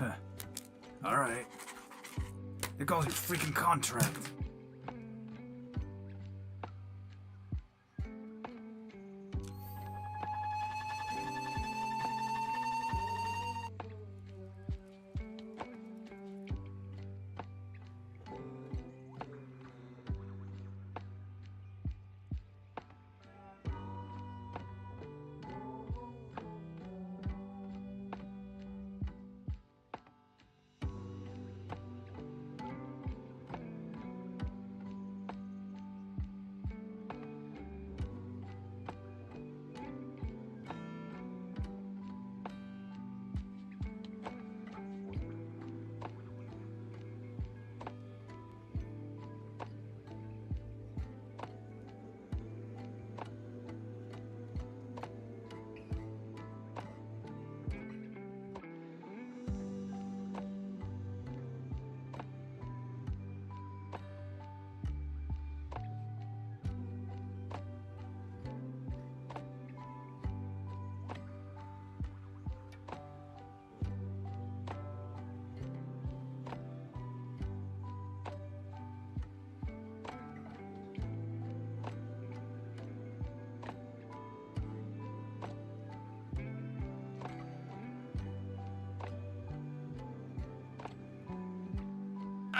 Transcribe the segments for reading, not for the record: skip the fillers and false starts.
Huh. Alright. Here goes your freaking contract.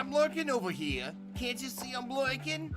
I'm lurking over here. Can't you see I'm lurking?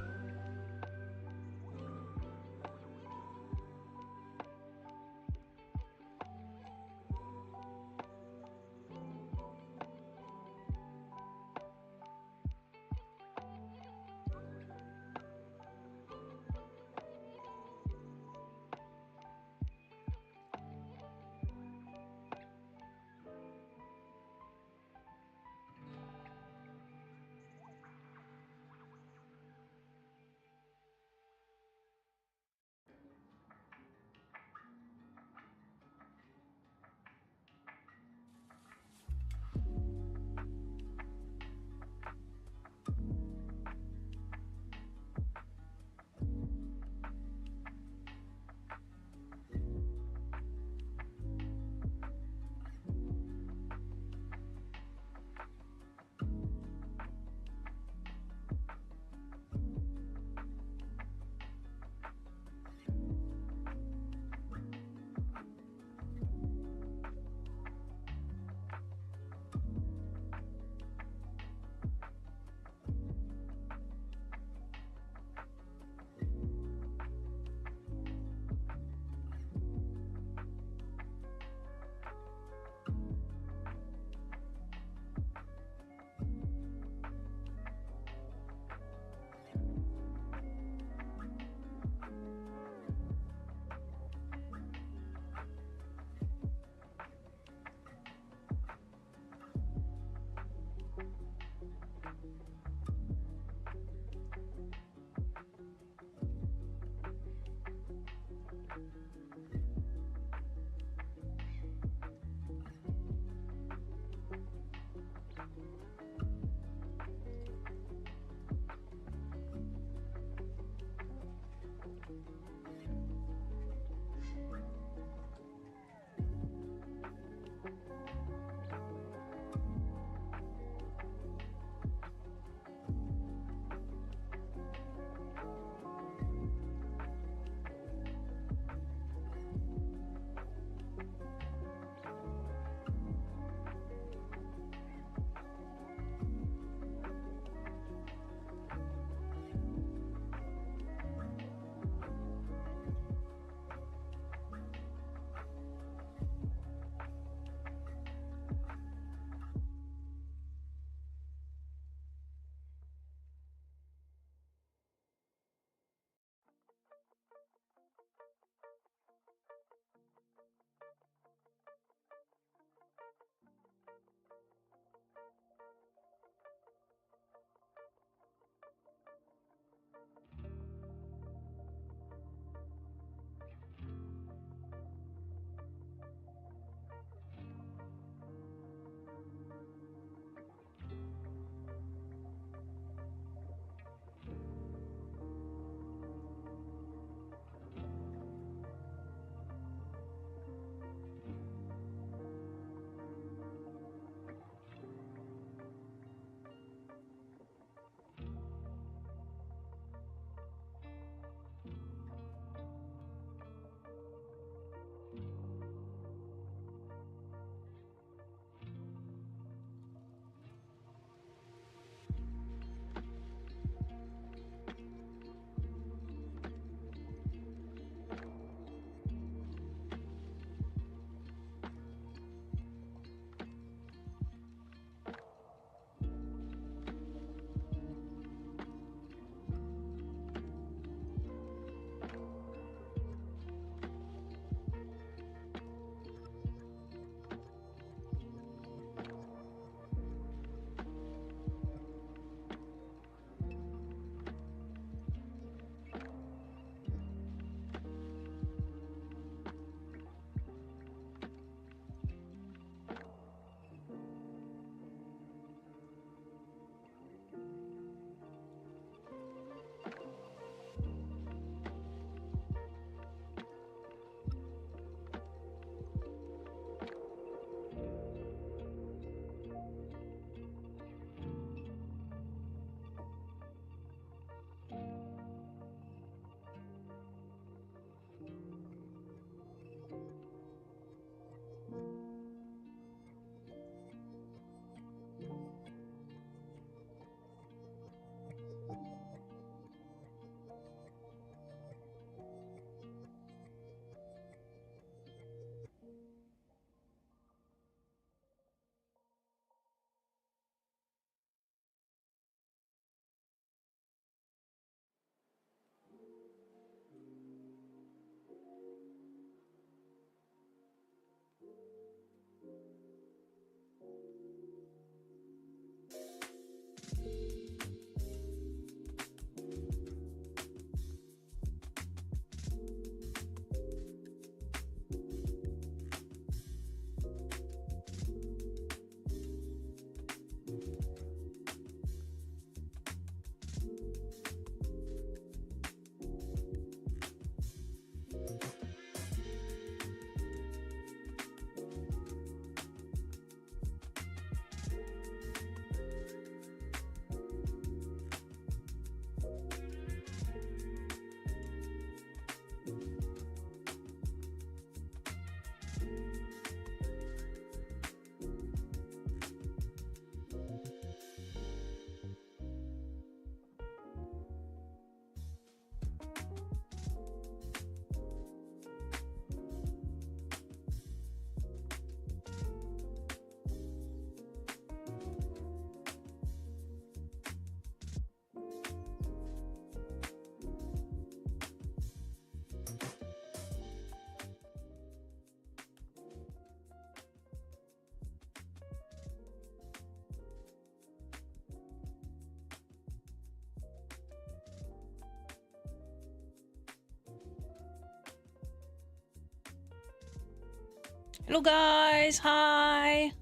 Hello guys, hi!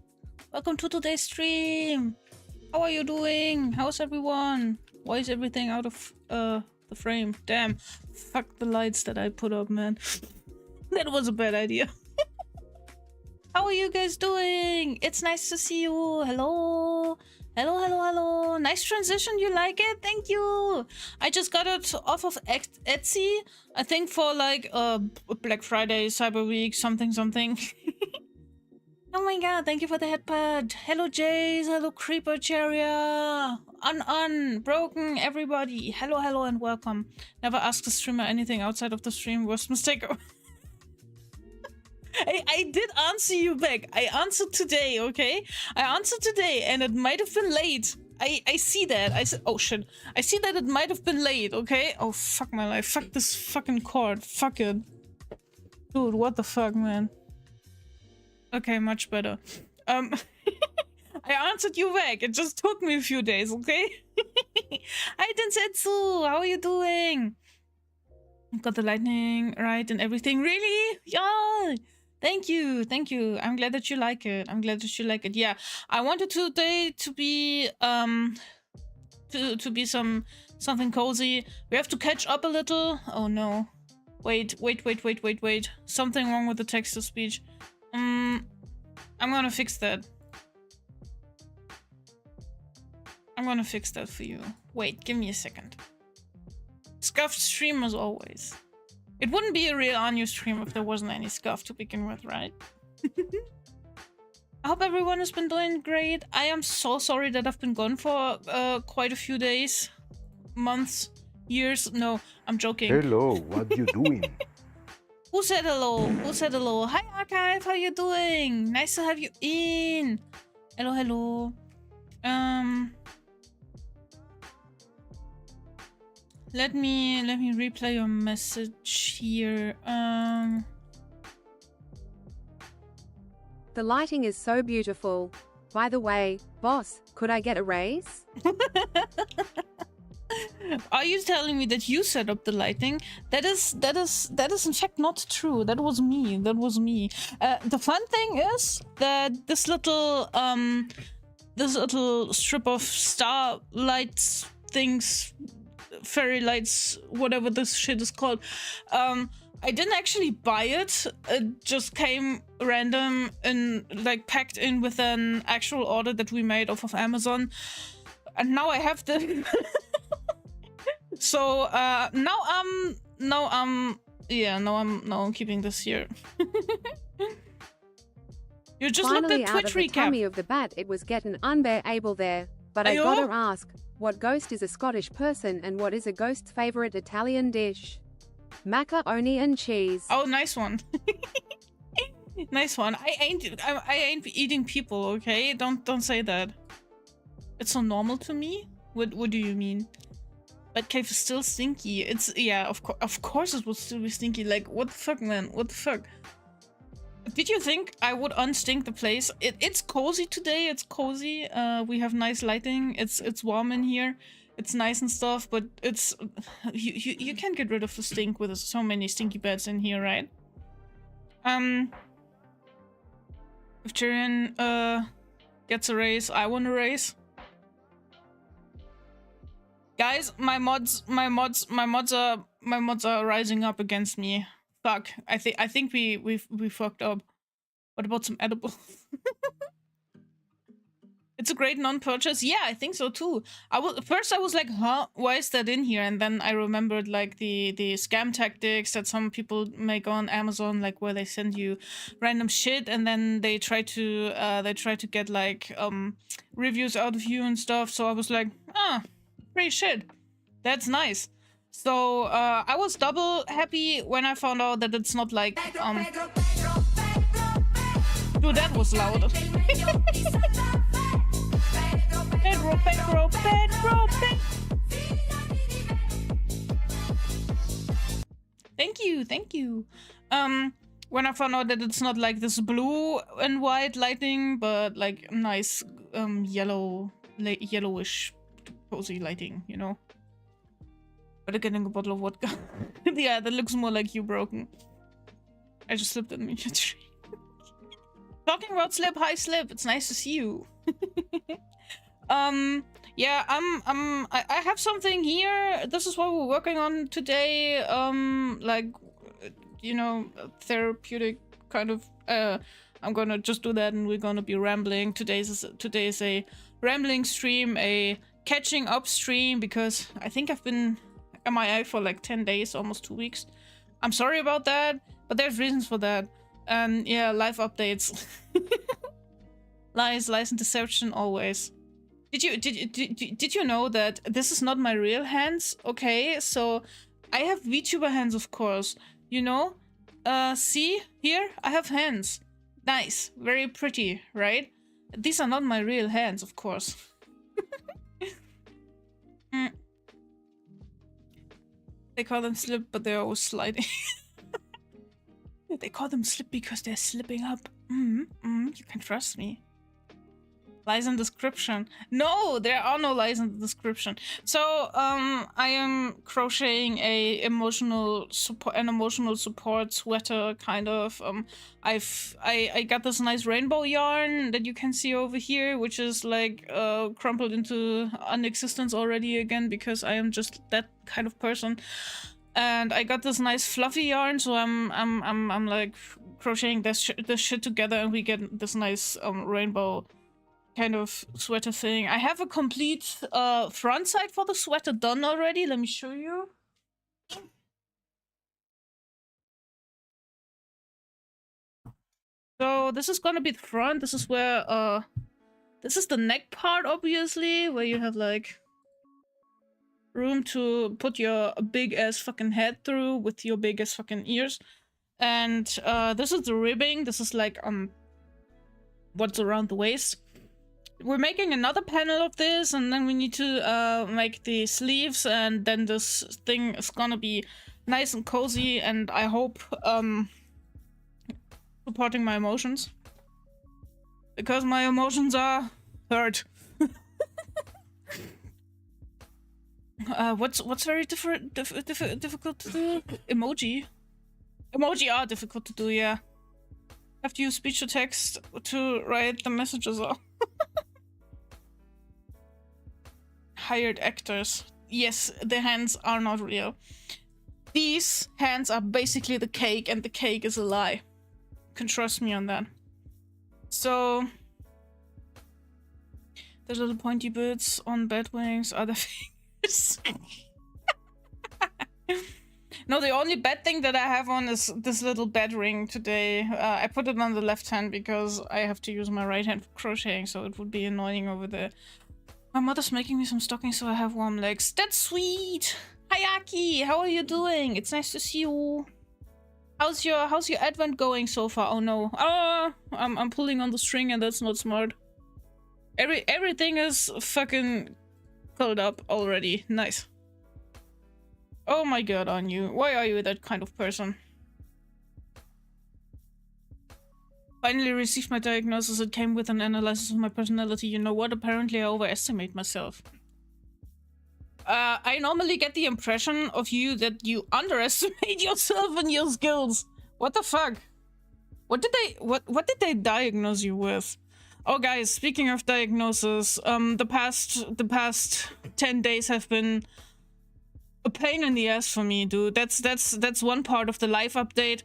Welcome to today's stream! How are you doing? How's everyone? Why is everything out of the frame? Damn, fuck the lights that I put up, man. That was a bad idea. How are you guys doing? It's nice to see you. Hello. Hello, hello, hello. Nice transition. You like it? Thank you. I just got it off of Etsy. I think for like Black Friday, Cyber Week, something. Oh my god, thank you for the headpad. Hello, Jace. Hello, Creeper Charia. Broken, everybody. Hello, hello, and welcome. Never ask a streamer anything outside of the stream. Worst mistake. I did answer you back. I answered today, okay? I answered today, and it might have been late. I see that. I said, oh shit. I see that it might have been late, okay? Oh, fuck my life. Fuck this fucking cord. Fuck it. Dude, what the fuck, man? Okay, much better. I answered you back. It just took me a few days, okay? Hi, Densetsu. How are you doing? Got the lightning right and everything. Really? Yeah. Thank you. Thank you. I'm glad that you like it. I'm glad that you like it. Yeah. I wanted today to be to be something cozy. We have to catch up a little. Oh no. Wait. Something wrong with the text to speech. I'm gonna fix that. I'm gonna fix that for you. Wait, give me a second. Scuffed stream as always. It wouldn't be a real Anu stream if there wasn't any scuff to begin with, right? I hope everyone has been doing great. I am so sorry that I've been gone for quite a few days, months, years. No, I'm joking. Hello, what you doing? Who said hello? Who said hello? Hi Archive, how you doing? Nice to have you in. Hello, hello. Let me replay your message here. The lighting is so beautiful. By the way, boss, could I get a raise? Are you telling me that you set up the lighting? That is in fact not true. That was me. The fun thing is that this little strip of star lights things, fairy lights, whatever this shit is called, I didn't actually buy it. It just came random and like packed in with an actual order that we made off of Amazon, and now I have the so now I'm keeping this here. You just Finally looked at out Twitch of the recap. tummy of the bat, it was getting unbearable there. But I Ayo? gotta ask, what ghost is a Scottish person and what is a ghost's favorite Italian dish? Macaroni and cheese. Oh, nice one. Nice one. I ain't eating people, okay? Don't say that. It's so normal to me. What do you mean? But cave is still stinky. It's yeah, of course it would still be stinky. Like what the fuck, man? What the fuck? Did you think I would unstink the place? It's cozy today. It's cozy. We have nice lighting. It's warm in here. It's nice and stuff. But it's you can't get rid of the stink with so many stinky beds in here, right? If Tyrion gets a raise, I want a raise. Guys, my mods are rising up against me. Fuck. I think we fucked up. What about some edibles? It's a great non-purchase. Yeah, I think so too. First I was like, huh, why is that in here? And then I remembered like the scam tactics that some people make on Amazon, like where they send you random shit and then they try to get like reviews out of you and stuff. So I was like, free shit. That's nice. So I was double happy when I found out that it's not like Dude, that was loud. Pedro. Thank you. When I found out that it's not like this blue and white lighting, but like nice yellowish cozy lighting, you know. Better getting a bottle of vodka. Yeah, that looks more like you, Broken. I just slipped in your tree. Talking about Slip, hi Slip, it's nice to see you. Yeah, I have something here. This is what we're working on today. Like, you know, therapeutic kind of. I'm gonna just do that, and we're gonna be rambling. Today is a rambling stream, a catching up stream, because I think I've been MIA for like 10 days, almost 2 weeks. I'm sorry about that, but there's reasons for that. And yeah, live updates. Lies and deception always. Did you know that this is not my real hands? Okay, so I have VTuber hands, of course. You know, see here, I have hands. Nice, very pretty, right? These are not my real hands, of course. They call them slip, but they're always sliding. They call them slip because they're slipping up. You can trust me. Lies in description. No, there are no lies in the description. So, I am crocheting an emotional support sweater, kind of. I got this nice rainbow yarn that you can see over here, which is like crumpled into unexistence already again, because I am just that kind of person. And I got this nice fluffy yarn, so I'm like crocheting this shit together, and we get this nice rainbow kind of sweater thing. I have a complete front side for the sweater done already. Let me show you. So this is gonna be the front. This is where this is the neck part, obviously, where you have like room to put your big ass fucking head through with your big ass fucking ears. And this is the ribbing. This is like what's around the waist. We're making another panel of this, and then we need to make the sleeves, and then this thing is gonna be nice and cozy, and I hope supporting my emotions, because my emotions are hurt. What's very difficult to do? Emoji are difficult to do, yeah. Have to use speech to text to write the messages out. Hired actors. Yes, the hands are not real. These hands are basically the cake, and the cake is a lie. You can trust me on that. So the little pointy bits on bed wings are the fingers. No, the only bad thing that I have on is this little bed ring today. I put it on the left hand because I have to use my right hand for crocheting, so it would be annoying over there. My mother's making me some stockings so I have warm legs. That's sweet! Hi Aki, how are you doing? It's nice to see you. How's your advent going so far? Oh no. I'm pulling on the string, and that's not smart. Everything is fucking curled up already. Nice. Oh my god, on you. Why are you that kind of person? Finally received my diagnosis. It came with an analysis of my personality. You know what? Apparently I overestimate myself. I normally get the impression of you that you underestimate yourself and your skills. What the fuck? What did they diagnose you with? Oh guys, speaking of diagnosis, the past 10 days have been a pain in the ass for me, dude. That's one part of the life update.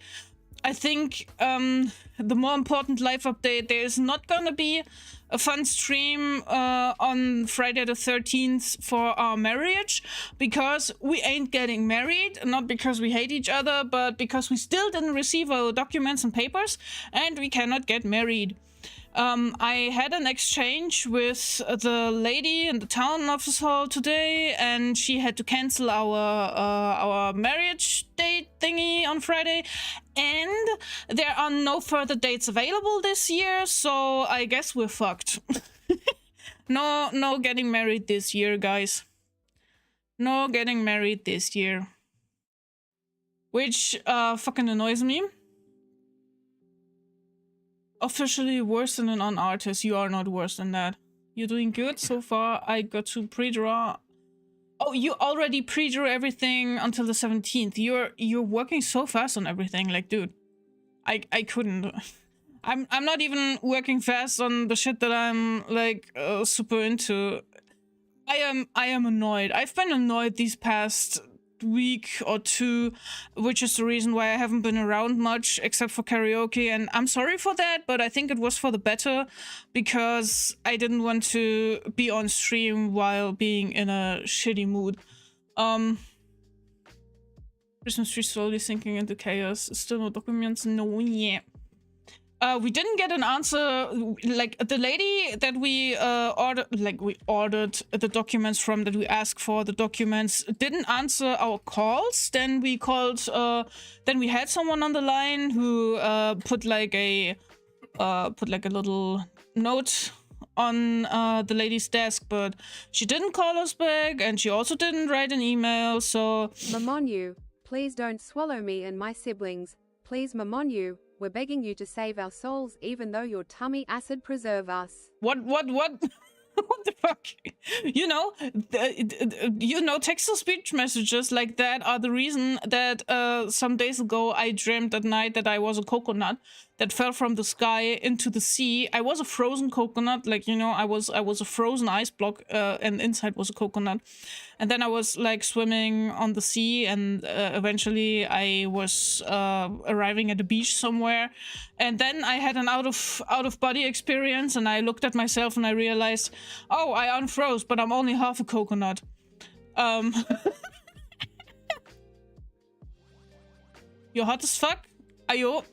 I think the more important life update, there is not gonna be a fun stream on Friday the 13th for our marriage, because we ain't getting married, not because we hate each other, but because we still didn't receive our documents and papers, and we cannot get married. I had an exchange with the lady in the town office hall today, and she had to cancel our marriage date thingy on Friday, and there are no further dates available this year, so I guess we're fucked. No getting married this year, guys. No getting married this year. Which fucking annoys me. Officially worse than an artist. You are not worse than that. You're doing good so far. I got to pre-draw. Oh, you already pre-drew everything until the 17th. You're working so fast on everything. Like, dude, I couldn't. I'm not even working fast on the shit that I'm like super into. I am annoyed. I've been annoyed these past week or two, which is the reason why I haven't been around much except for karaoke, and I'm sorry for that, but I think it was for the better because I didn't want to be on stream while being in a shitty mood. Christmas tree slowly sinking into chaos. Still no documents? No, yeah. We didn't get an answer. Like the lady that we ordered the documents from, that we asked for the documents, didn't answer our calls. Then we called. Then we had someone on the line who put like a little note on the lady's desk, but she didn't call us back, and she also didn't write an email. So Mamonu, please don't swallow me and my siblings. Please, Mamonu. We're begging you to save our souls, even though your tummy acid preserve us. What? What the fuck? You know, text-to-speech messages like that are the reason that some days ago I dreamt at night that I was a coconut that fell from the sky into the sea. I was a frozen coconut, like, you know, I was a frozen ice block, and inside was a coconut. And then I was like swimming on the sea, and eventually I was arriving at a beach somewhere. And then I had an out of body experience, and I looked at myself and I realized, oh, I unfroze, but I'm only half a coconut. You're hot as fuck? Ayo.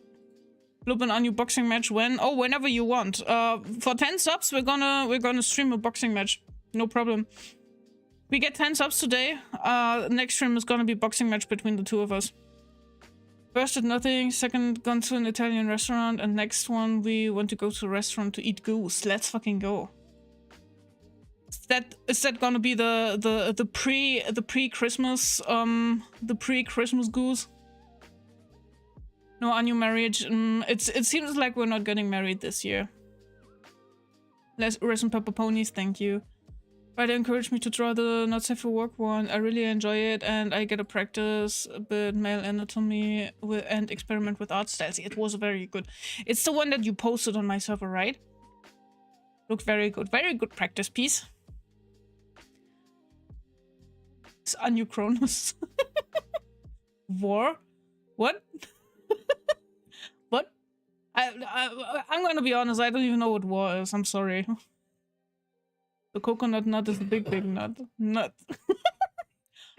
Lupin on your boxing match when? Oh, whenever you want. For 10 subs, we're gonna stream a boxing match. No problem. We get 10 subs today. Next stream is gonna be boxing match between the two of us. First did nothing, second gone to an Italian restaurant, and next one we want to go to a restaurant to eat goose. Let's fucking go. Is that gonna be the pre-Christmas goose? No, on your marriage. It seems like we're not getting married this year. Less resin pepper ponies, thank you. Friday encouraged me to draw the Not Safe for Work one. I really enjoy it, and I get to practice a bit male anatomy and experiment with art styles. It was very good. It's the one that you posted on my server, right? Looked very good. Very good practice piece. It's Anu Cronus. War? What? What? I'm gonna be honest, I don't even know what war is. I'm sorry. The coconut nut is the big nut. Nut.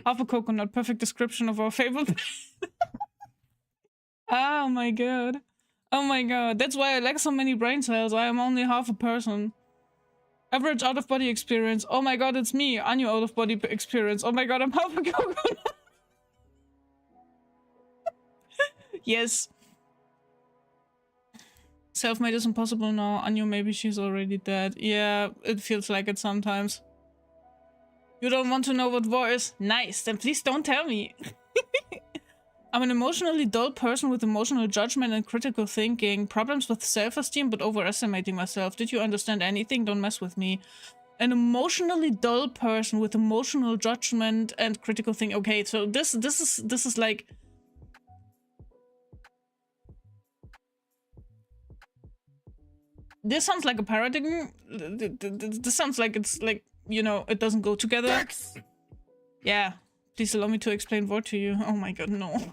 Half a coconut. Perfect description of our favorite. Oh my god. Oh my god. That's why I lack so many brain cells. I am only half a person. Average out-of-body experience. Oh my god, it's me. Anu out-of-body experience. Oh my god, I'm half a coconut. Yes. Self-made is impossible now. Anu, maybe she's already dead. Yeah, it feels like it sometimes. You don't want to know what war is? Nice, then please don't tell me. I'm an emotionally dull person with emotional judgment and critical thinking. Problems with self-esteem, but overestimating myself. Did you understand anything? Don't mess with me. An emotionally dull person with emotional judgment and critical thinking. Okay, so this is like... This sounds like a paradigm. This sounds like it's like, you know, it doesn't go together. Dex! Yeah. Please allow me to explain what to you. Oh my god, no.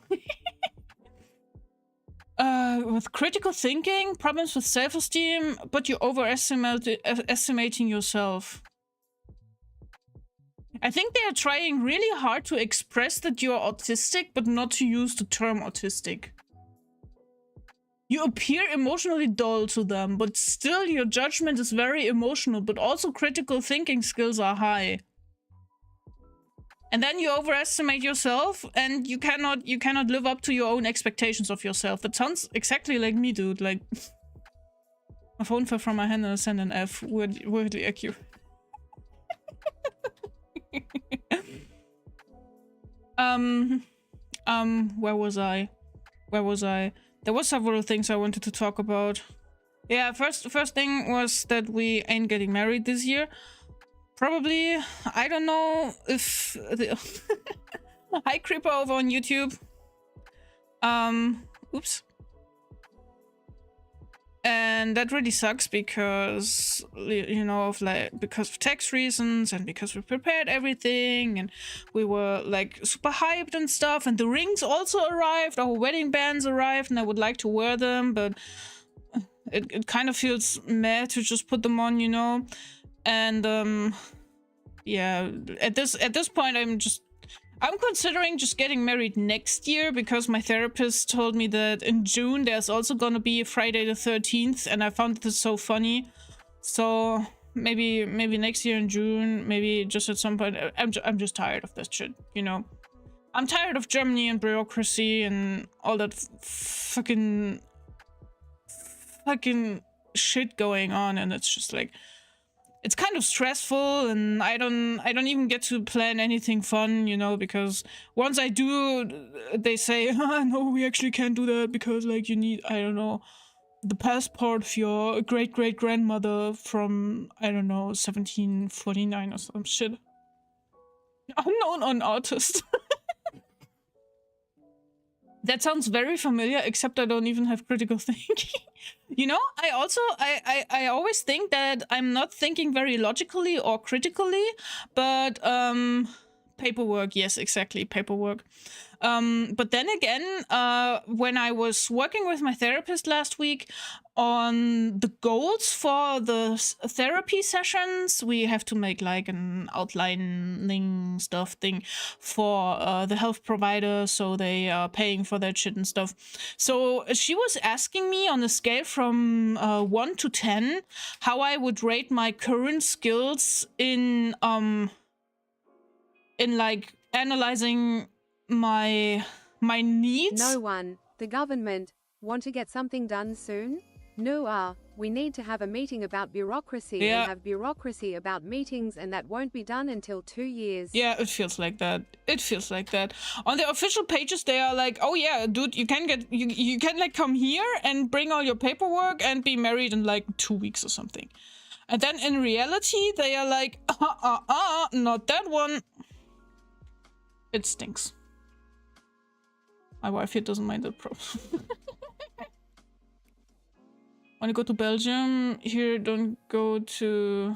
With critical thinking, problems with self-esteem, but you're overestimating yourself. I think they are trying really hard to express that you're autistic, but not to use the term autistic. You appear emotionally dull to them, but still your judgment is very emotional, but also critical thinking skills are high. And then you overestimate yourself, and you cannot live up to your own expectations of yourself. That sounds exactly like me, dude. Like, my phone fell from my hand and I sent an F. Weirdly accurate. Where was I? There were several things I wanted to talk about. Yeah, first thing was that we ain't getting married this year. Probably, I don't know if the Hi Creeper over on YouTube. Oops. And that really sucks because, you know, because of tax reasons and because we prepared everything and we were like super hyped and stuff. And the rings also arrived, our wedding bands arrived, and I would like to wear them, but it kind of feels meh to just put them on, you know. And yeah, at this point I'm considering just getting married next year because my therapist told me that in June there's also gonna be Friday the 13th, and I found this so funny. So maybe next year in June, maybe just at some point. I'm just tired of that shit, you know. I'm tired of Germany and bureaucracy and all that fucking shit going on, and it's just like, it's kind of stressful, and I don't even get to plan anything fun, you know, because once I do, they say, oh, no, we actually can't do that because, like, you need, I don't know, the passport of your great-great-grandmother from, I don't know, 1749 or some shit. Unknown artist. That sounds very familiar, except I don't even have critical thinking. You know, I always think that I'm not thinking very logically or critically, but paperwork, yes, exactly, paperwork. But then again, when I was working with my therapist last week on the goals for the therapy sessions, we have to make like an outlining stuff thing for the health provider, so they are paying for that shit and stuff. So she was asking me on a scale from 1 to 10 how I would rate my current skills in like analyzing my needs. No one. The government. Want to get something done soon? No, we need to have a meeting about bureaucracy and have bureaucracy about meetings, and that won't be done until 2 years. Yeah, it feels like that. It feels like that. On the official pages, they are like, oh yeah, dude, you can like come here and bring all your paperwork and be married in like 2 weeks or something. And then in reality, they are like, not that one. It stinks. My wife here doesn't mind that problem. When you go to Belgium, here don't go to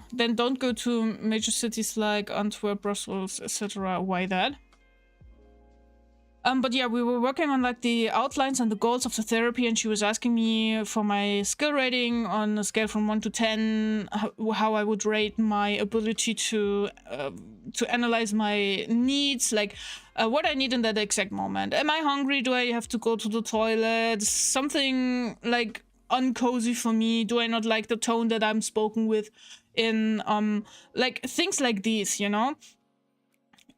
major cities like Antwerp, Brussels, etc. Why that? But yeah, we were working on like the outlines and the goals of the therapy, and she was asking me for my skill rating on a scale from 1 to 10, how I would rate my ability to analyze my needs, like what I need in that exact moment. Am I hungry? Do I have to go to the toilet? Something like uncozy for me? Do I not like the tone that I'm spoken with in like things like these, you know?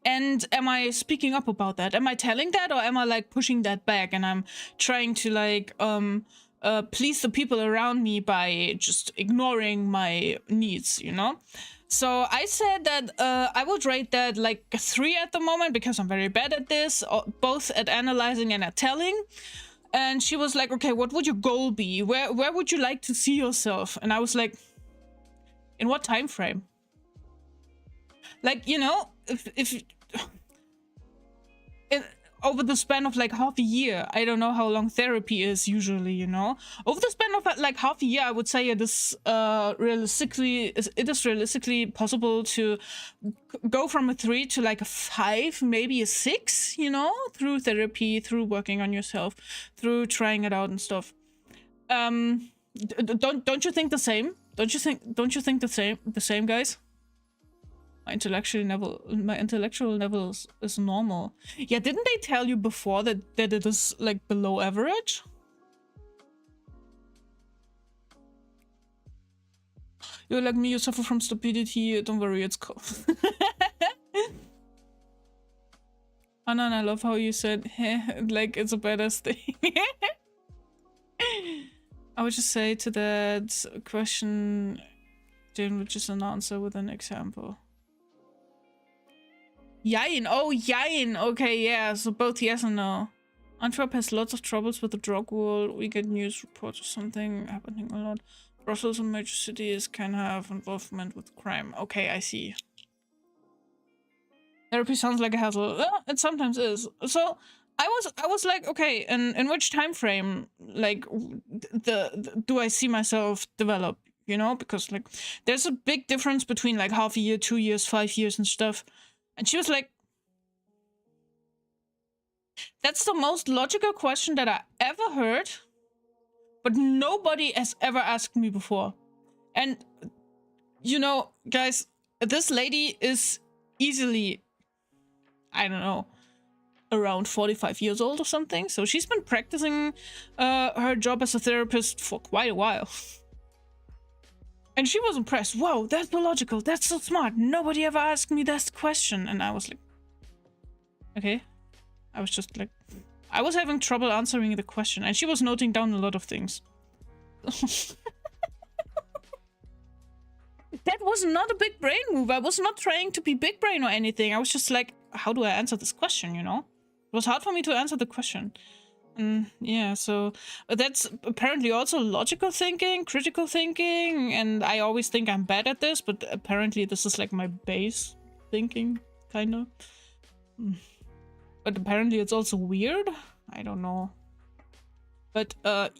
And am I speaking up about that? Am I telling that, or am I like pushing that back and I'm trying to like please the people around me by just ignoring my needs, you know? So I said that I would rate that like a 3 at the moment because I'm very bad at this, both at analyzing and at telling. And she was like, okay, what would your goal be? Where would you like to see yourself? And I was like, in what time frame? Like, you know, if over the span of like half a year, I don't know how long therapy is usually, you know. Over the span of like half a year, I would say it is realistically possible to go from a 3 to like a 5, maybe a 6, you know, through therapy, through working on yourself, through trying it out and stuff. Don't you think the same? Don't you think the same, guys? My intellectual level is normal. Yeah, didn't they tell you before that it is like below average? You're like me, you suffer from stupidity. Don't worry, it's cool. Anan, I love how you said, like it's a badass thing. I would just say to that question, Jane would just an answer with an example. Yein, oh yein, okay, yeah, so both yes and no. Antwerp has lots of troubles with the drug world. We get news reports of something happening a lot. Brussels and major cities can have involvement with crime. Okay, I see. Therapy sounds like a hassle. It sometimes is. So, I was like, okay, in which time frame, like, do I see myself develop? You know, because like, there's a big difference between like half a year, 2 years, 5 years, and stuff. And she was like, that's the most logical question that I ever heard, but nobody has ever asked me before. And you know, guys, this lady is easily, I don't know, around 45 years old or something. So she's been practicing her job as a therapist for quite a while. And she was impressed. Wow, that's logical. That's so smart. Nobody ever asked me that question. And I was like, okay. I was just like, I was having trouble answering the question. And she was noting down a lot of things. That was not a big brain move. I was not trying to be big brain or anything. I was just like, how do I answer this question, you know? It was hard for me to answer the question. And yeah, so that's apparently also logical thinking, critical thinking, and I always think I'm bad at this, but apparently this is like my base thinking, kind of. But apparently it's also weird. I don't know. But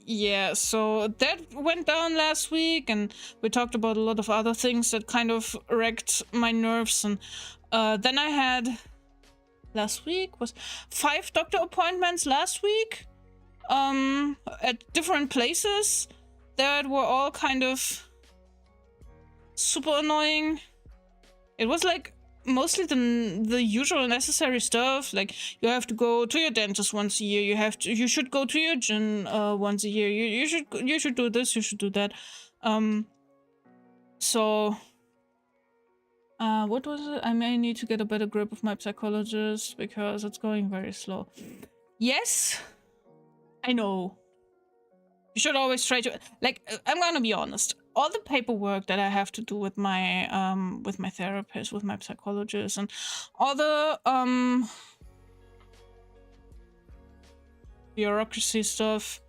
yeah, so that went down last week, and we talked about a lot of other things that kind of wrecked my nerves. And then I had, last week was 5 doctor appointments last week, at different places that were all kind of super annoying. It was like mostly the usual necessary stuff, like you have to go to your dentist once a year, you should go to your gym once a year, you should do this, you should do that. So what was it? I may need to get a better grip of my psychologist because it's going very slow. Yes, I know. You should always try to, like, I'm gonna be honest. All the paperwork that I have to do with my therapist, with my psychologist, and all the bureaucracy stuff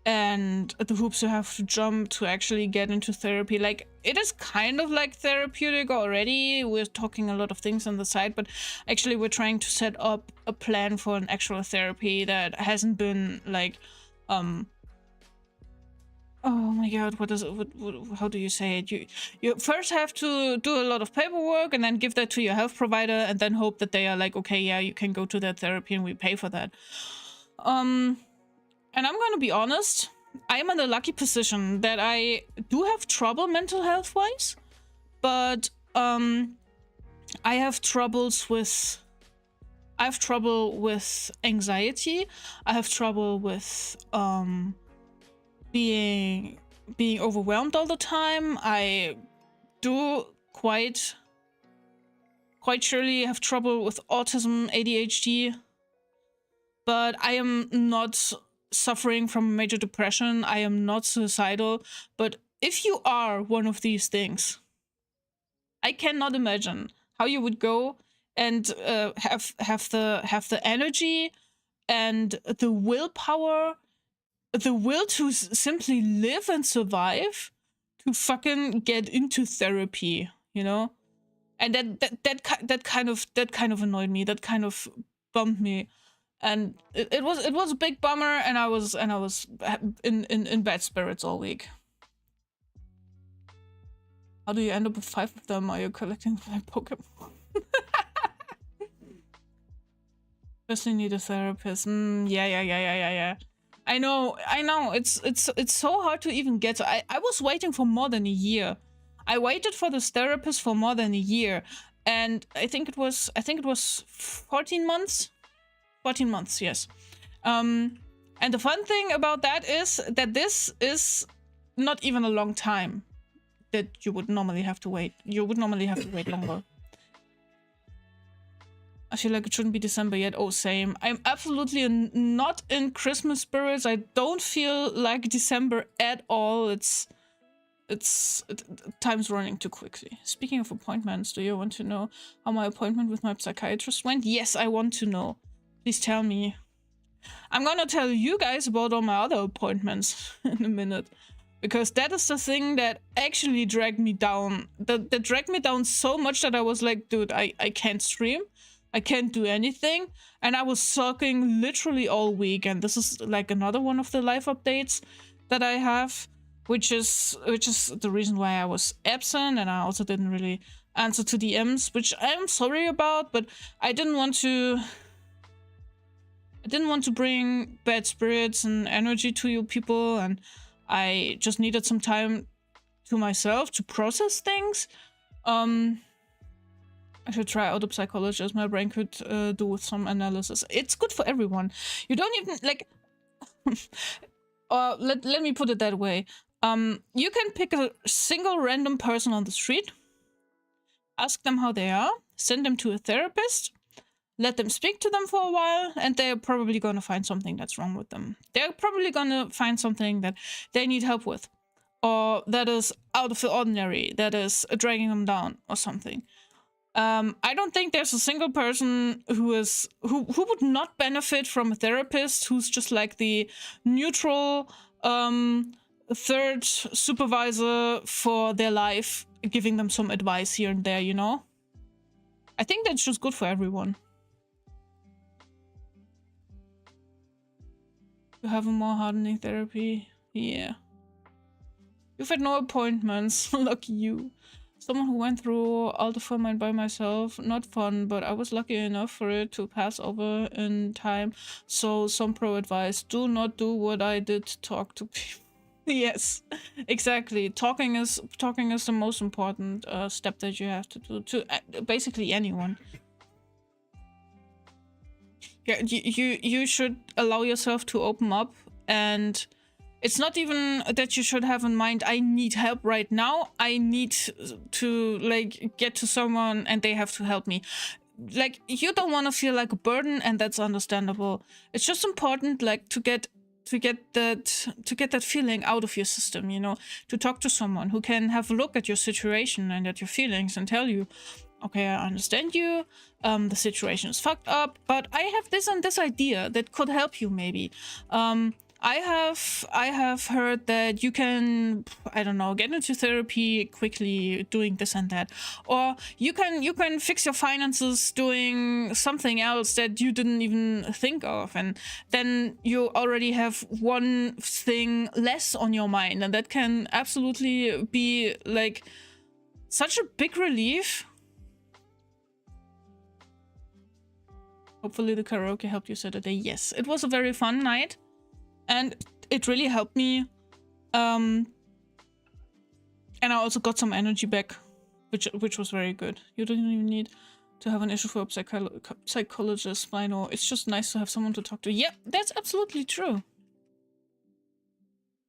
and the hoops you have to jump to actually get into therapy, like, it is kind of like therapeutic already. We're talking a lot of things on the side, but actually we're trying to set up a plan for an actual therapy that hasn't been like oh my god, what how do you say it? You first have to do a lot of paperwork and then give that to your health provider and then hope that they are like, okay, yeah, you can go to that therapy and we pay for that. And I'm gonna be honest, I am in the lucky position that I do have trouble mental health wise, but I have trouble with anxiety. I have trouble with being overwhelmed all the time. I do quite surely have trouble with autism, ADHD, but I am not suffering from major depression. I am not suicidal. But if you are one of these things, I cannot imagine how you would go and have the energy and the willpower, the will to simply live and survive, to fucking get into therapy, you know? And that kind of annoyed me. That kind of bummed me, and it was a big bummer. And I was in bad spirits all week. How do you end up with 5 of them? Are you collecting my Pokemon? Especially need a therapist. Yeah. I know. It's so hard to even get. I was waiting for more than a year. I waited for this therapist for more than a year, and I think it was 14 months. 14 months, yes. And the fun thing about that is that this is not even a long time that you would normally have to wait. You would normally have to wait longer. I feel like it shouldn't be December yet. Oh, same. I'm absolutely not in Christmas spirits. I don't feel like December at all. Time's running too quickly. Speaking of appointments, do you want to know how my appointment with my psychiatrist went? Yes, I want to know. Please tell me. I'm gonna tell you guys about all my other appointments in a minute, because that is the thing that actually dragged me down. That dragged me down so much that I was like, dude, I can't stream. I can't do anything. And I was sulking literally all week. And this is like another one of the life updates that I have, which is the reason why I was absent, and I also didn't really answer to DMs, which I'm sorry about, but I didn't want to bring bad spirits and energy to you people, and I just needed some time to myself to process things. I should try out a psychologist. My brain could do with some analysis. It's good for everyone. You don't even like. Let me put it that way. You can pick a single random person on the street, ask them how they are, send them to a therapist, let them speak to them for a while, and they're probably gonna find something that's wrong with them. They're probably gonna find something that they need help with, or that is out of the ordinary, that is dragging them down or something. I don't think there's a single person who would not benefit from a therapist who's just like the neutral third supervisor for their life, giving them some advice here and there, you know? I think that's just good for everyone. You have a more hardening therapy? Yeah. You've had no appointments. Lucky you. Someone who went through Alpha by myself. Not fun, but I was lucky enough for it to pass over in time. So some pro advice. Do not do what I did. Talk to people. Yes, exactly. Talking is the most important step that you have to do to basically anyone. Yeah, you should allow yourself to open up, and it's not even that you should have in mind, I need help right now. I need to like get to someone and they have to help me. Like, you don't want to feel like a burden, and that's understandable. It's just important like to get that feeling out of your system, you know, to talk to someone who can have a look at your situation and at your feelings and tell you, okay, I understand you, the situation is fucked up, but I have this and this idea that could help you maybe. I have heard that you can, I don't know, get into therapy quickly doing this and that, or you can fix your finances doing something else that you didn't even think of, and then you already have one thing less on your mind, and that can absolutely be like such a big relief. Hopefully the karaoke helped you Saturday. Yes, it was a very fun night. And it really helped me. And I also got some energy back, which was very good. You don't even need to have an issue for a psychologist, I know. It's just nice to have someone to talk to. Yeah, that's absolutely true.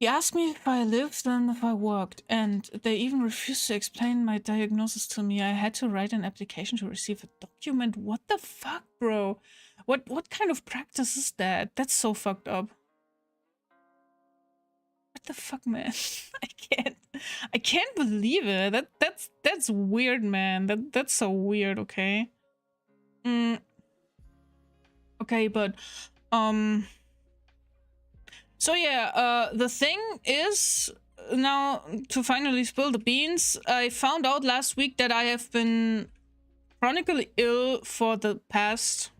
He asked me if I lived and if I worked, and they even refused to explain my diagnosis to me. I had to write an application to receive a document. What the fuck, bro? What kind of practice is that? That's so fucked up. What the fuck, man? I can't believe it. That's weird, man. That's so weird. Okay. Okay, but so yeah, the thing is, now to finally spill the beans, I found out last week that I have been chronically ill for the past,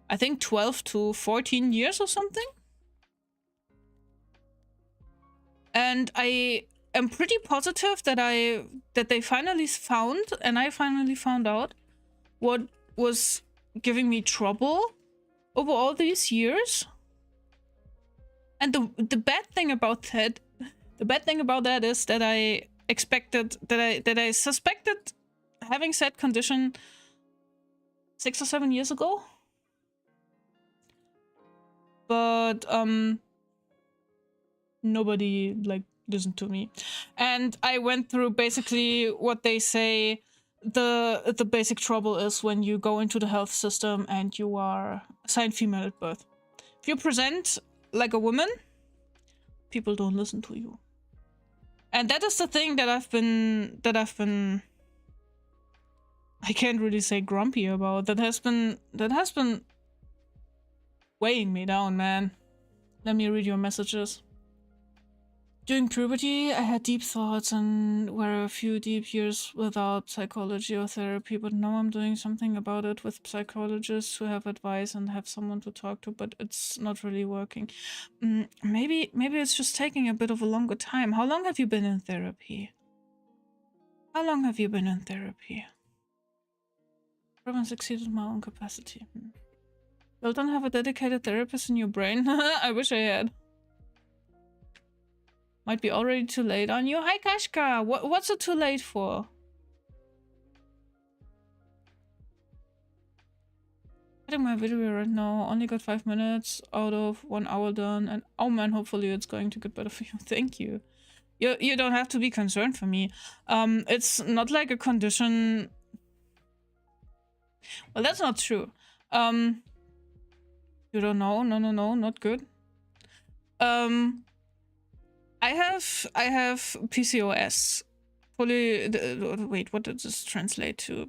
I think 12 to 14 years or something. And I am pretty positive that they finally found, and I finally found out what was giving me trouble over all these years. And the bad thing about that is that I expected that I suspected having said condition 6 or 7 years ago. But nobody like listened to me, and I went through basically what they say the basic trouble is when you go into the health system and you are assigned female at birth. If you present like a woman, people don't listen to you, and that is the thing that I've been I can't really say grumpy about. That has been weighing me down, man. Let me read your messages. During puberty, I had deep thoughts and were a few deep years without psychology or therapy, but now I'm doing something about it with psychologists who have advice and have someone to talk to, but it's not really working. Maybe it's just taking a bit of a longer time. How long have you been in therapy? How long have you been in therapy? Problems exceeded my own capacity. You don't have a dedicated therapist in your brain? I wish I had. Might be already too late on you. Hi, Kashka. What's it too late for? Editing my video right now. Only got 5 minutes out of 1 hour done. And oh man, hopefully it's going to get better for you. Thank you. You don't have to be concerned for me. It's not like a condition. Well, that's not true. You don't know. No, not good. I have PCOS. Wait, what does this translate to?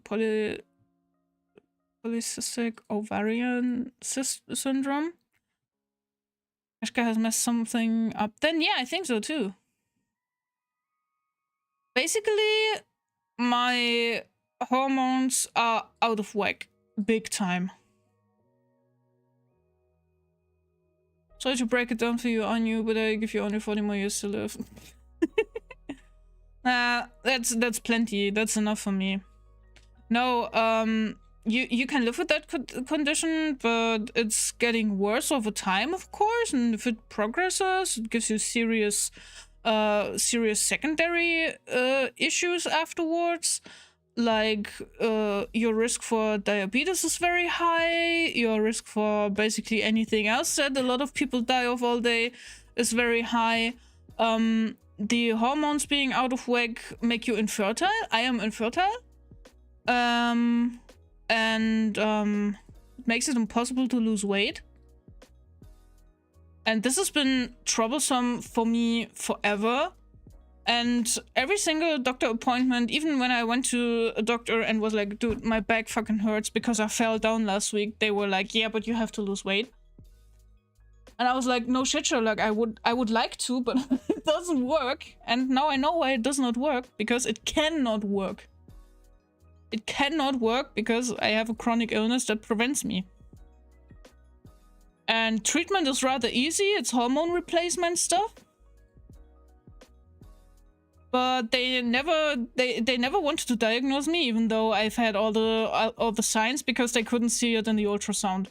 Polycystic ovarian syndrome? Ashka has messed something up. Then yeah, I think so too. Basically, my hormones are out of whack. Big time. Sorry to break it down for you, Anu, but I give you only 40 more years to live. Nah, that's plenty. That's enough for me. No, you can live with that condition, but it's getting worse over time, of course. And if it progresses, it gives you serious secondary issues afterwards. Like, your risk for diabetes is very high. Your risk for basically anything else that a lot of people die of all day is very high. The hormones being out of whack make you infertile. I am infertile. It makes it impossible to lose weight. And this has been troublesome for me forever. And every single doctor appointment, even when I went to a doctor and was like, dude, my back fucking hurts because I fell down last week, they were like, yeah, but you have to lose weight. And I was like, no shit, Sherlock, I would like to, but it doesn't work. And now I know why it does not work, because it cannot work. It cannot work because I have a chronic illness that prevents me. And treatment is rather easy. It's hormone replacement stuff. But they never wanted to diagnose me, even though I've had all the signs, because they couldn't see it in the ultrasound.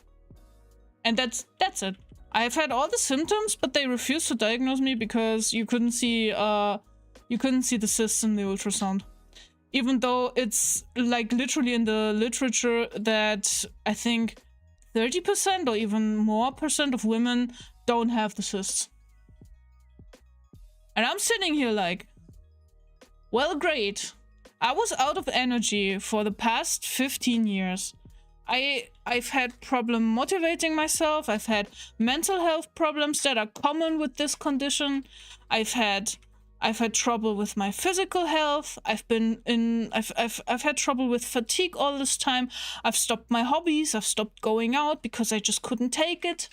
And that's it. I've had all the symptoms, but they refused to diagnose me because you couldn't see the cysts in the ultrasound. Even though it's like literally in the literature that I think 30% or even more percent of women don't have the cysts. And I'm sitting here like, well, great. I was out of energy for the past 15 years. I've had problem motivating myself. I've had mental health problems that are common with this condition. I've had trouble with my physical health. I've had trouble with fatigue all this time. I've stopped my hobbies. I've stopped going out because I just couldn't take it.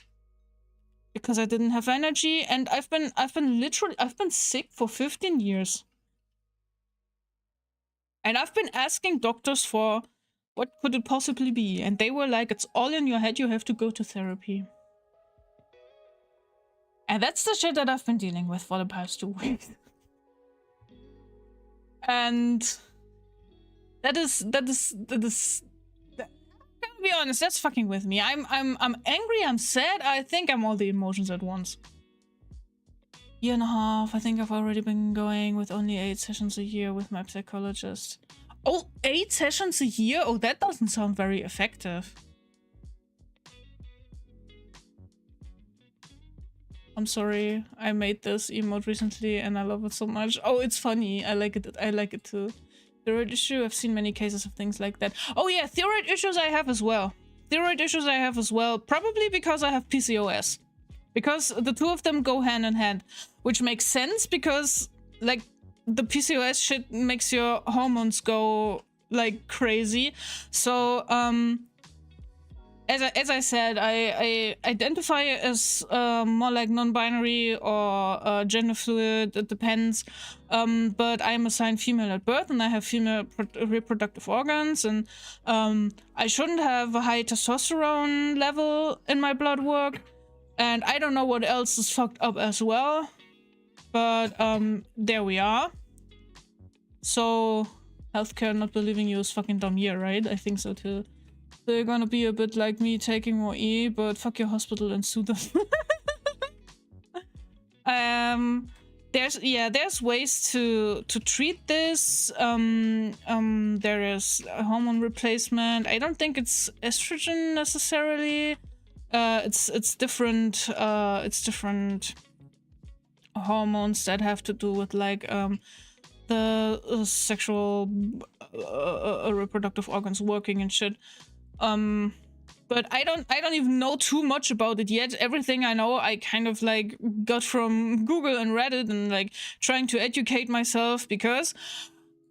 Because I didn't have energy, and I've been sick for 15 years. And I've been asking doctors for what could it possibly be, and they were like, it's all in your head, you have to go to therapy. And that's the shit that I've been dealing with for the past 2 weeks. And that is to be honest, that's fucking with me. I'm angry, I'm sad, I think I'm all the emotions at once. 1.5 years, I think I've already been going with only 8 sessions a year with my psychologist. Oh, 8 sessions a year? Oh, that doesn't sound very effective. I'm sorry, I made this emote recently and I love it so much. Oh, it's funny. I like it too. Thyroid issue, I've seen many cases of things like that. Oh yeah, thyroid issues I have as well. Probably because I have PCOS. Because the two of them go hand in hand. Which makes sense because, like, the PCOS shit makes your hormones go, like, crazy. So, as I said, I identify as more like non-binary or gender fluid. It depends. But I'm assigned female at birth, and I have female reproductive organs, and I shouldn't have a high testosterone level in my blood work, and I don't know what else is fucked up as well. But there we are. So healthcare not believing you is fucking dumb year, right? I think so too. They're gonna be a bit like me taking more E, but fuck your hospital and sue them. There's ways to treat this. There is a hormone replacement. I don't think it's estrogen necessarily. It's different. It's different hormones that have to do with like the sexual reproductive organs working and shit. But I don't even know too much about it yet. Everything I know I kind of like got from Google and Reddit and like trying to educate myself, because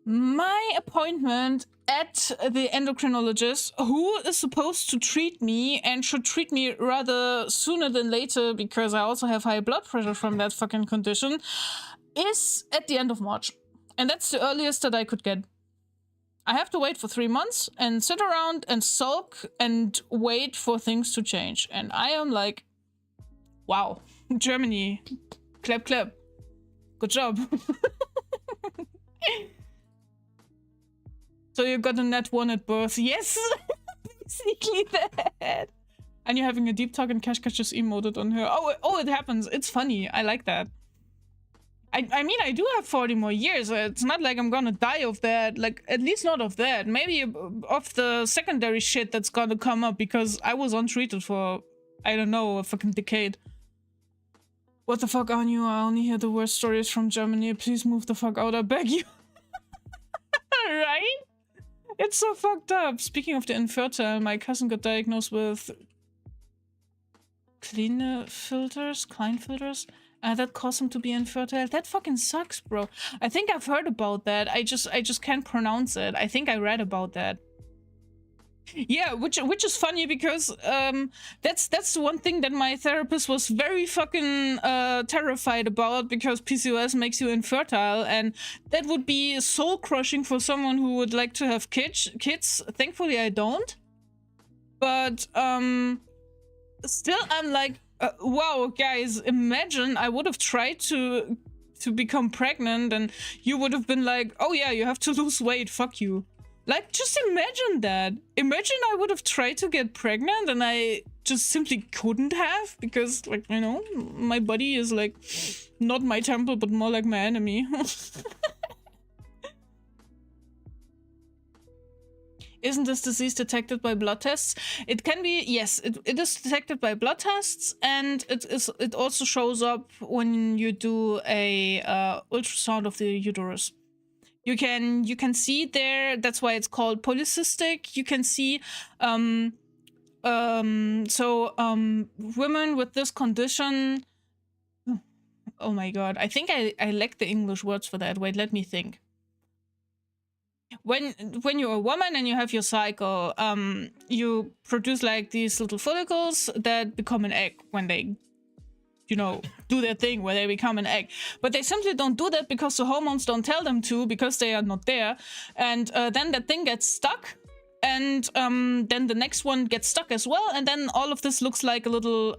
my appointment at the endocrinologist, who is supposed to treat me and should treat me rather sooner than later because I also have high blood pressure from that fucking condition, is at the end of March. And that's the earliest that I could get. I have to wait for 3 months and sit around and sulk and wait for things to change. And I am like, wow, Germany, clap, clap. Good job. So you got a net 1 at birth. Yes, basically that. And you're having a deep talk and Cash just emoted on her. Oh, it happens. It's funny. I like that. I mean, I do have 40 more years. It's not like I'm gonna die of that. Like, at least not of that. Maybe of the secondary shit that's gonna come up because I was untreated for, I don't know, a fucking decade. What the fuck on you? I only hear the worst stories from Germany. Please move the fuck out, I beg you. Right? It's so fucked up. Speaking of the infertile, my cousin got diagnosed with Klinefelters. That caused him to be infertile. That fucking sucks, bro. I think I've heard about that. I just can't pronounce it. I think I read about that. Yeah, which is funny because that's the one thing that my therapist was very fucking terrified about, because PCOS makes you infertile, and that would be soul crushing for someone who would like to have kids. Thankfully I don't. But still I'm like, wow, guys, imagine I would have tried to become pregnant and you would have been like, oh yeah, you have to lose weight, fuck you. Like, just imagine that. Imagine I would have tried to get pregnant and I just simply couldn't have, because, like, you know, my body is like not my temple but more like my enemy. Isn't this disease detected by blood tests? It can be, yes, it is detected by blood tests, and it also shows up when you do a ultrasound of the uterus. You can see there, that's why it's called polycystic. You can see women with this condition, oh my god, I think I lack the English words for that. Wait, let me think. When you're a woman and you have your cycle, you produce like these little follicles that become an egg when they, you know, do their thing where they become an egg. But they simply don't do that because the hormones don't tell them to, because they are not there. And then that thing gets stuck, and then the next one gets stuck as well, and then all of this looks like a little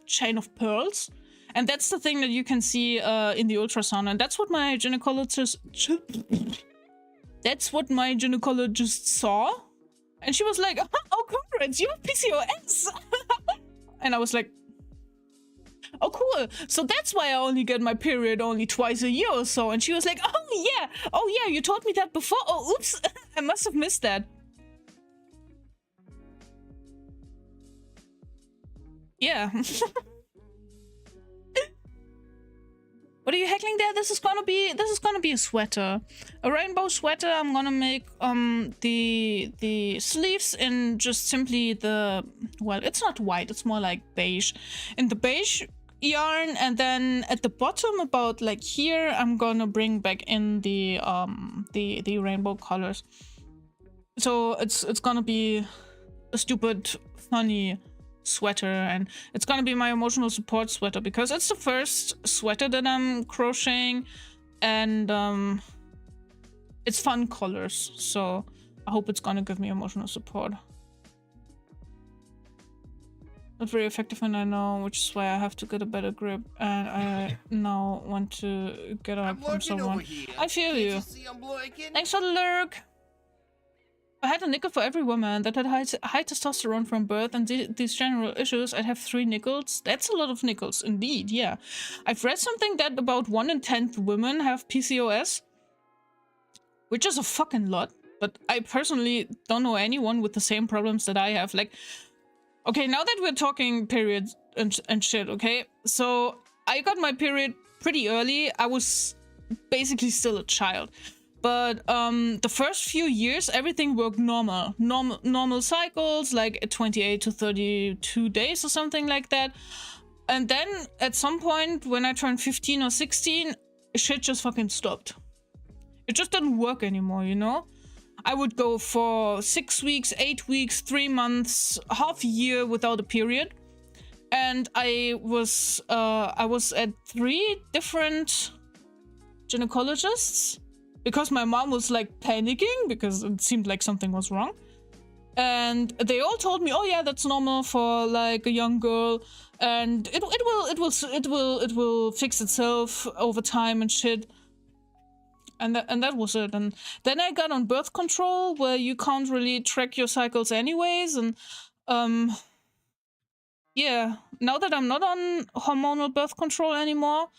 chain of pearls. And that's the thing that you can see in the ultrasound, and that's what my gynecologist saw. And she was like, oh, congrats, you have PCOS. And I was like, oh, cool. So that's why I only get my period only twice a year or so. And she was like, oh yeah, you told me that before. Oh, oops, I must have missed that. Yeah. What are you heckling there? This is gonna be a sweater, a rainbow sweater. I'm gonna make the sleeves in just simply the, well, it's not white, it's more like beige, in the beige yarn, and then at the bottom about like here I'm gonna bring back in the rainbow colors. So it's gonna be a stupid, funny sweater, and it's gonna be my emotional support sweater because it's the first sweater that I'm crocheting, and it's fun colors, so I hope it's gonna give me emotional support. Not very effective, and I know, which is why I have to get a better grip, and I now want to get up from someone. I feel you. Thanks for the lurk. I had a nickel for every woman that had high testosterone from birth and these general issues. I'd have 3 nickels. That's a lot of nickels, indeed, yeah. I've read something that about 1 in 10 women have PCOS, which is a fucking lot, but I personally don't know anyone with the same problems that I have. Like, okay, now that we're talking periods and shit, okay? So, I got my period pretty early. I was basically still a child. But the first few years, everything worked normal cycles, like 28 to 32 days or something like that. And then at some point, when I turned 15 or 16, shit just fucking stopped. It just didn't work anymore, you know? I would go for 6 weeks, 8 weeks, 3 months, half a year without a period. And I was at 3 different gynecologists. Because my mom was like panicking because it seemed like something was wrong. And they all told me, oh yeah, that's normal for like a young girl. And it will fix itself over time and shit. And that was it. And then I got on birth control where you can't really track your cycles anyways. And yeah, now that I'm not on hormonal birth control anymore,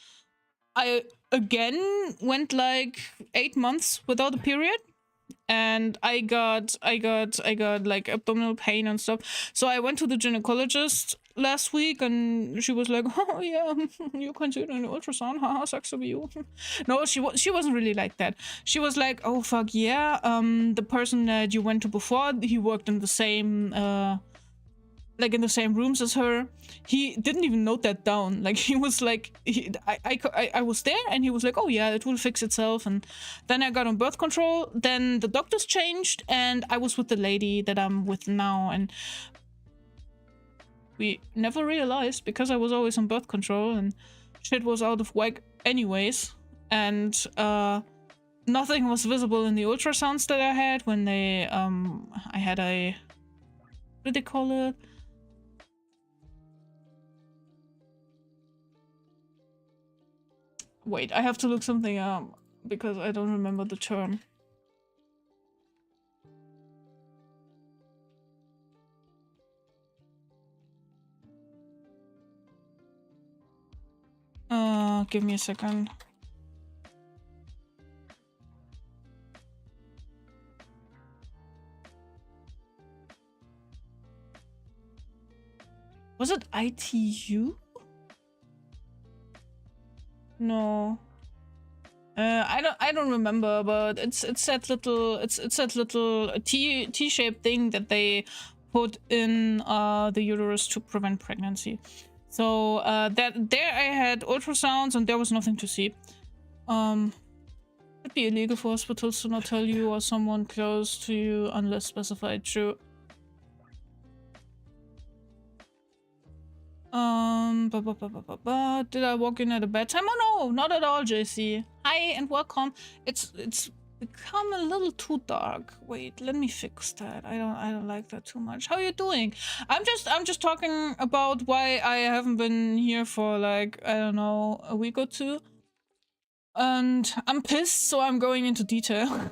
I again went like 8 months without a period, and I got like abdominal pain and stuff. So I went to the gynecologist last week, and she was like, "Oh yeah, you can do it in the ultrasound. Haha, sucks to be you." No, she wasn't really like that. She was like, "Oh fuck yeah, the person that you went to before, he worked in the same like in the same rooms as her. He didn't even note that down. Like he was like, I was there and he was like, oh yeah, it will fix itself. And then I got on birth control. Then the doctors changed and I was with the lady that I'm with now. And we never realized because I was always on birth control and shit was out of whack anyways. And nothing was visible in the ultrasounds that I had when they, I had a, what do they call it? Wait, I have to look something up because I don't remember the term. Give me a second. Was it ITU? No. I don't remember, but it's that little T-shaped thing that they put in the uterus to prevent pregnancy. So there I had ultrasounds and there was nothing to see. It'd be illegal for hospitals to not tell you or someone close to you unless specified. True. Did I walk in at a bad time? Oh no, not at all, JC. Hi and welcome. It's become a little too dark. Wait, let me fix that. I don't like that too much. How are you doing? I'm just talking about why I haven't been here for like, I don't know, a week or two. And I'm pissed, so I'm going into detail.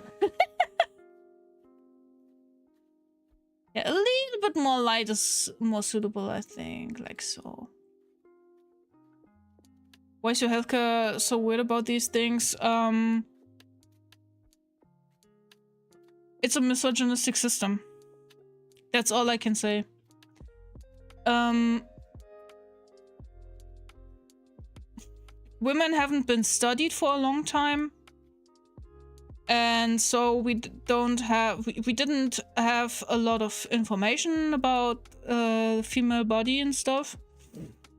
Yeah, a little bit more light is more suitable, I think, like so. Why is your healthcare so weird about these things? It's a misogynistic system. That's all I can say. Women haven't been studied for a long time. And so we didn't have a lot of information about the female body and stuff.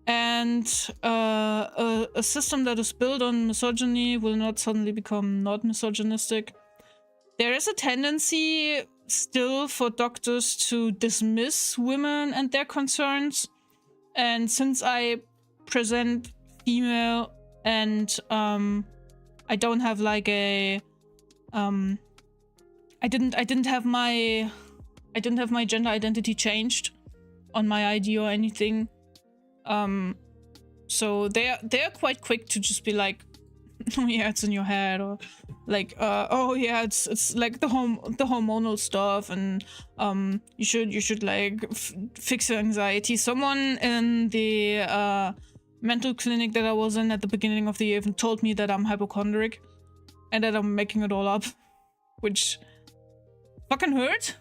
And a system that is built on misogyny will not suddenly become not misogynistic. There is a tendency still for doctors to dismiss women and their concerns. And since I present female and I don't have like a I didn't have my gender identity changed on my ID or anything. So they're quite quick to just be like, oh yeah, it's in your head, or like, oh yeah, it's like the hormonal stuff, and you should like fix your anxiety. Someone in the mental clinic that I was in at the beginning of the year even told me that I'm hypochondriac and that I'm making it all up, which fucking hurt,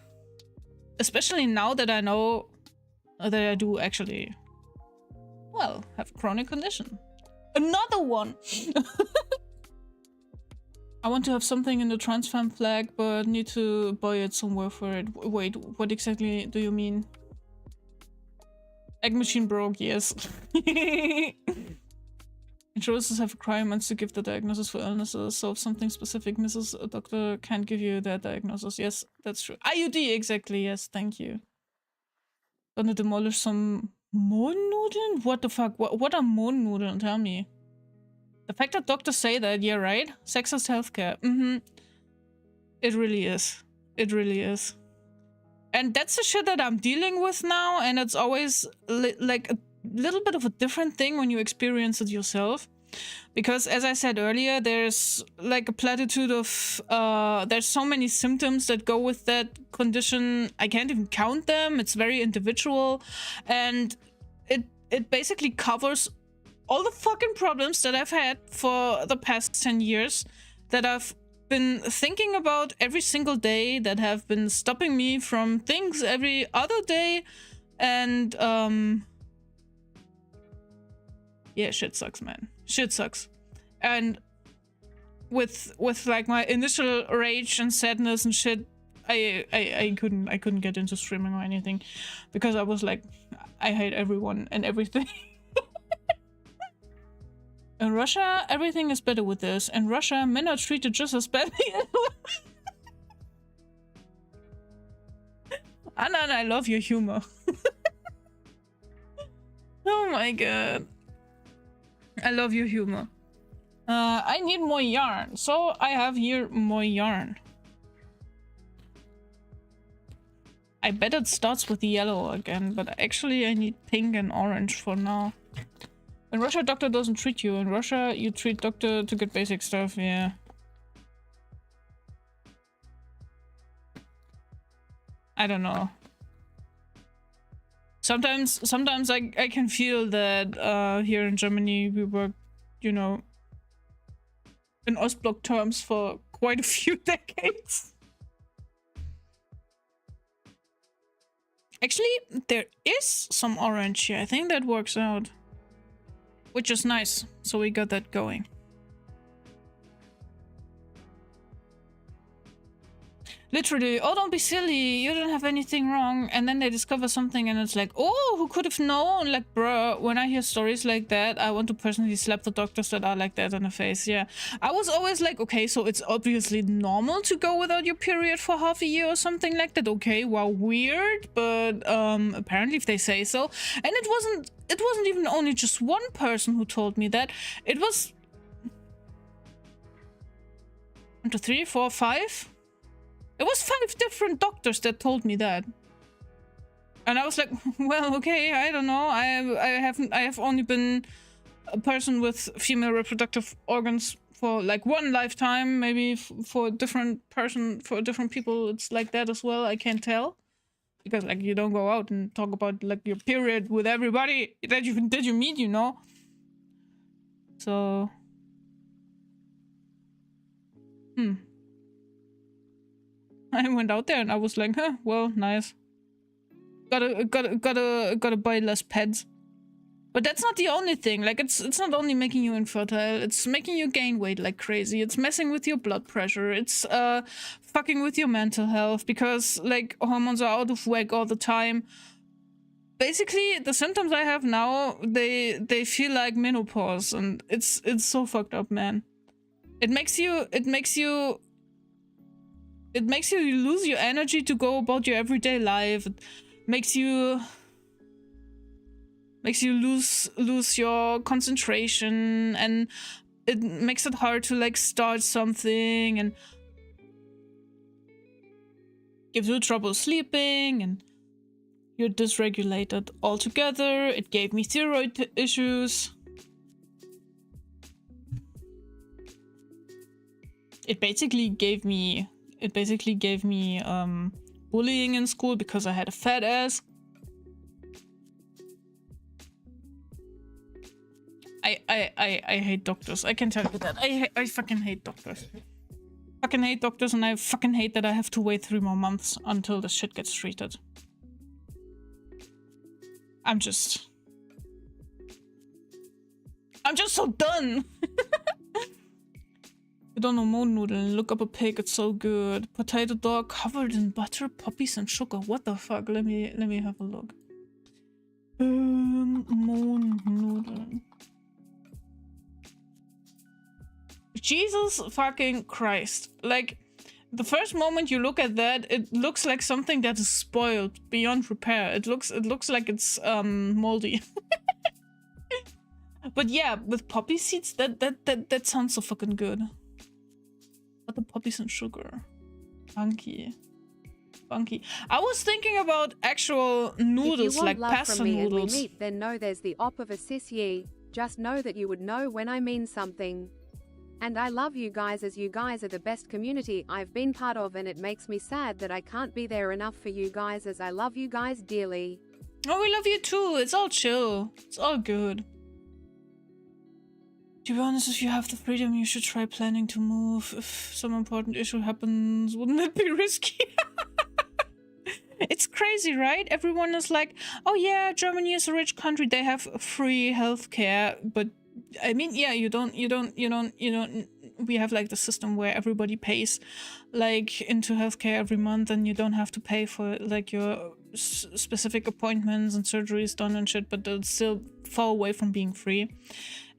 especially now that I know that I do actually, well, have a chronic condition. Another one. I want to have something in the trans femme flag, but need to buy it somewhere for it. Wait, what exactly do you mean? Egg machine broke, yes. Insurances have requirements to give the diagnosis for illnesses, so if something specific misses, a doctor can't give you that diagnosis. Yes, that's true. IUD, exactly, yes, thank you. Gonna demolish some Mohnnudeln? What the fuck? What are Mohnnudeln? Tell me. The fact that doctors say that, yeah, right? Sexist healthcare. It really is. It really is. And that's the shit that I'm dealing with now, and it's always like a little bit of a different thing when you experience it yourself. Because as I said earlier, there's like a platitude of there's so many symptoms that go with that condition. I can't even count them. It's very individual, and it basically covers all the fucking problems that I've had for the past 10 years, that I've been thinking about every single day, that have been stopping me from things every other day. And yeah, shit sucks, man. Shit sucks. And with like my initial rage and sadness and shit, I couldn't get into streaming or anything, because I was like, I hate everyone and everything. In Russia, everything is better with this. In Russia, men are treated just as badly. Anna, I love your humor. Oh my god. I love your humor. I need more yarn, so I have here more yarn. I bet it starts with yellow again, but actually I need pink and orange for now. In Russia, doctor doesn't treat you. In Russia, you treat doctor to get basic stuff, yeah. I don't know. Sometimes I can feel that here in Germany we work, you know, in Ostblock terms for quite a few decades. Actually, there is some orange here. I think that works out. Which is nice, so we got that going. Literally, oh, don't be silly, you don't have anything wrong. And then they discover something and it's like, oh, who could have known? Like, bruh, when I hear stories like that, I want to personally slap the doctors that are like that in the face, yeah. I was always like, okay, so it's obviously normal to go without your period for half a year or something like that. Okay, well, weird, but apparently if they say so. And it wasn't even only just one person who told me that. It was 1, 2, 3, 4, 5. It was 5 different doctors that told me that. And I was like, well, okay, I don't know. I have only been a person with female reproductive organs for like 1 lifetime. Maybe for a different person, for different people, it's like that as well. I can't tell. Because like you don't go out and talk about like your period with everybody that you meet, you know. So I went out there and I was like, huh, well, nice. Gotta buy less pads. But that's not the only thing. Like, it's not only making you infertile, it's making you gain weight like crazy. It's messing with your blood pressure. It's fucking with your mental health, because like hormones are out of whack all the time. Basically, the symptoms I have now, they feel like menopause, and it's so fucked up, man. It makes you It makes you lose your energy to go about your everyday life. It makes you lose your concentration, and it makes it hard to like start something, and gives you trouble sleeping, and you're dysregulated altogether. It gave me thyroid issues. It basically gave me bullying in school because I had a fat ass. I hate doctors. I can tell you that. I fucking hate doctors. Fucking hate doctors, and I fucking hate that I have to wait 3 more months until the shit gets treated. I'm just so done. You don't know moon noodle. Look up a pig. It's so good. Potato dog covered in butter, poppies, and sugar. What the fuck? Let me have a look. Moon noodle. Jesus fucking Christ. Like, the first moment you look at that, it looks like something that is spoiled beyond repair. It looks like it's moldy. But yeah, with poppy seeds, that sounds so fucking good. Butter, poppies, and sugar. Funky. I was thinking about actual noodles, like pasta noodles. If you want love from me and we meet, then know there's the op of a sis ye. Just know that you would know when I mean something. And I love you guys, as you guys are the best community I've been part of, and it makes me sad that I can't be there enough for you guys, as I love you guys dearly. Oh, we love you too. It's all chill. It's all good. To be honest, if you have the freedom, you should try planning to move. If some important issue happens, wouldn't it be risky? It's crazy, right? Everyone is like, oh yeah, Germany is a rich country. They have free healthcare, but I mean, yeah, you don't, we have like the system where everybody pays like into healthcare every month, and you don't have to pay for like your specific appointments and surgeries done and shit, but it's still far away from being free.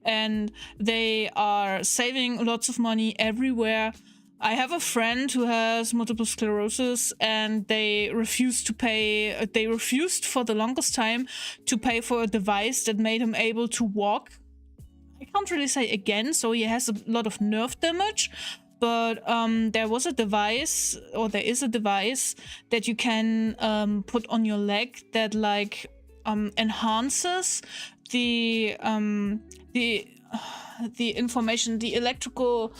And they are saving lots of money everywhere. I have a friend who has multiple sclerosis, and they refused to pay, they refused for the longest time to pay for a device that made him able to walk. I can't really say again, so he has a lot of nerve damage, but there was a device, or there is a device that you can put on your leg that like enhances the information, the electrical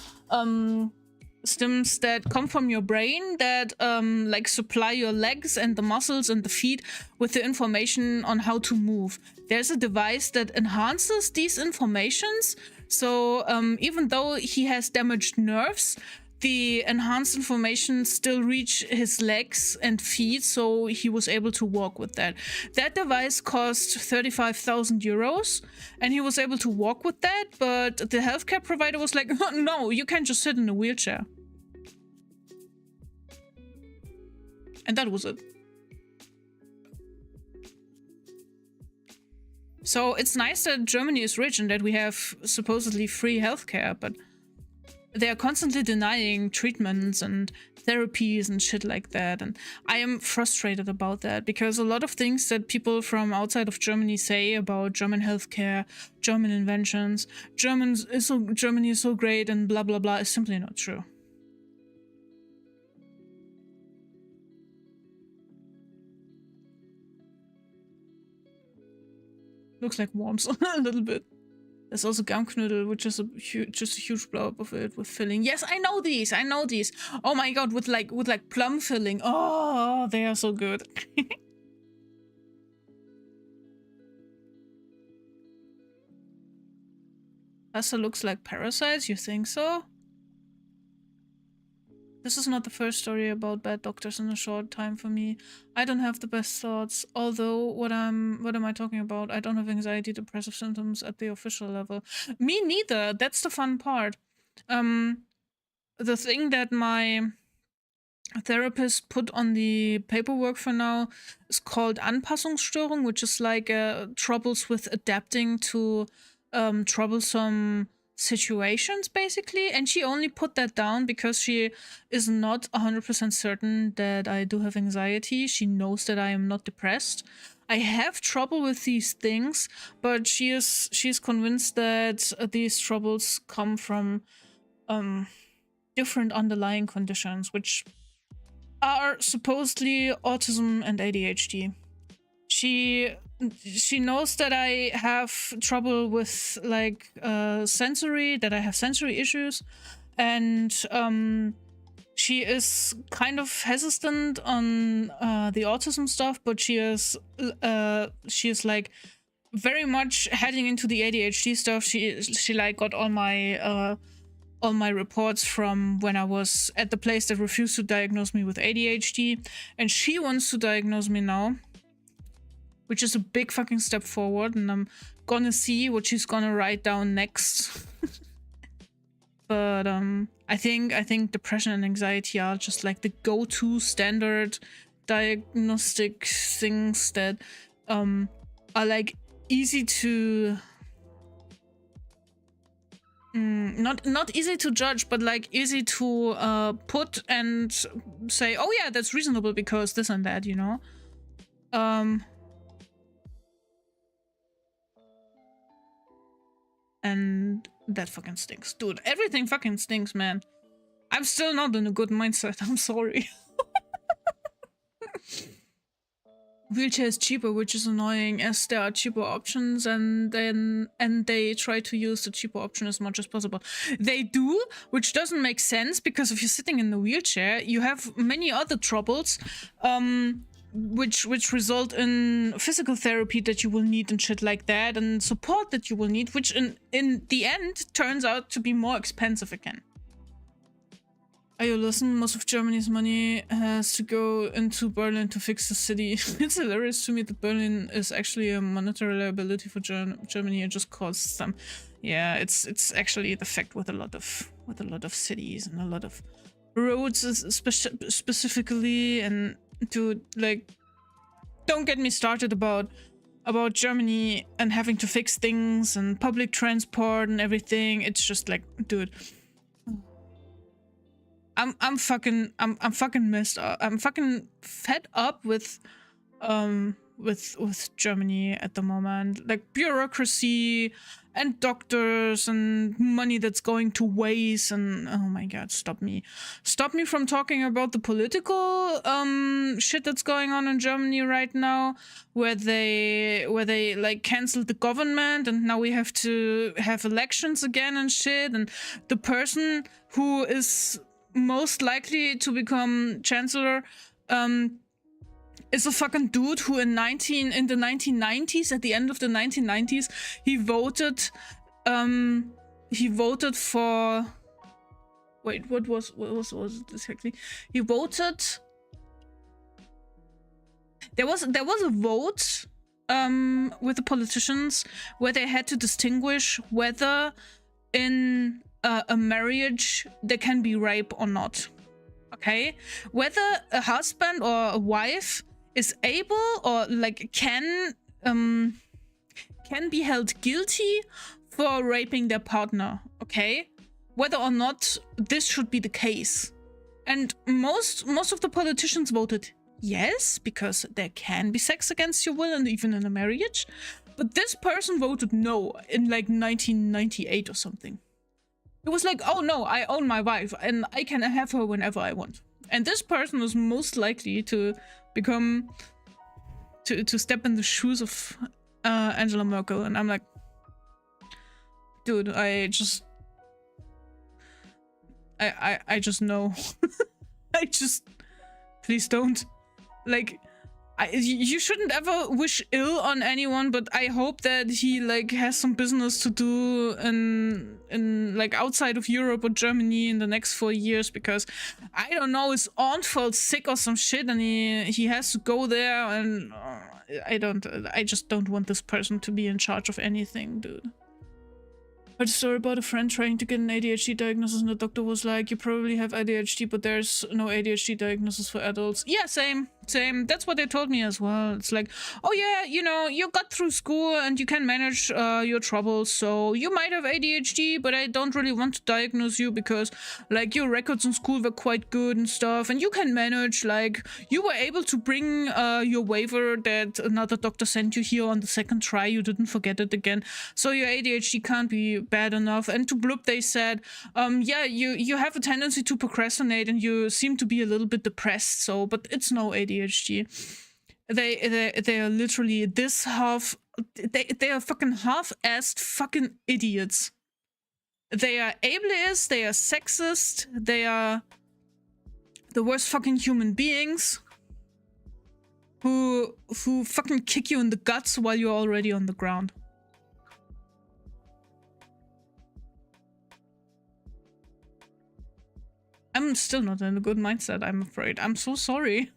stims that come from your brain that like supply your legs and the muscles and the feet with the information on how to move. There's a device that enhances these informations, so even though he has damaged nerves, the enhanced information still reach his legs and feet, so he was able to walk with that. That device cost 35,000 euros, and he was able to walk with that, but the healthcare provider was like, no, you can't just sit in a wheelchair. And that was it. So it's nice that Germany is rich and that we have supposedly free healthcare, but they are constantly denying treatments and therapies and shit like that. And I am frustrated about that, because a lot of things that people from outside of Germany say about German healthcare, German inventions, Germany is so great and blah blah blah is simply not true. Looks like worms a little bit. There's also Gammknödel, which is just a huge blob of it with filling. Yes, I know these. Oh my god, with like plum filling. Oh, they are so good. Pasta looks like parasites. You think so? This is not the first story about bad doctors in a short time for me. I don't have the best thoughts. Although, what am I talking about? I don't have anxiety, depressive symptoms at the official level. Me neither. That's the fun part. The thing that my therapist put on the paperwork for now is called Anpassungsstörung, which is like troubles with adapting to troublesome situations, basically. And she only put that down because she is not 100% certain that I do have anxiety. She knows that I am not depressed. I have trouble with these things, but she's convinced that these troubles come from different underlying conditions, which are supposedly autism and ADHD. She knows that I have trouble with like sensory, that I have sensory issues, and she is kind of hesitant on the autism stuff, but she is like very much heading into the ADHD stuff. She like got all my reports from when I was at the place that refused to diagnose me with ADHD, and she wants to diagnose me now, which is a big fucking step forward, and I'm gonna see what she's gonna write down next. But I think depression and anxiety are just like the go-to standard diagnostic things that are like easy to not easy to judge, but like easy to put and say, oh yeah, that's reasonable because this and that, you know. And that fucking stinks. Dude, everything fucking stinks, man. I'm still not in a good mindset. I'm sorry. Wheelchair is cheaper, which is annoying, as there are cheaper options, and they try to use the cheaper option as much as possible. They do, which doesn't make sense, because if you're sitting in the wheelchair, you have many other troubles, which result in physical therapy that you will need and shit like that, and support that you will need, which in the end turns out to be more expensive again. You listen, most of Germany's money has to go into Berlin to fix the city. It's hilarious to me that Berlin is actually a monetary liability for Germany. It just costs them. Yeah, it's actually the fact with a lot of cities and a lot of roads specifically. And to like, don't get me started about Germany and having to fix things and public transport and everything. It's just like, dude. I'm fucking messed up. I'm fucking fed up with Germany at the moment. Like bureaucracy and doctors and money that's going to waste, and oh my god, stop me from talking about the political shit that's going on in Germany right now, where they like canceled the government and now we have to have elections again and shit, and the person who is most likely to become chancellor is a fucking dude who in the 1990s, at the end of the 1990s, he voted for, wait, what was it exactly? He voted, there was a vote with the politicians where they had to distinguish whether in a marriage there can be rape or not. Okay, whether a husband or a wife is able or like can be held guilty for raping their partner. Okay, whether or not this should be the case. And most of the politicians voted yes, because there can be sex against your will and even in a marriage. But this person voted no in like 1998 or something. It was like, oh no, I own my wife and I can have her whenever I want. And this person was most likely to become, to step in the shoes of Angela Merkel. And I'm like, dude, I just know. Please don't. Like, you shouldn't ever wish ill on anyone, but I hope that he like has some business to do in like outside of Europe or Germany in the next 4 years, because I don't know, his aunt felt sick or some shit and he has to go there, and I just don't want this person to be in charge of anything, dude. I heard a story about a friend trying to get an ADHD diagnosis, and the doctor was like, you probably have ADHD, but there's no ADHD diagnosis for adults. Yeah, same. Same. That's what they told me as well. It's like, oh yeah, you know, you got through school and you can manage your troubles. So you might have ADHD, but I don't really want to diagnose you because, like, your records in school were quite good and stuff, and you can manage. Like, you were able to bring your waiver that another doctor sent you here on the second try. You didn't forget it again. So your ADHD can't be bad enough. And to Bloop, they said, yeah, you have a tendency to procrastinate and you seem to be a little bit depressed. So, but it's no ADHD. They are literally this half. They are fucking half-assed fucking idiots. They are ableist. They are sexist. They are the worst fucking human beings. Who fucking kick you in the guts while you're already on the ground. I'm still not in a good mindset, I'm afraid. I'm so sorry.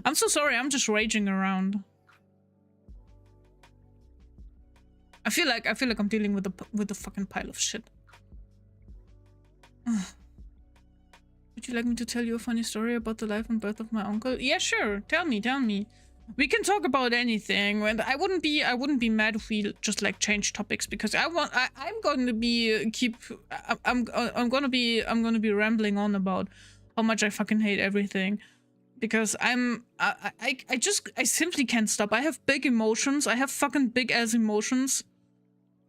I'm so sorry, I'm just raging around. I feel like I'm dealing with a fucking pile of shit. Would you like me to tell you a funny story about the life and birth of my uncle? Yeah, sure. Tell me. We can talk about anything, and I wouldn't be mad if we just like change topics, because I'm going to be I'm gonna be rambling on about how much I fucking hate everything, because I simply can't stop. I have big emotions. I have fucking big ass emotions.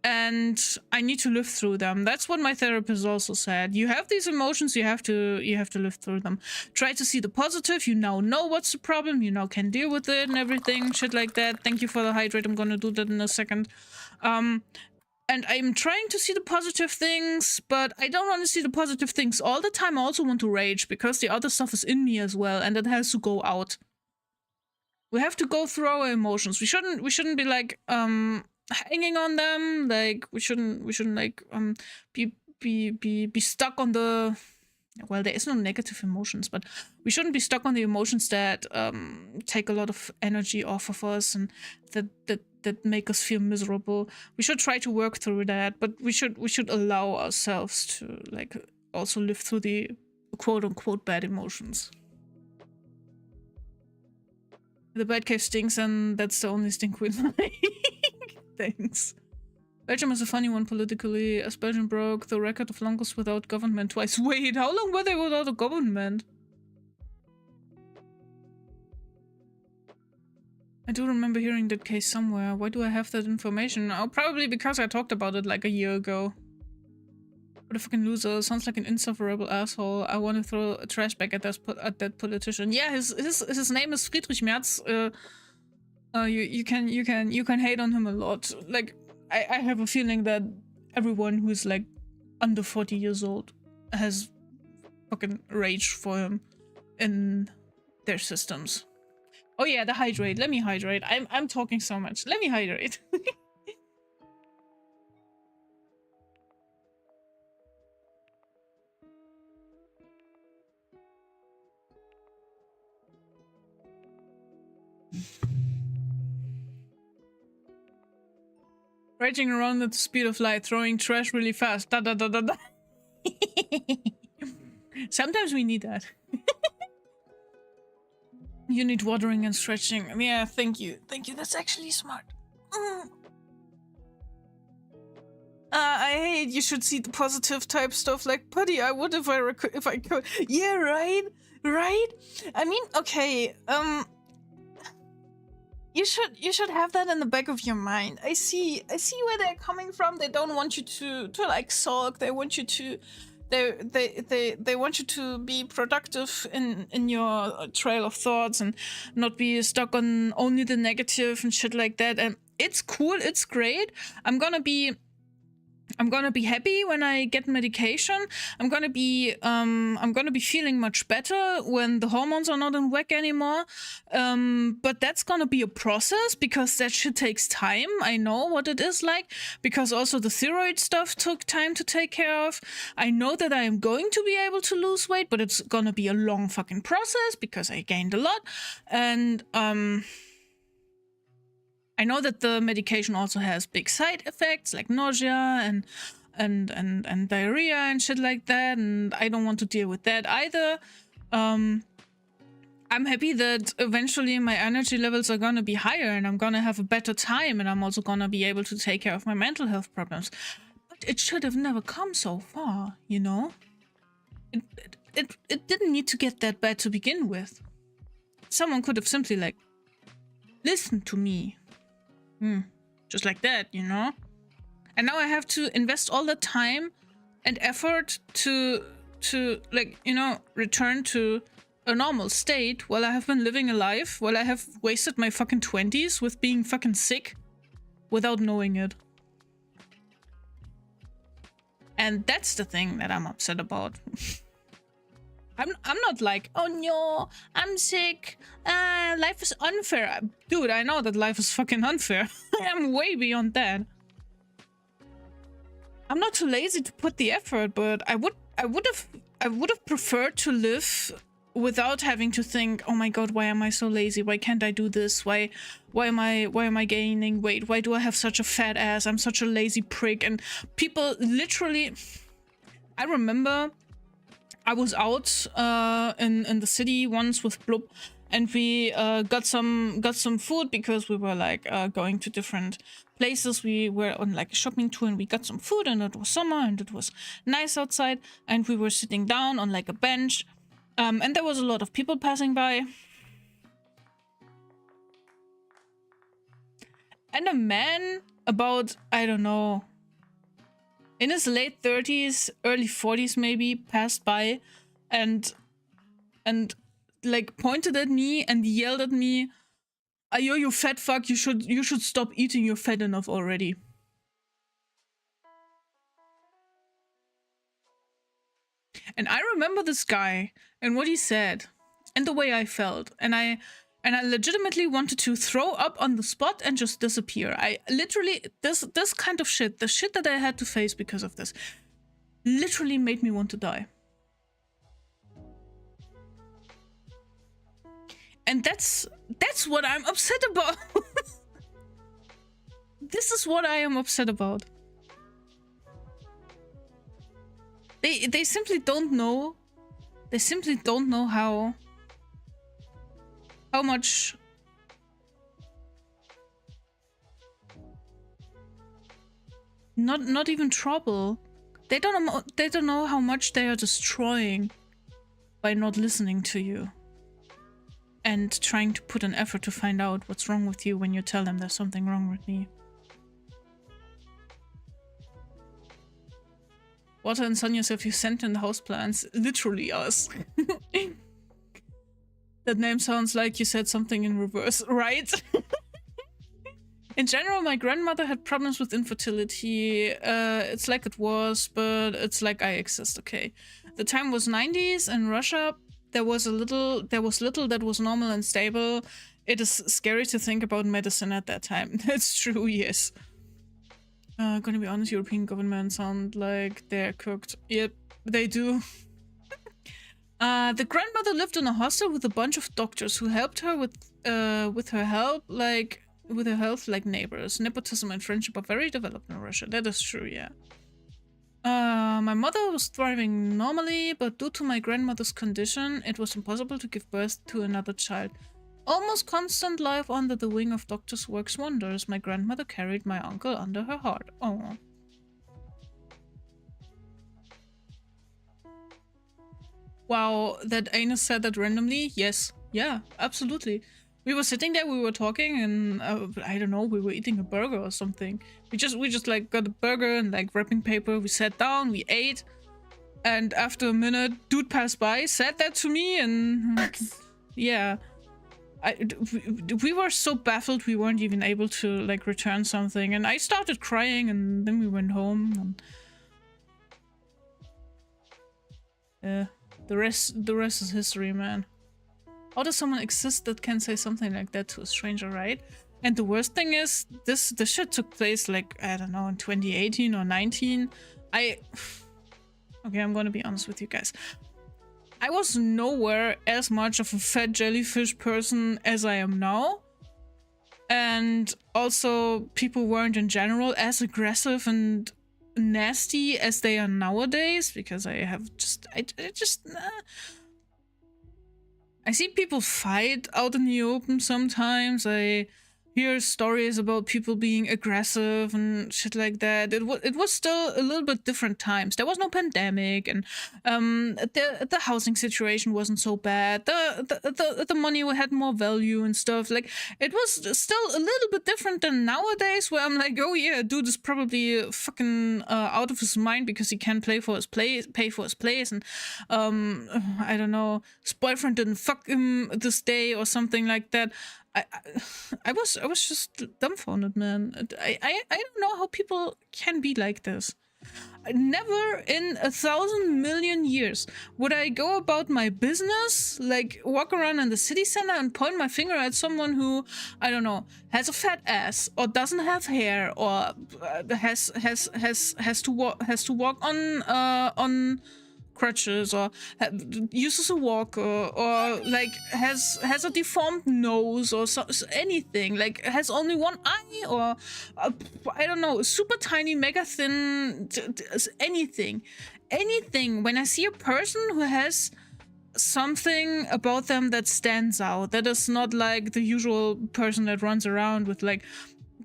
And I need to live through them. That's what my therapist also said. You have these emotions, you have to live through them. Try to see the positive. You now know what's the problem. You now can deal with it and everything, shit like that. Thank you for the hydrate. I'm gonna do that in a second. And I'm trying to see the positive things, but I don't want to see the positive things all the time. I also want to rage, because the other stuff is in me as well, and it has to go out. We have to go through our emotions. We shouldn't be like hanging on them. Like, we shouldn't like be stuck on the, well, there is no negative emotions, but we shouldn't be stuck on the emotions that take a lot of energy off of us and that make us feel miserable. We should try to work through that, but we should allow ourselves to like also live through the quote unquote bad emotions. The Batcave stinks, and that's the only stink we like. Thanks. Belgium is a funny one politically, as Belgium broke the record of longest without government twice. Wait, how long were they without a government? I do remember hearing that case somewhere. Why do I have that information? Oh, probably because I talked about it like a year ago. What a fucking loser. Sounds like an insufferable asshole. I want to throw a trash bag at that politician. Yeah, his name is Friedrich Merz. You can hate on him a lot. Like, I have a feeling that everyone who is like under 40 years old has fucking rage for him in their systems. Oh yeah, the hydrate. Let me hydrate. I'm talking so much. Let me hydrate. Raging around at the speed of light, throwing trash really fast. Da da da da da. Sometimes we need that. You need watering and stretching. Yeah, thank you. Thank you. That's actually smart. I hate you should see the positive type stuff like Putty. I would if I could. Yeah, right? Right? I mean, okay, you should have that in the back of your mind. I see where they're coming from. They don't want you to like sulk. They want you to they want you to be productive in your trail of thoughts and not be stuck on only the negative and shit like that. And it's cool, it's great. I'm gonna be happy when I get medication. I'm gonna be feeling much better when the hormones are not in whack anymore. But that's gonna be a process, because that shit takes time. I know what it is like, because also the thyroid stuff took time to take care of. I know that I am going to be able to lose weight, but it's gonna be a long fucking process because I gained a lot. And I know that the medication also has big side effects like nausea and diarrhea and shit like that, and I don't want to deal with that either. I'm happy that eventually my energy levels are gonna be higher and I'm gonna have a better time and I'm also gonna be able to take care of my mental health problems. But it should have never come so far, you know? It didn't need to get that bad to begin with. Someone could have simply, like, listened to me. Just like that, you know? And now I have to invest all the time and effort to like, you know, return to a normal state while I have been living a life, while I have wasted my fucking 20s with being fucking sick without knowing it. And that's the thing that I'm upset about. I'm not like, oh no, I'm sick, life is unfair. Dude, I know that life is fucking unfair. I'm way beyond that. I'm not too lazy to put the effort, but I would have preferred to live without having to think, oh my god, why am I so lazy? Why can't I do this? Why am I gaining weight? Why do I have such a fat ass? I'm such a lazy prick. And people literally, I remember I was out in the city once with Blub, and we got some food because we were like going to different places. We were on like a shopping tour and we got some food, and it was summer and it was nice outside, and we were sitting down on like a bench, and there was a lot of people passing by. And a man about, I don't know, in his late 30s, early 40s maybe, passed by and like pointed at me and yelled at me, "Ayo, you fat fuck, you should stop eating, you're fat enough already." And I remember this guy and what he said and the way I felt, and I legitimately wanted to throw up on the spot and just disappear. I literally, this kind of shit, the shit that I had to face because of this, literally made me want to die. And that's what I'm upset about. This is what I am upset about. They simply don't know. They simply don't know how much not even trouble. They don't know how much they are destroying by not listening to you and trying to put an effort to find out what's wrong with you when you tell them there's something wrong with me. Water and Sonia said, you sent in the houseplants. Literally us. That name sounds like you said something in reverse, right? In general, my grandmother had problems with infertility. It's like it was, but it's like I exist, okay? The time was 90s in Russia. There was little that was normal and stable. It is scary to think about medicine at that time. That's true, yes. Gonna be honest, European governments sound like they're cooked. Yep, they do. The grandmother lived in a hostel with a bunch of doctors who helped her with her health like neighbors. Nepotism and friendship are very developed in Russia. That is true, yeah. My mother was thriving normally, but due to my grandmother's condition, it was impossible to give birth to another child. Almost constant life under the wing of doctors works wonders. My grandmother carried my uncle under her heart. Oh. Wow, that Anus said that randomly? Yes. Yeah, absolutely. We were sitting there, we were talking, and I don't know, we were eating a burger or something. We just like got a burger and like wrapping paper. We sat down, we ate, and after a minute, dude passed by, said that to me, and yeah. We were so baffled we weren't even able to like return something, and I started crying, and then we went home. And, the rest is history, man. How does someone exist that can say something like that to a stranger, right? And the worst thing is, this shit took place like, I don't know, in 2018 or 19. Okay, I'm gonna be honest with you guys. I was nowhere as much of a fat jellyfish person as I am now. And also, people weren't in general as aggressive and nasty as they are nowadays, because I have just... I see people fight out in the open sometimes. I hear stories about people being aggressive and shit like that. It was still a little bit different times. There was no pandemic, and the housing situation wasn't so bad. The money had more value and stuff. Like, it was still a little bit different than nowadays, where I'm like, oh yeah, dude is probably fucking out of his mind because he can't pay for his place, and I don't know, his boyfriend didn't fuck him this day or something like that. I was just dumbfounded, man. I don't know how people can be like this. Never in 1,000 million years would I go about my business, like walk around in the city center and point my finger at someone who, I don't know, has a fat ass or doesn't have hair or has to walk on crutches or uses a walker or like has a deformed nose or anything, like has only one eye or I don't know, super tiny, mega thin, anything. When I see a person who has something about them that stands out, that is not like the usual person that runs around with like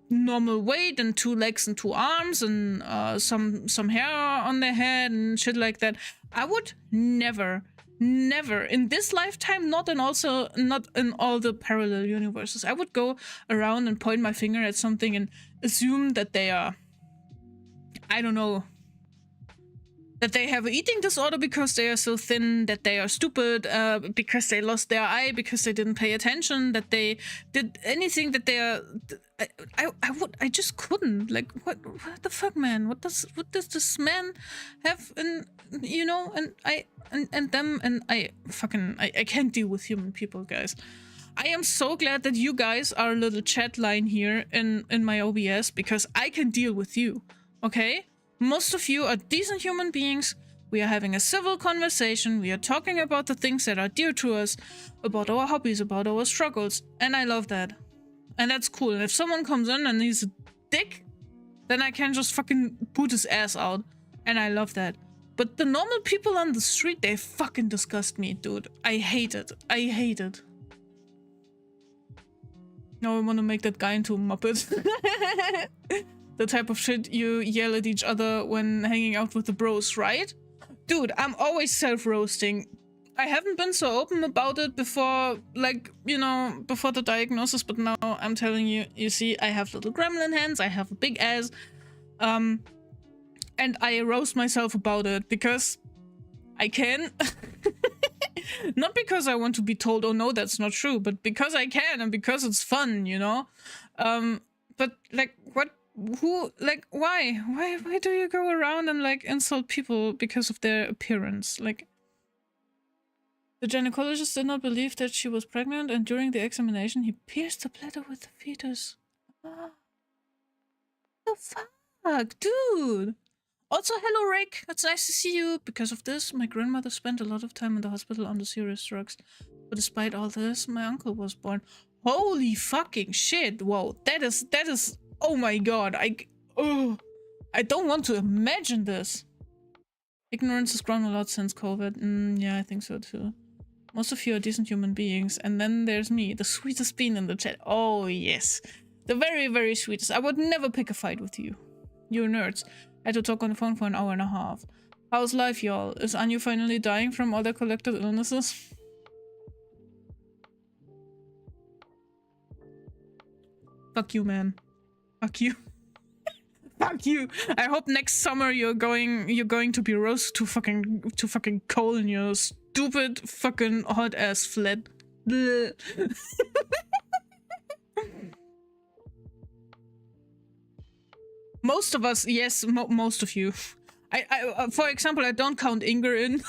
normal weight and 2 legs and 2 arms and some hair on their head and shit like that, I would never in this lifetime, not in all the parallel universes, I would go around and point my finger at something and assume that they are, I don't know, that they have an eating disorder because they are so thin, that they are stupid because they lost their eye, because they didn't pay attention, that they did anything, that they are. I just couldn't. Like, what the fuck, man? What does this man have? And you know, and I can't deal with human people, guys. I am so glad that you guys are a little chat line here in my OBS, because I can deal with you. Okay. Most of you are decent human beings. We are having a civil conversation. We are talking about the things that are dear to us, about our hobbies, about our struggles. And I love that. And that's cool. And if someone comes in and he's a dick, then I can just fucking boot his ass out. And I love that. But the normal people on the street, they fucking disgust me, dude. I hate it. Now I want to make that guy into a Muppet. The type of shit you yell at each other when hanging out with the bros, right? Dude, I'm always self-roasting. I haven't been so open about it before, like, you know, before the diagnosis, but now I'm telling you, you see, I have little gremlin hands, I have a big ass, and I roast myself about it because I can. Not because I want to be told, oh no, that's not true, but because I can and because it's fun, you know? But, like, what? Who, like, why do you go around and like insult people because of their appearance? Like, the gynecologist did not believe that she was pregnant, and during the examination he pierced the bladder with the fetus. Ah. The fuck, dude. Also, hello Rick, it's nice to see you. Because of this, my grandmother spent a lot of time in the hospital under serious drugs, but despite all this, my uncle was born. Holy fucking shit. Whoa, that is oh my god, I don't want to imagine this. Ignorance has grown a lot since COVID. Yeah, I think so too. Most of you are decent human beings. And then there's me, the sweetest bean in the chat. Oh yes, the very, very sweetest. I would never pick a fight with you. You're nerds. I had to talk on the phone for an hour and a half. How's life, y'all? Is Anu finally dying from all their collective illnesses? Fuck you, man. Fuck you. Fuck you. I hope next summer you're going to be roasted to fucking coal in your stupid fucking hot ass flat. Most of us, yes, most of you. I for example, I don't count Inger in.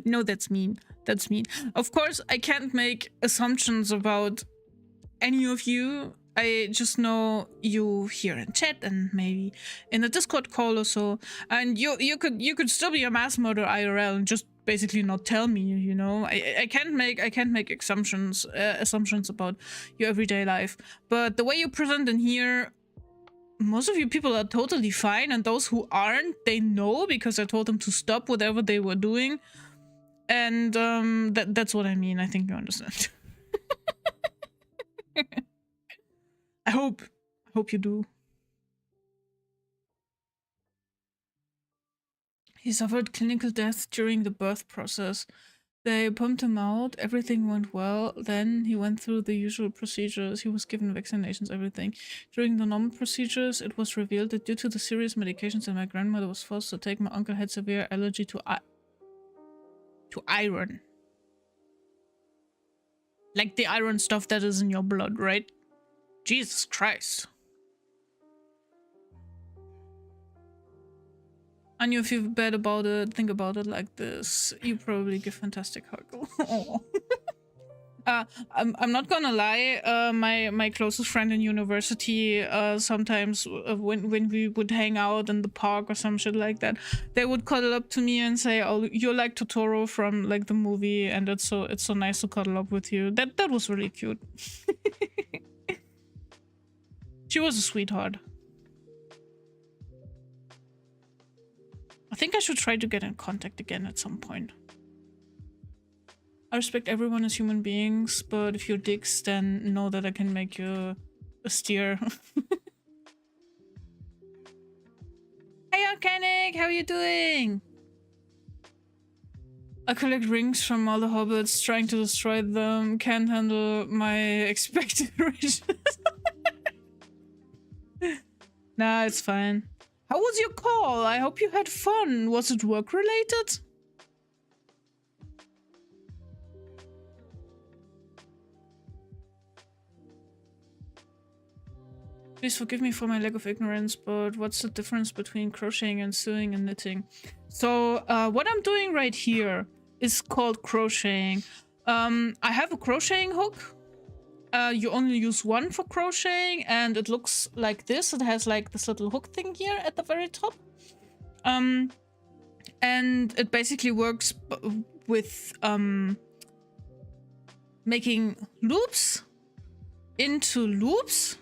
No, that's mean. That's mean. Of course, I can't make assumptions about any of you. I just know you here in chat and maybe in a Discord call or so, and you could still be a mass murder IRL and just basically not tell me, you know. I can't make assumptions about your everyday life, but the way you present in here, most of you people are totally fine, and those who aren't, they know because I told them to stop whatever they were doing. And that's what I mean. I think you understand. I hope you do. He suffered clinical death during the birth process. They pumped him out, everything went well, then he went through the usual procedures, he was given vaccinations, everything. During the normal procedures, it was revealed that due to the serious medications that my grandmother was forced to take, my uncle had severe allergy to iron. Like the iron stuff that is in your blood, right? Jesus Christ. And if you bet about it, think about it like this, you probably give fantastic hug. I'm not gonna lie, my closest friend in university, sometimes when we would hang out in the park or some shit like that, they would cuddle up to me and say, "Oh, you're like Totoro from like the movie, and it's so nice to cuddle up with you." That was really cute. She was a sweetheart. I think I should try to get in contact again at some point. I respect everyone as human beings, but if you're dicks, then know that I can make you a steer. Hey, Organic, how are you doing? I collect rings from all the hobbits, trying to destroy them. Can't handle my expected riches. Nah, it's fine. How was your call? I hope you had fun. Was it work related? Please forgive me for my lack of ignorance, but what's the difference between crocheting and sewing and knitting? So what I'm doing right here is called crocheting. I have a crocheting hook. You only use one for crocheting, and it looks like this. It has like this little hook thing here at the very top. And it basically works with making loops into loops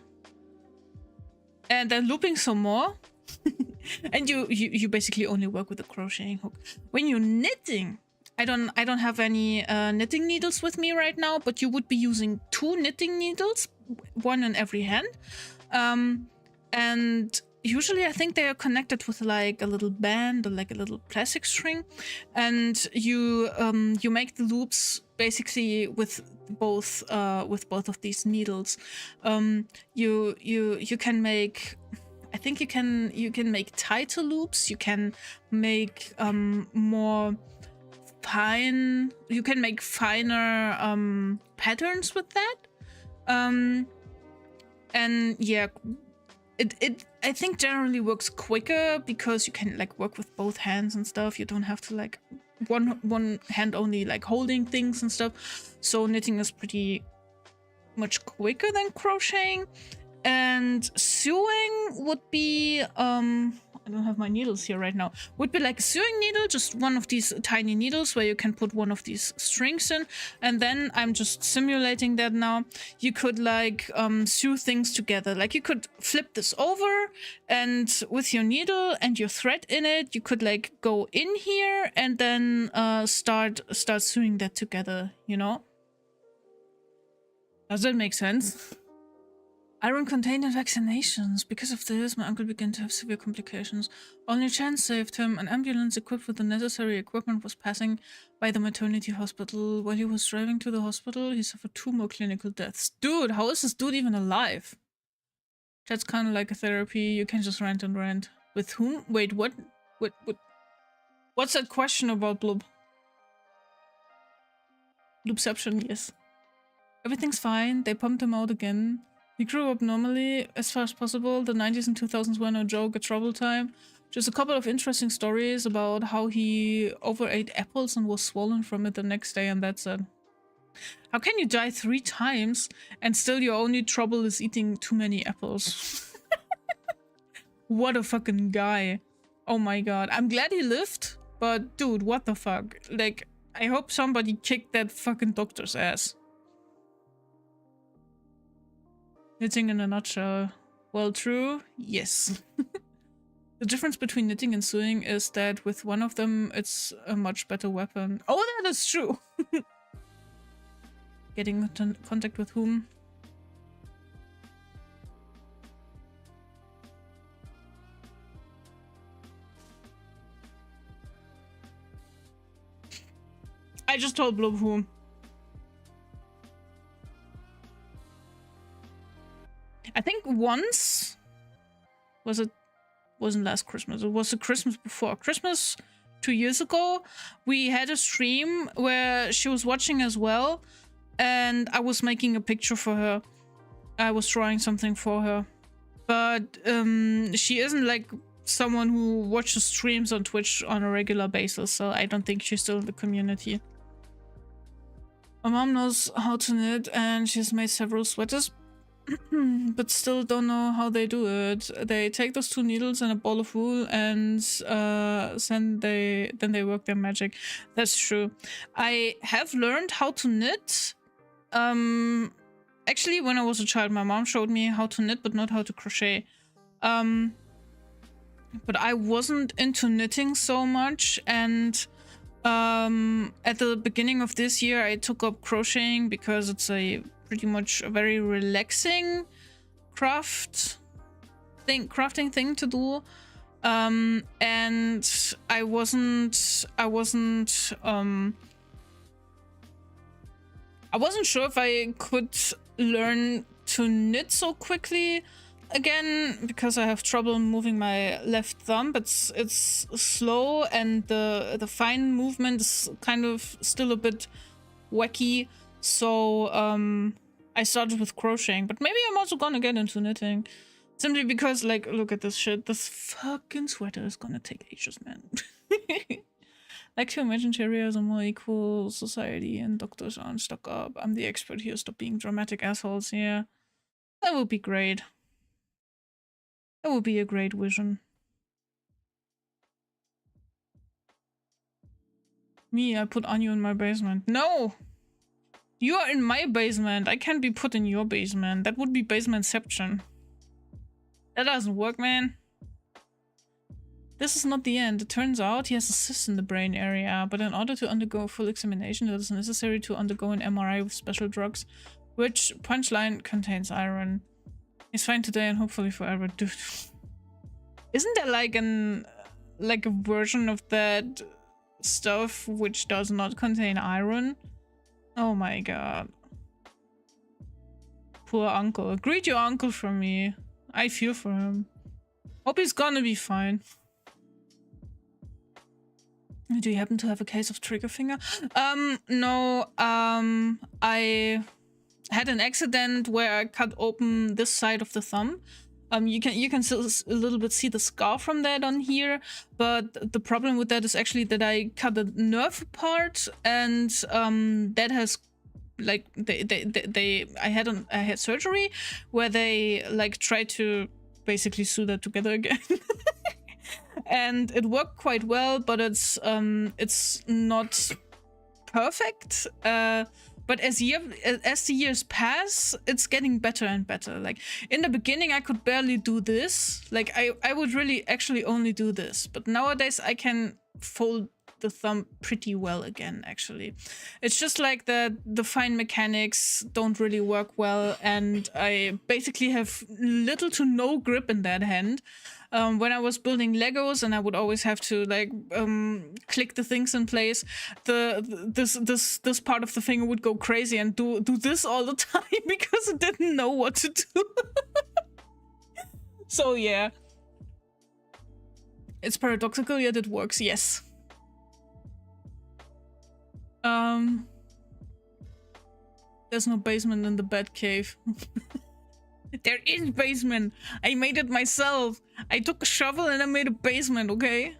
and then looping some more. And you basically only work with a crocheting hook. When you're knitting, I don't have any knitting needles with me right now, but you would be using 2 knitting needles, one in every hand. And usually I think they are connected with like a little band or like a little plastic string. And you make the loops basically with both of these needles. You can make, I think you can make tighter loops. You can make more fine, you can make finer patterns with that. And yeah, it I think generally works quicker because you can like work with both hands and stuff. You don't have to like one hand only like holding things and stuff. So knitting is pretty much quicker than crocheting. And sewing would be I don't have my needles here right now. Would be like a sewing needle, just one of these tiny needles where you can put one of these strings in. And then I'm just simulating that now. You could like sew things together. Like you could flip this over, and with your needle and your thread in it, you could like go in here and then start sewing that together, you know? Does that make sense? Iron contained in vaccinations. Because of this, my uncle began to have severe complications. Only chance saved him. An ambulance equipped with the necessary equipment was passing by the maternity hospital. While he was driving to the hospital, he suffered 2 more clinical deaths. Dude, how is this dude even alive? That's kind of like a therapy. You can just rant and rant. With whom? Wait, what? What's that question about Blub? Loopception, yes. Everything's fine. They pumped him out again. He grew up normally, as far as possible. The 90s and 2000s were no joke, a trouble time. Just a couple of interesting stories about how he overate apples and was swollen from it the next day, and that's it. How can you die 3 times and still your only trouble is eating too many apples? What a fucking guy. Oh my god. I'm glad he lived, but dude, what the fuck? Like, I hope somebody kicked that fucking doctor's ass. Knitting in a nutshell. Well, true? Yes. The difference between knitting and sewing is that with one of them, it's a much better weapon. Oh, that is true. Getting into contact with whom? I just told Blob whom. I think once wasn't last Christmas. It was the Christmas before. Christmas 2 years ago, we had a stream where she was watching as well, and I was making a picture for her. I was drawing something for her. But she isn't like someone who watches streams on Twitch on a regular basis, so I don't think she's still in the community. My mom knows how to knit and she's made several sweaters, but still don't know how they do it. They take those 2 needles and a ball of wool and then they work their magic. That's true. I have learned how to knit. Actually, when I was a child, my mom showed me how to knit, but not how to crochet. But I wasn't into knitting so much, and at the beginning of this year, I took up crocheting because it's a pretty much a very relaxing crafting thing to do. And I wasn't sure if I could learn to knit so quickly again, because I have trouble moving my left thumb. It's slow, and the fine movement is kind of still a bit wacky. So I started with crocheting, but maybe I'm also gonna get into knitting, simply because, like, look at this shit. This fucking sweater is gonna take ages, man. Like to imagine Cheria as a more equal society and doctors aren't stuck up. I'm the expert here, stop being dramatic assholes. Yeah, that would be great. That would be a great vision. Me, I put Anyu in my basement. No! You are in my basement. I can't be put in your basement. That would be basementception. That doesn't work, man. This is not the end. It turns out he has a cyst in the brain area, but in order to undergo full examination, it is necessary to undergo an MRI with special drugs, which, punchline, contains iron. He's fine today and hopefully forever. Dude. Isn't there like a version of that stuff which does not contain iron? Oh my god. Poor uncle. Greet your uncle from me. I feel for him. Hope he's gonna be fine. Do you happen to have a case of trigger finger? No. I had an accident where I cut open this side of the thumb. You can still a little bit see the scar from that on here, but the problem with that is actually that I cut the nerve part, and that has, like, I had surgery where they like tried to basically sew that together again. And it worked quite well, but it's not perfect. But as the years pass, it's getting better and better. Like, in the beginning, I could barely do this. Like, I would really actually only do this. But nowadays, I can fold the thumb pretty well again, actually. It's just like the fine mechanics don't really work well, and I basically have little to no grip in that hand. When I was building Legos and I would always have to, like, click the things in place, this part of the finger would go crazy and do this all the time because it didn't know what to do. So yeah. It's paradoxical, yet it works, yes. There's no basement in the bat cave. There is basement. I made it myself. I took a shovel and I made a basement, okay?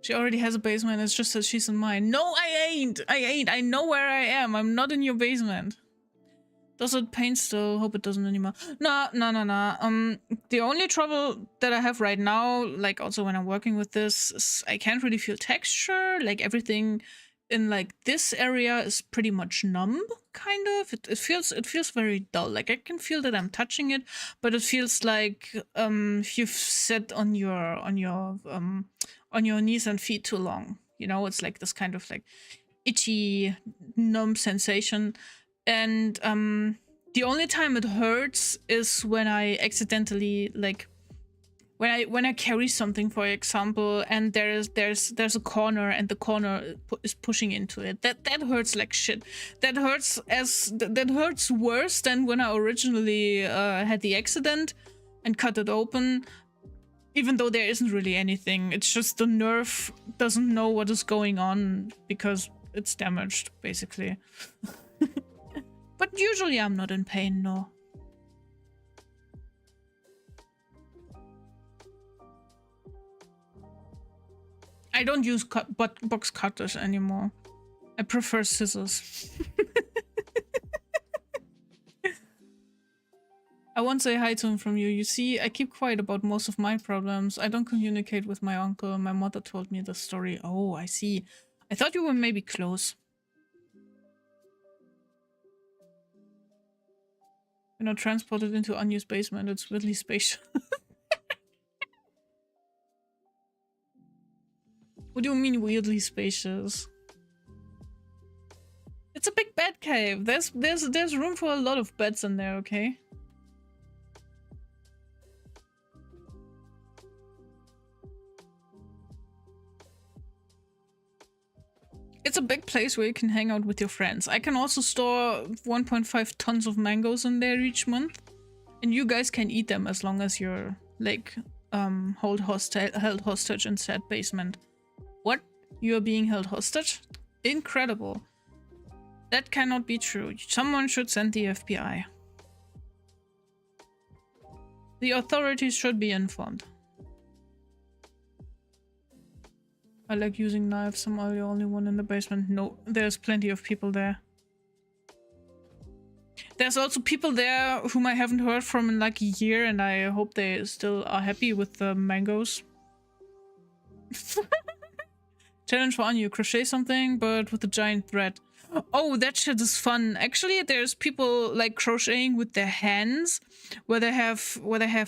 She already has a basement. It's just that she's in mine. No, I ain't. I know where I am. I'm not in your basement. Does it paint still? Hope it doesn't anymore. No. The only trouble that I have right now, like also when I'm working with this, is I can't really feel texture. Like, everything in like this area is pretty much numb, kind of. It feels very dull. Like I can feel that I'm touching it, but it feels like if you've sat on your knees and feet too long. You know, it's like this kind of like itchy, numb sensation. And the only time it hurts is when I accidentally like when I carry something, for example, and there's a corner and the corner is pushing into it. That hurts like shit. That hurts worse than when I originally had the accident and cut it open. Even though there isn't really anything, it's just the nerve doesn't know what is going on because it's damaged, basically. But usually I'm not in pain, no. I don't use box cutters anymore. I prefer scissors. I won't say hi to him from you. You see, I keep quiet about most of my problems. I don't communicate with my uncle. My mother told me the story. Oh, I see. I thought you were maybe close. You're not transported into unused basement. It's weirdly spacious. What do you mean weirdly spacious? It's a big bed cave. There's room for a lot of beds in there, okay? It's a big place where you can hang out with your friends. I can also store 1.5 tons of mangoes in there each month. And you guys can eat them as long as you're, like, held hostage in said basement. What? You're being held hostage? Incredible. That cannot be true. Someone should send the FBI. The authorities should be informed. I like using knives. Am I the only one in the basement? No, there's plenty of people there. There's also people there whom I haven't heard from in like a year, and I hope they still are happy with the mangoes. Challenge for Anu, crochet something, but with a giant thread. Oh, that shit is fun. Actually, there's people like crocheting with their hands, where they have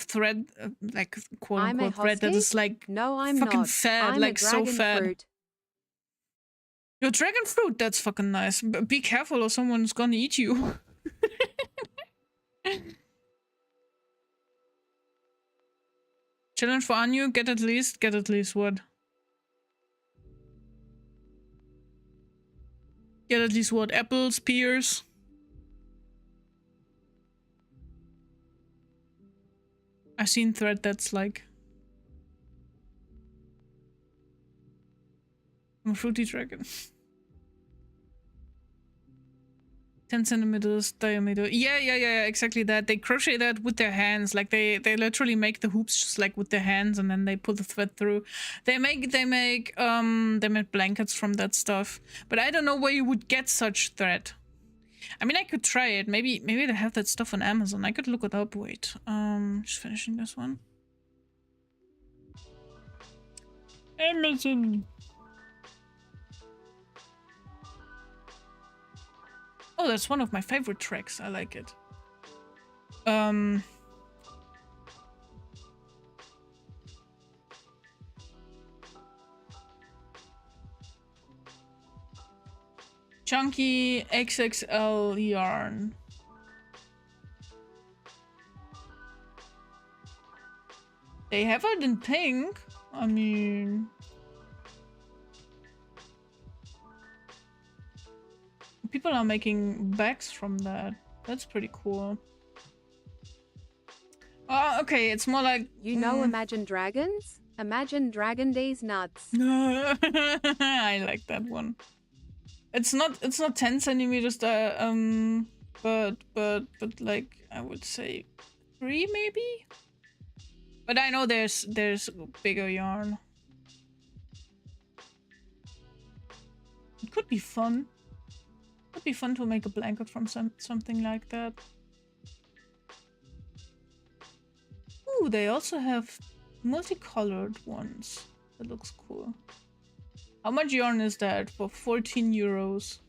thread, like quote unquote thread that is like no, I'm fucking not. fat, I'm like so fat. fruit. Your dragon fruit, that's fucking nice. Be careful or someone's gonna eat you. Challenge for Anu, get at least what? Get at least what? Apples, pears? I've seen thread that's like... I'm a fruity dragon. 10 centimeters diameter. Yeah, exactly that. They crochet that with their hands. Like they literally make the hoops just like with their hands, and then they pull the thread through. They make blankets from that stuff. But I don't know where you would get such thread. I mean, I could try it. Maybe they have that stuff on Amazon. I could look it up. Wait. Just finishing this one. Amazon. Oh, that's one of my favorite tracks. I like it. Chunky XXL yarn. They have it in pink. I mean... people are making bags from that. That's pretty cool. Oh, okay, it's more like... You know Imagine Dragons? Imagine Dragon D's nuts. I like that one. It's not 10 centimeters, but like, I would say 3 maybe? But I know there's bigger yarn. It could be fun. Would be fun to make a blanket from something like that. Ooh, they also have multicolored ones. That looks cool. How much yarn is that for 14 euros?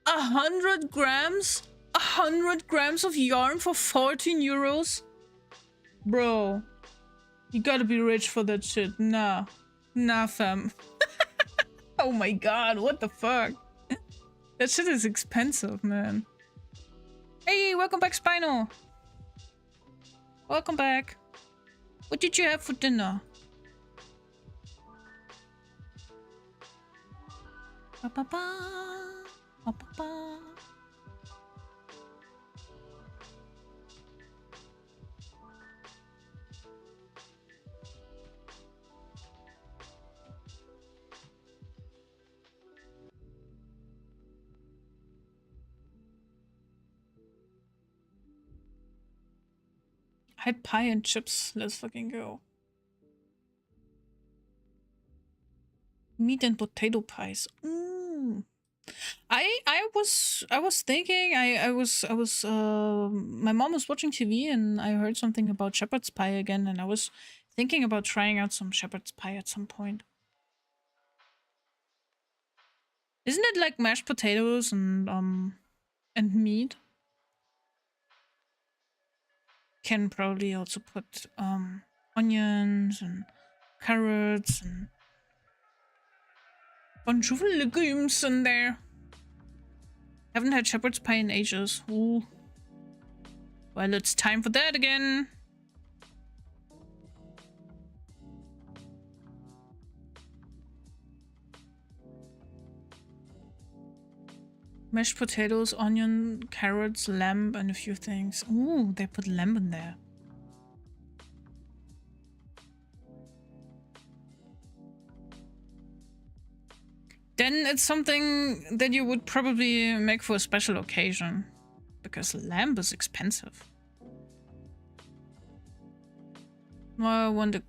100 grams? 100 grams of yarn for 14 euros? Bro, you gotta be rich for that shit. Nah. Nah, fam. Oh my god, what the fuck? That shit is expensive, man. Hey, welcome back, Spino. Welcome back. What did you have for dinner? Ba ba ba. Ba ba ba. I had pie and chips. Let's fucking go. Meat and potato pies. Mm. I was thinking my mom was watching TV and I heard something about shepherd's pie again and I was thinking about trying out some shepherd's pie at some point. Isn't it like mashed potatoes and meat? Can probably also put onions and carrots and bunch of legumes in there. Haven't had shepherd's pie in ages. Ooh. Well, it's time for that again. Mashed potatoes, onion, carrots, lamb, and a few things. Ooh, they put lamb in there. Then it's something that you would probably make for a special occasion. Because lamb is expensive. I want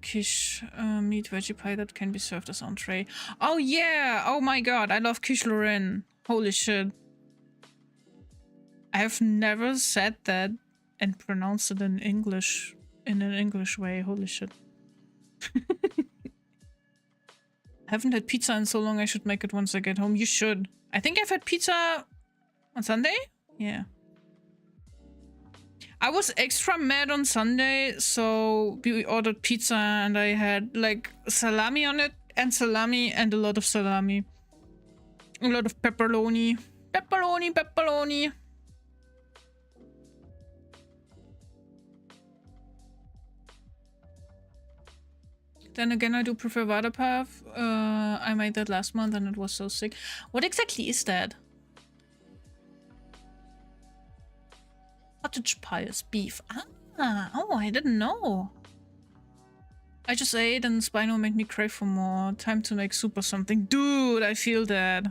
quiche meat veggie pie that can be served as entree. Oh yeah! Oh my god, I love quiche Lorraine. Holy shit. I have never said that and pronounced it in English, in an English way. Holy shit. I haven't had pizza in so long, I should make it once I get home. You should. I think I've had pizza on Sunday? Yeah. I was extra mad on Sunday, so we ordered pizza and I had like salami on it and salami and a lot of salami. A lot of pepperoni. Pepperoni, pepperoni. Then again, I do prefer Vatapav. I made that last month and it was so sick. What exactly is that? Cottage pie is beef. Ah, oh, I didn't know. I just ate and Spino made me crave for more. Time to make soup or something. Dude, I feel that.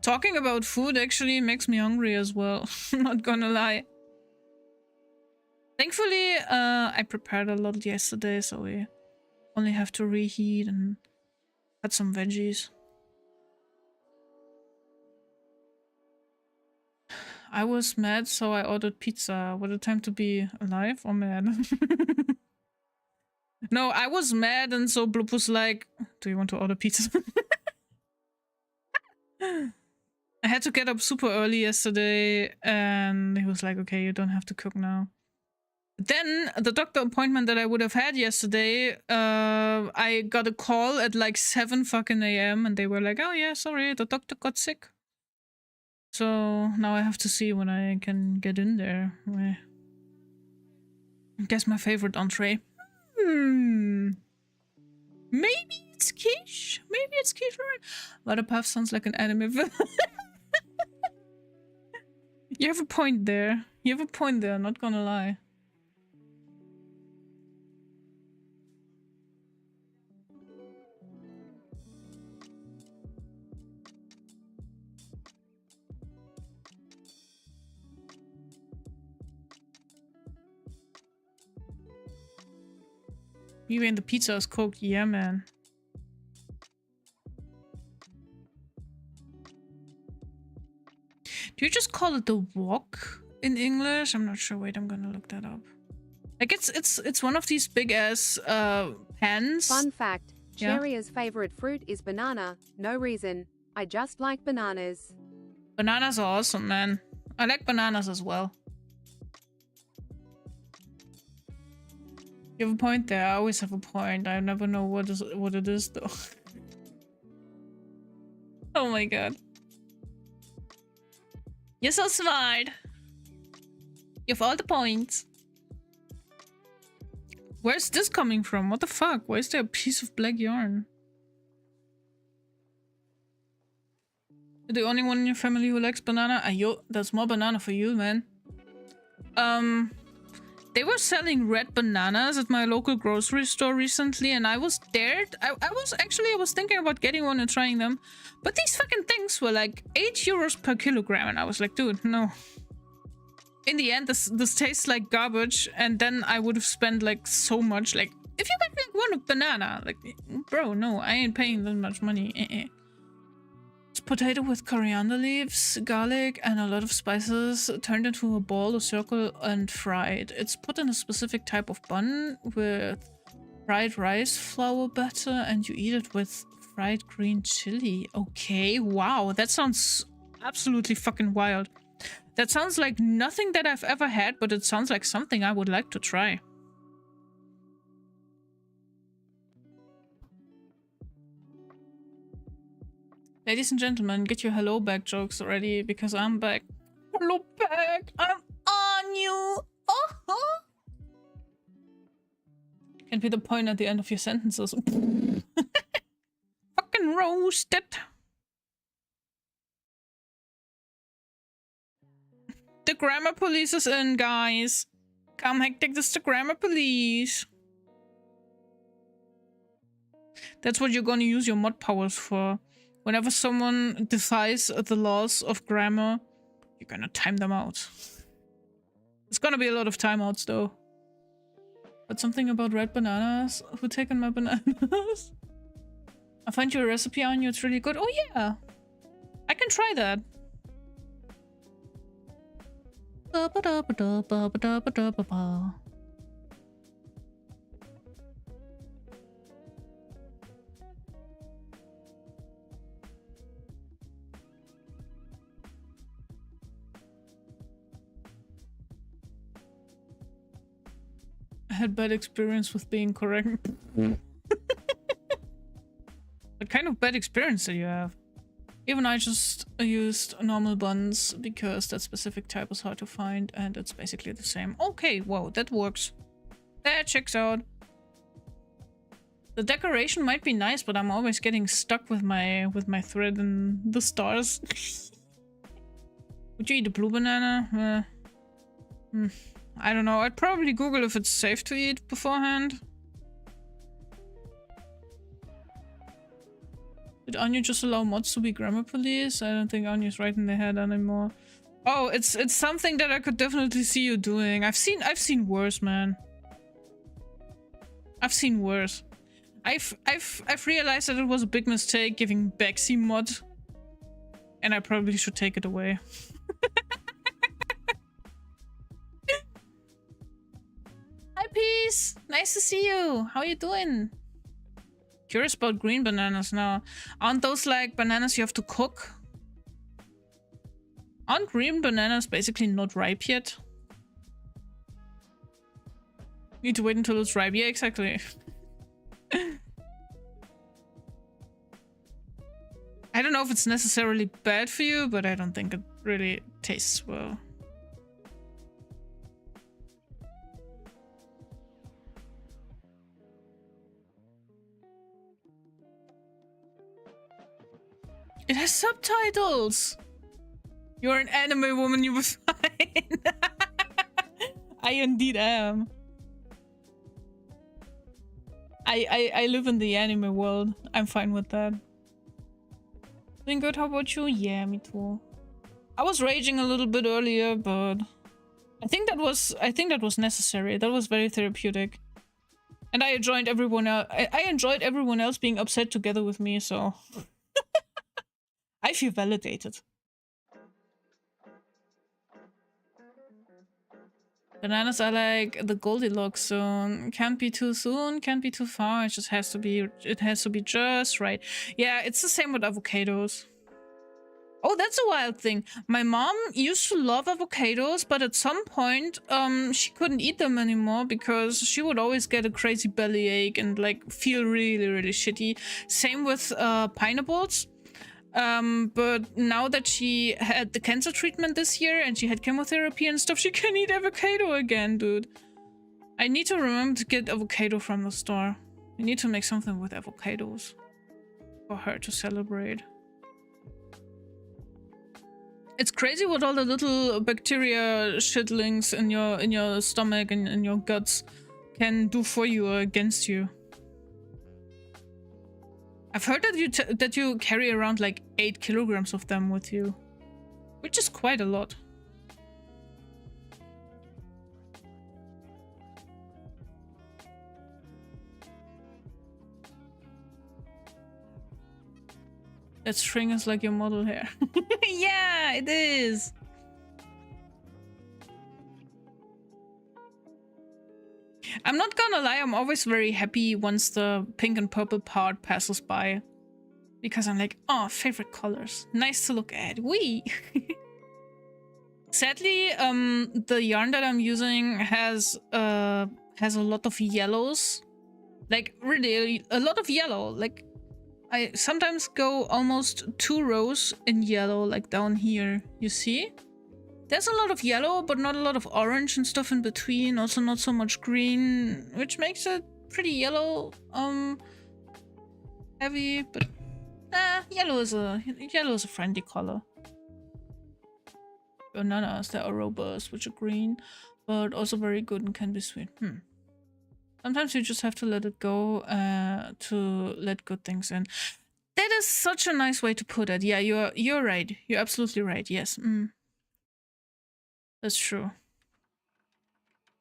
Talking about food actually makes me hungry as well. Not gonna lie. Thankfully, I prepared a lot yesterday, so we only have to reheat and cut some veggies. I was mad, so I ordered pizza. What a time to be alive or mad? No, I was mad and so Bloop was like, do you want to order pizza? I had to get up super early yesterday and he was like, okay, you don't have to cook now. Then the doctor appointment that I would have had yesterday, I got a call at like 7 fucking AM and they were like, oh yeah, sorry, the doctor got sick. So now I have to see when I can get in there. I guess my favorite entree. Maybe it's quiche. Maybe it's quiche. Vatapav sounds like an anime villain. You have a point there. You have a point there, not gonna lie. You mean the pizza is cooked? Yeah, man. Do you just call it the wok in English? I'm not sure. Wait, I'm gonna look that up. Like it's one of these big ass pans. Fun fact, Yeah. Cheria's favorite fruit is banana. No reason. I just like bananas. Bananas are awesome, man. I like bananas as well. You have a point there. I always have a point. I never know what it is though. Oh my god. You're so smart. You have all the points. Where's this coming from? What the fuck? Why is there a piece of black yarn? You're the only one in your family who likes banana? Ayo, that's more banana for you, man. They were selling red bananas at my local grocery store recently, and I was dared. I was thinking about getting one and trying them, but these fucking things were like 8 euros per kilogram, and I was like, dude, no. In the end, this tastes like garbage, and then I would have spent like so much. Like, if you make like one banana, like, bro, no, I ain't paying that much money. It's potato with coriander leaves, garlic, and a lot of spices, turned into a ball or circle and fried. It's put in a specific type of bun with fried rice flour batter, and you eat it with fried green chili. Okay, wow, that sounds absolutely fucking wild. That sounds like nothing that I've ever had, but it sounds like something I would like to try. Ladies and gentlemen, get your hello back jokes ready, because I'm back. Hello back! I'm on you! Oh! Can be the point at the end of your sentences. Fucking roasted! The grammar police is in, guys. Come hectic, this is the grammar police. That's what you're gonna use your mod powers for. Whenever someone defies the laws of grammar, you're gonna time them out. It's gonna be a lot of timeouts though. But something about red bananas. Who taken my bananas? I find your recipe on you, it's really good. Oh yeah! I can try that. I had bad experience with being correct. What kind of bad experience do you have? Even I just used normal buns because that specific type is hard to find and it's basically the same. Okay, wow, that works. That checks out. The decoration might be nice, but I'm always getting stuck with my thread and the stars. Would you eat a blue banana? I don't know. I'd probably Google if it's safe to eat beforehand. Did Anya just allow mods to be grammar police? I don't think Anya's right in the head anymore. Oh, it's something that I could definitely see you doing. I've seen worse, man. I've seen worse. I've realized that it was a big mistake giving Bexy mod, and I probably should take it away. Hi, Peace. Nice to see you. How you doing? Curious about green bananas now. Aren't those like bananas you have to cook? Aren't green bananas basically not ripe yet? Need to wait until it's ripe. Yeah, exactly. I don't know if it's necessarily bad for you, but I don't think it really tastes well. It has subtitles! You're an anime woman, you were fine. I indeed am. I live in the anime world. I'm fine with that. Doing good, how about you? Yeah, me too. I was raging a little bit earlier, but I think that was necessary. That was very therapeutic. And I enjoyed everyone else. I enjoyed everyone else being upset together with me, so I feel validated. Bananas are like the Goldilocks zone. Can't be too soon, can't be too far. It just has to be, it has to be just right. Yeah, it's the same with avocados. Oh, that's a wild thing. My mom used to love avocados, but at some point, she couldn't eat them anymore because she would always get a crazy bellyache and like feel really, really shitty. Same with pineapples. But now that she had the cancer treatment this year and she had chemotherapy and stuff, she can eat avocado again, dude. I need to remember to get avocado from the store. I need to make something with avocados for her to celebrate. It's crazy what all the little bacteria shitlings in your stomach and in your guts can do for you or against you. I've heard that you carry around like 8 kilograms of them with you, which is quite a lot. That string is like your model hair. Yeah, it is. I'm not gonna lie, I'm always very happy once the pink and purple part passes by. Because I'm like, oh, favorite colors. Nice to look at. Wee! Sadly, the yarn that I'm using has a lot of yellows. Like, really, a lot of yellow. Like, I sometimes go almost 2 rows in yellow, like down here, you see? There's a lot of yellow, but not a lot of orange and stuff in between. Also not so much green, which makes it pretty yellow, heavy, but yellow is a friendly color. Bananas, they are robust, which are green, but also very good and can be sweet. Sometimes you just have to let it go, to let good things in. That is such a nice way to put it. Yeah, you're right. You're absolutely right. Yes. That's true.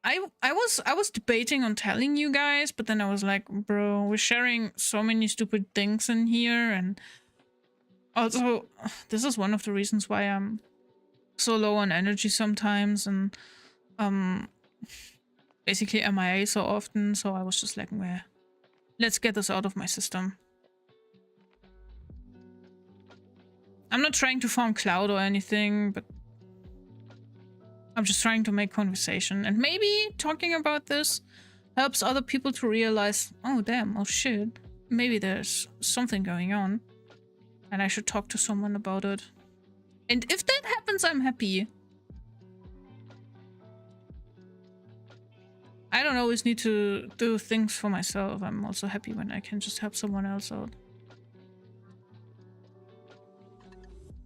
I was debating on telling you guys, but then I was like, bro, we're sharing so many stupid things in here, and also this is one of the reasons why I'm so low on energy sometimes, and basically MIA so often. So I was just like, well, let's get this out of my system. I'm not trying to form cloud or anything, but I'm just trying to make conversation, and maybe talking about this helps other people to realize, oh damn, oh shit, maybe there's something going on and I should talk to someone about it. And if that happens, I'm happy. I don't always need to do things for myself. I'm also happy when I can just help someone else out.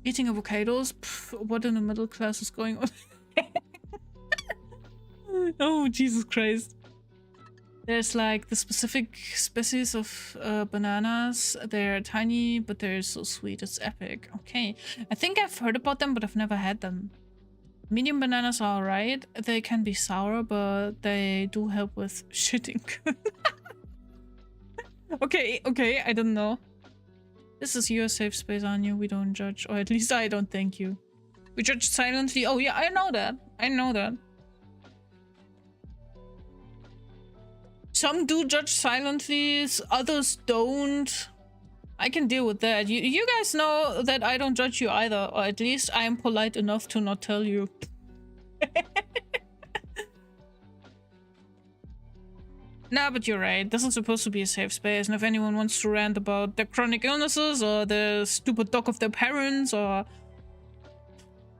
Eating avocados? Pff, what in the middle class is going on? Oh, Jesus Christ. There's like the specific species of bananas. They're tiny, but they're so sweet. It's epic. Okay. I think I've heard about them, but I've never had them. Medium bananas are alright. They can be sour, but they do help with shitting. Okay, I don't know. This is your safe space, Anya. We don't judge. Or at least I don't thank you. We judge silently. Oh yeah, I know that. I know that. Some do judge silently, others don't. I can deal with that. You guys know that I don't judge you either, or at least I am polite enough to not tell you. Nah, but you're right. This is supposed to be a safe space, and if anyone wants to rant about their chronic illnesses or the stupid dog of their parents or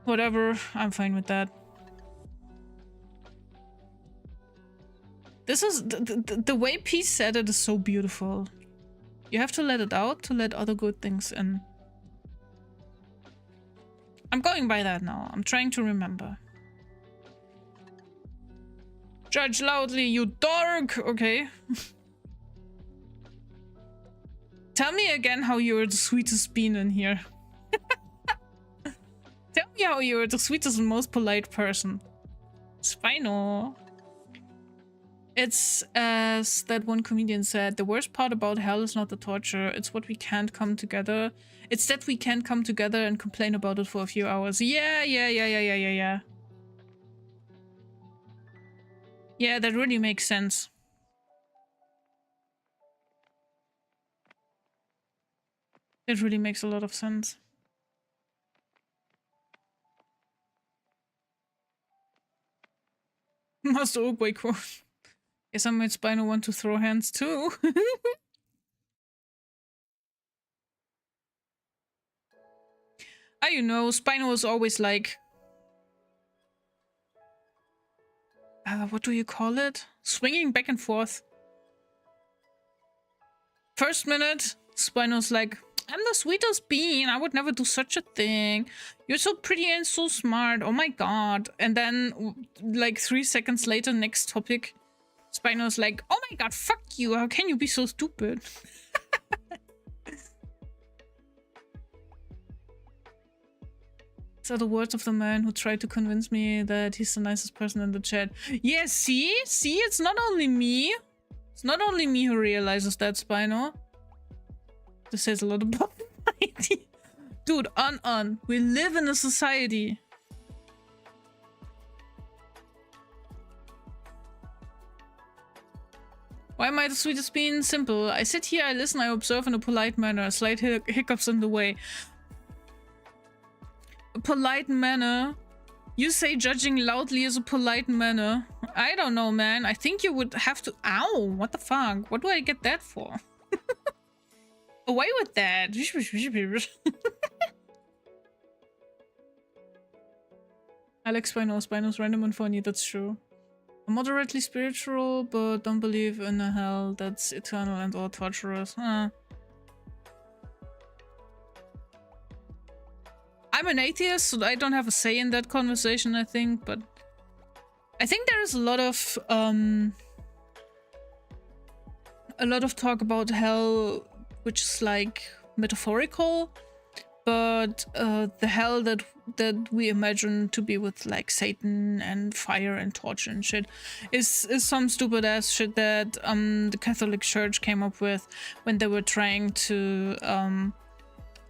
whatever, I'm fine with that. This is the way Peace said it is so beautiful. You have to let it out to let other good things in. I'm going by that now. I'm trying to remember. Judge loudly, you dork! Okay. Tell me again how you're the sweetest bean in here. Tell me how you're the sweetest and most polite person. Spino. It's as that one comedian said, the worst part about hell is not the torture, it's what we can't come together. It's that we can't come together and complain about it for a few hours. Yeah. Yeah, that really makes sense. It really makes a lot of sense. Master Oogway quote. Guess I made Spino want to throw hands too. You know, Spino was always like... what do you call it? Swinging back and forth. First minute, Spino's like, I'm the sweetest bean. I would never do such a thing. You're so pretty and so smart. Oh my god. And then, like 3 seconds later, next topic, Spino's like, oh my god, fuck you. How can you be so stupid? These are the words of the man who tried to convince me that he's the nicest person in the chat. Yeah, see? See? It's not only me. It's not only me who realizes that, Spino. This says a lot about society. Dude, on. We live in a society. Why am I the sweetest being? Simple. I sit here, I listen, I observe in a polite manner. Slight hiccups in the way. A polite manner? You say judging loudly is a polite manner. I don't know, man. I think you would have to... Ow! What the fuck? What do I get that for? Away with that! Alex Spino's random and funny, that's true. I'm moderately spiritual, but don't believe in a hell that's eternal and all torturous. I'm an atheist, so I don't have a say in that conversation, I think, but I think there is a lot of talk about hell, which is like metaphorical, but the hell that we imagine to be with like Satan and fire and torture and shit is some stupid ass shit that the Catholic Church came up with when they were trying to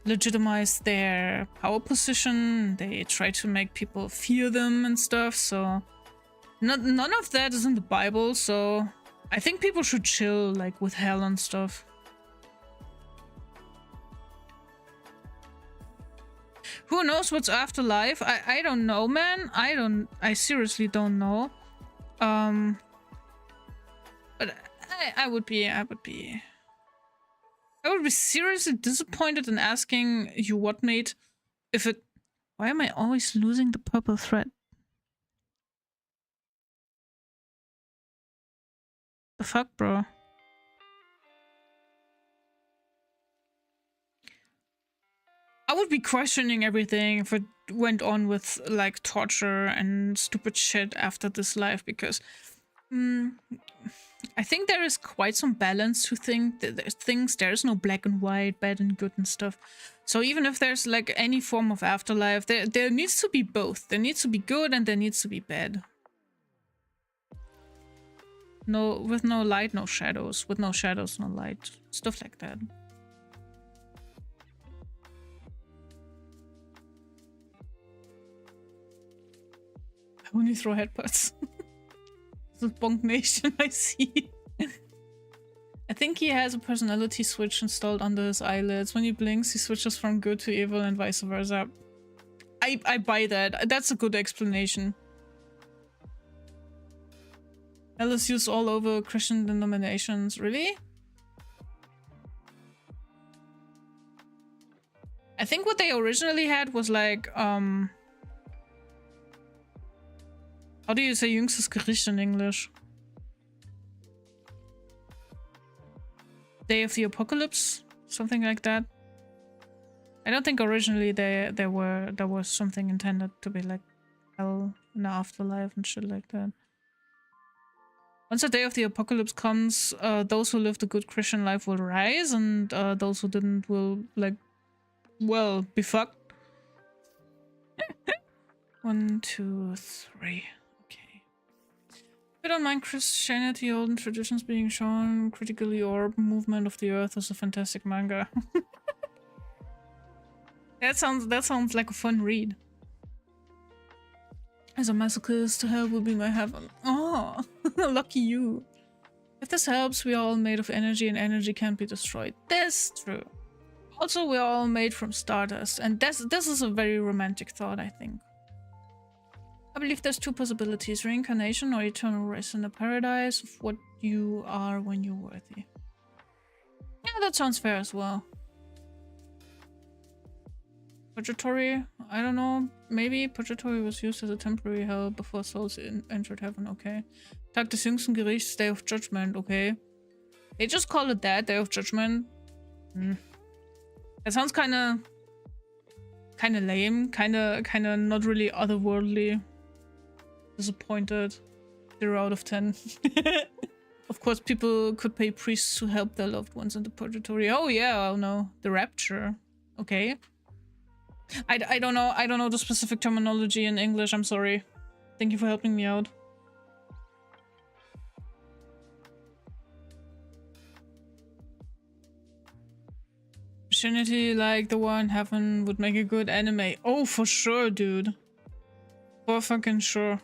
legitimize their power position. They try to make people fear them and stuff, so none of that is in the Bible, so I think people should chill like with hell and stuff. Who knows what's afterlife? I don't know, man. I seriously don't know. But I would be seriously disappointed in asking you what, mate, if it... Why am I always losing the purple thread? The fuck, bro? I would be questioning everything if it went on with like torture and stupid shit after this life, because I think there is quite some balance to things. There is no black and white, bad and good and stuff. So even if there's like any form of afterlife, there needs to be both. There needs to be good and there needs to be bad. No, with no light, no shadows. With no shadows, no light. Stuff like that. I only throw headbutts. The Bonk Nation, I see. I think he has a personality switch installed under his eyelids. When he blinks, he switches from good to evil and vice versa. I buy that. That's a good explanation. Hell is used all over Christian denominations. Really? I think what they originally had was like, how do you say jüngstes Gericht in English? Day of the Apocalypse? Something like that. I don't think originally there was something intended to be like hell in the afterlife and shit like that. Once the Day of the Apocalypse comes, those who lived a good Christian life will rise, and those who didn't will, like, well, be fucked. 1, 2, 3. I don't mind Christianity, olden traditions being shown. Critically Orb, Movement of the Earth is a fantastic manga. That sounds like a fun read. As a masochist, hell will be my heaven. Oh. Oh, lucky you. If this helps, we are all made of energy and energy can't be destroyed. That's true. Also, we are all made from stardust, and this is a very romantic thought, I think. I believe there's two possibilities, reincarnation or eternal rest in the paradise of what you are when you're worthy. Yeah, that sounds fair as well. Purgatory? I don't know. Maybe Purgatory was used as a temporary hell before souls entered heaven, okay. Tag des jüngsten Gerichts, Day of Judgment, okay. They just call it that, Day of Judgment. That sounds kinda lame, kinda not really otherworldly. Disappointed. 0 out of 10. Of course, people could pay priests to help their loved ones in the purgatory. Oh yeah, oh no. The rapture. Okay. I don't know the specific terminology in English, I'm sorry. Thank you for helping me out. Christianity like the one in heaven would make a good anime. Oh, for sure, dude. For fucking sure.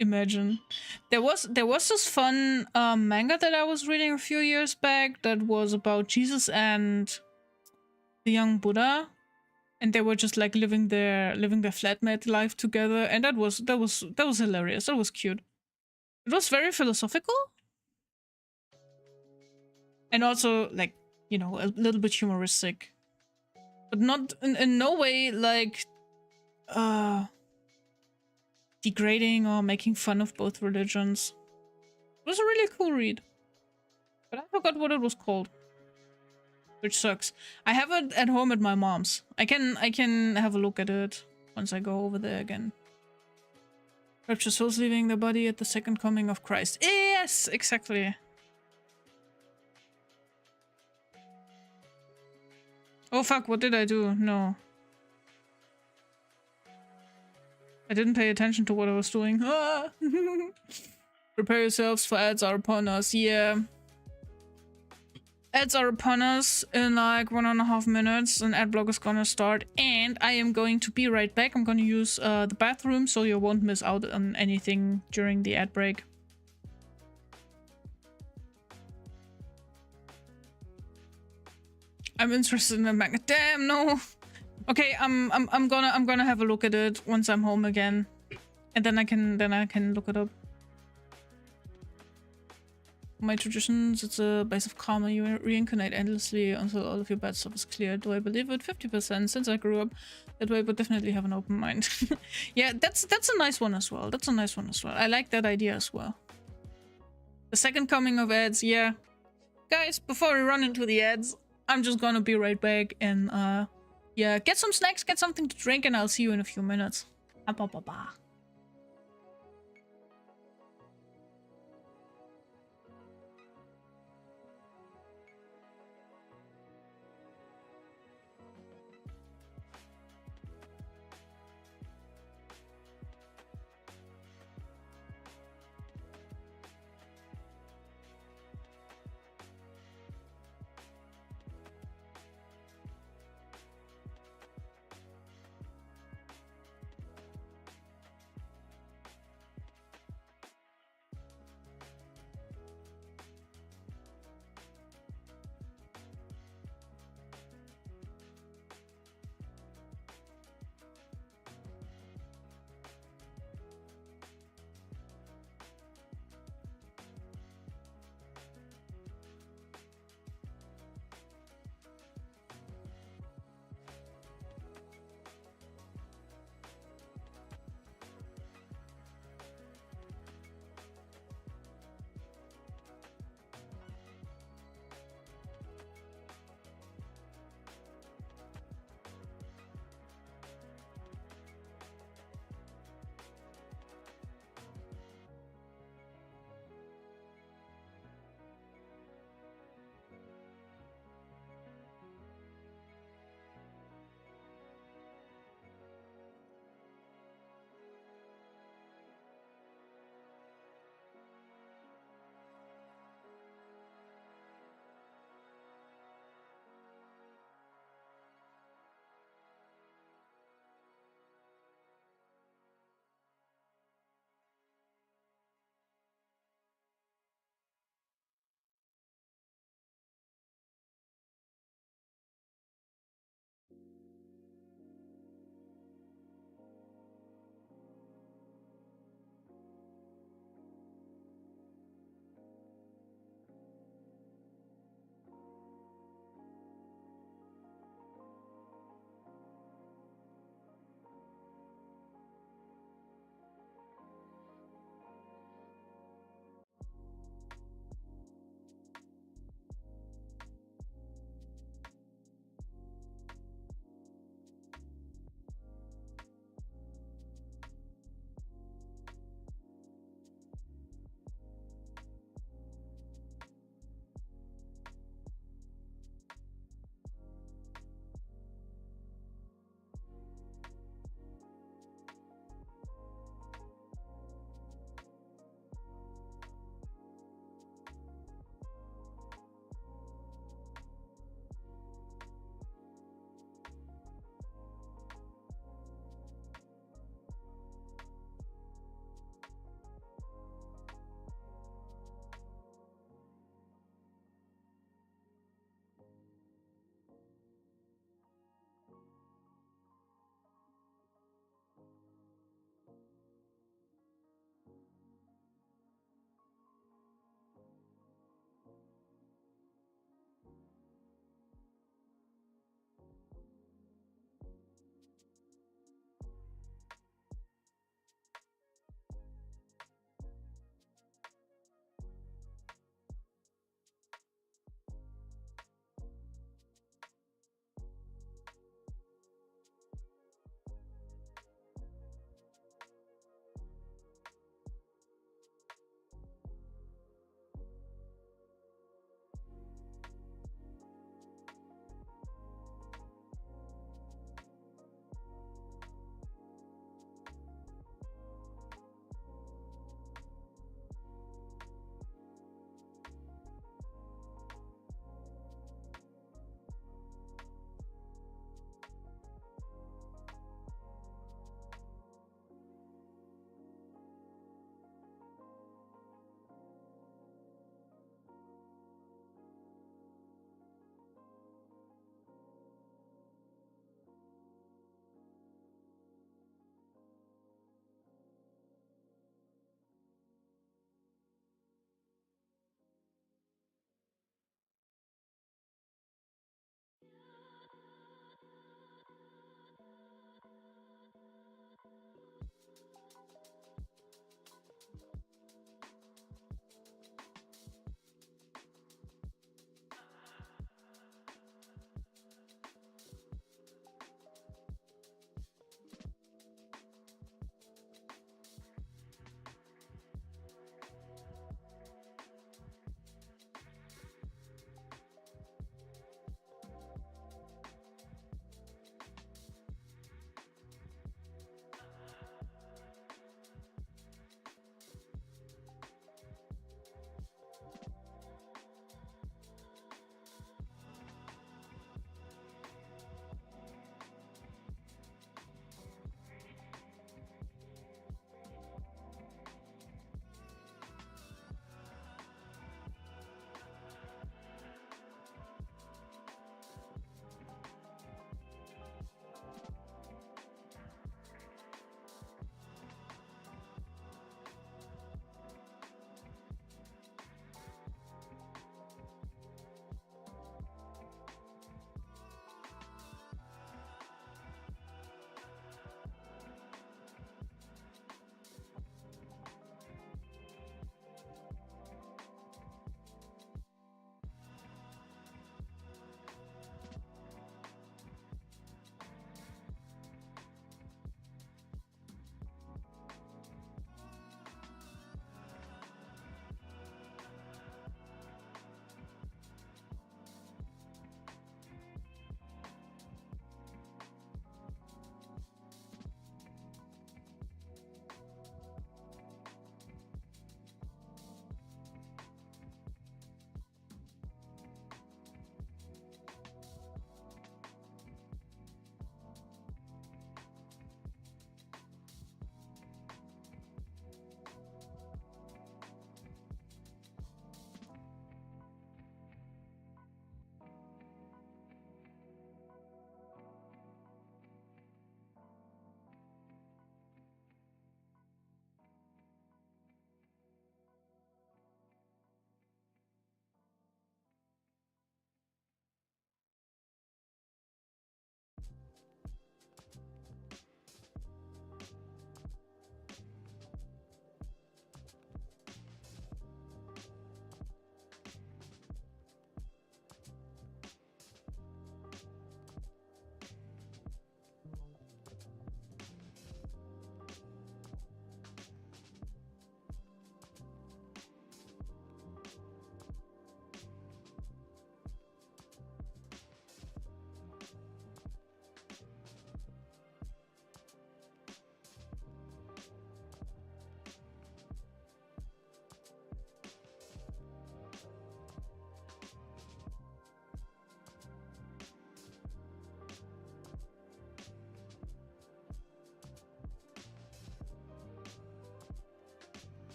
Imagine. There was this fun manga that I was reading a few years back that was about Jesus and the young Buddha, and they were just like living their flatmate life together, and that was hilarious. That was cute. It was very philosophical. And also, like, you know, a little bit humoristic. But not in no way like degrading or making fun of both religions. It was a really cool read. But I forgot what it was called. Which sucks. I have it at home at my mom's. I can have a look at it once I go over there again. Rapture souls leaving the body at the second coming of Christ. Yes, exactly. Oh fuck, what did I do? No. I didn't pay attention to what I was doing. Ah! Prepare yourselves for ads are upon us. Yeah. Ads are upon us in like 1.5 minutes. An ad block is gonna start. And I am going to be right back. I'm gonna use the bathroom so you won't miss out on anything during the ad break. I'm interested in the manga. Damn, no. Okay, I'm gonna have a look at it once I'm home again, and then I can look it up. My traditions, it's a base of karma. You reincarnate endlessly until all of your bad stuff is cleared. Do I believe it? 50%. Since I grew up that way, but definitely have an open mind. Yeah, that's a nice one as well. That's a nice one as well. I like that idea as well. The second coming of ads, yeah. Guys, before we run into the ads, I'm just gonna be right back and yeah, get some snacks, get something to drink, and I'll see you in a few minutes. Ba-ba-ba-ba.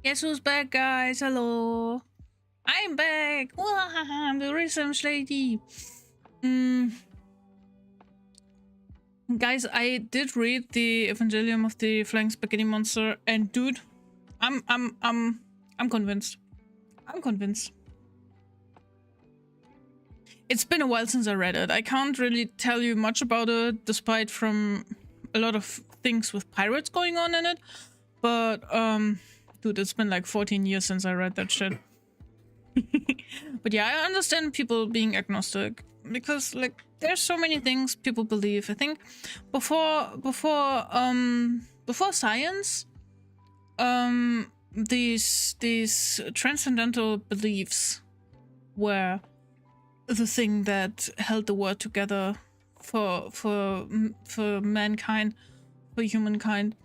Guess who's back, guys? Hello. I'm back. I'm the research lady. Guys, I did read the Evangelium of the Flying Spaghetti Monster, and dude, I'm convinced. I'm convinced. It's been a while since I read it. I can't really tell you much about it, despite from a lot of things with pirates going on in it. But dude, it's been like 14 years since I read that shit. But yeah, I understand people being agnostic because like there's so many things people believe. I think before science, these transcendental beliefs were the thing that held the world together for mankind, for humankind.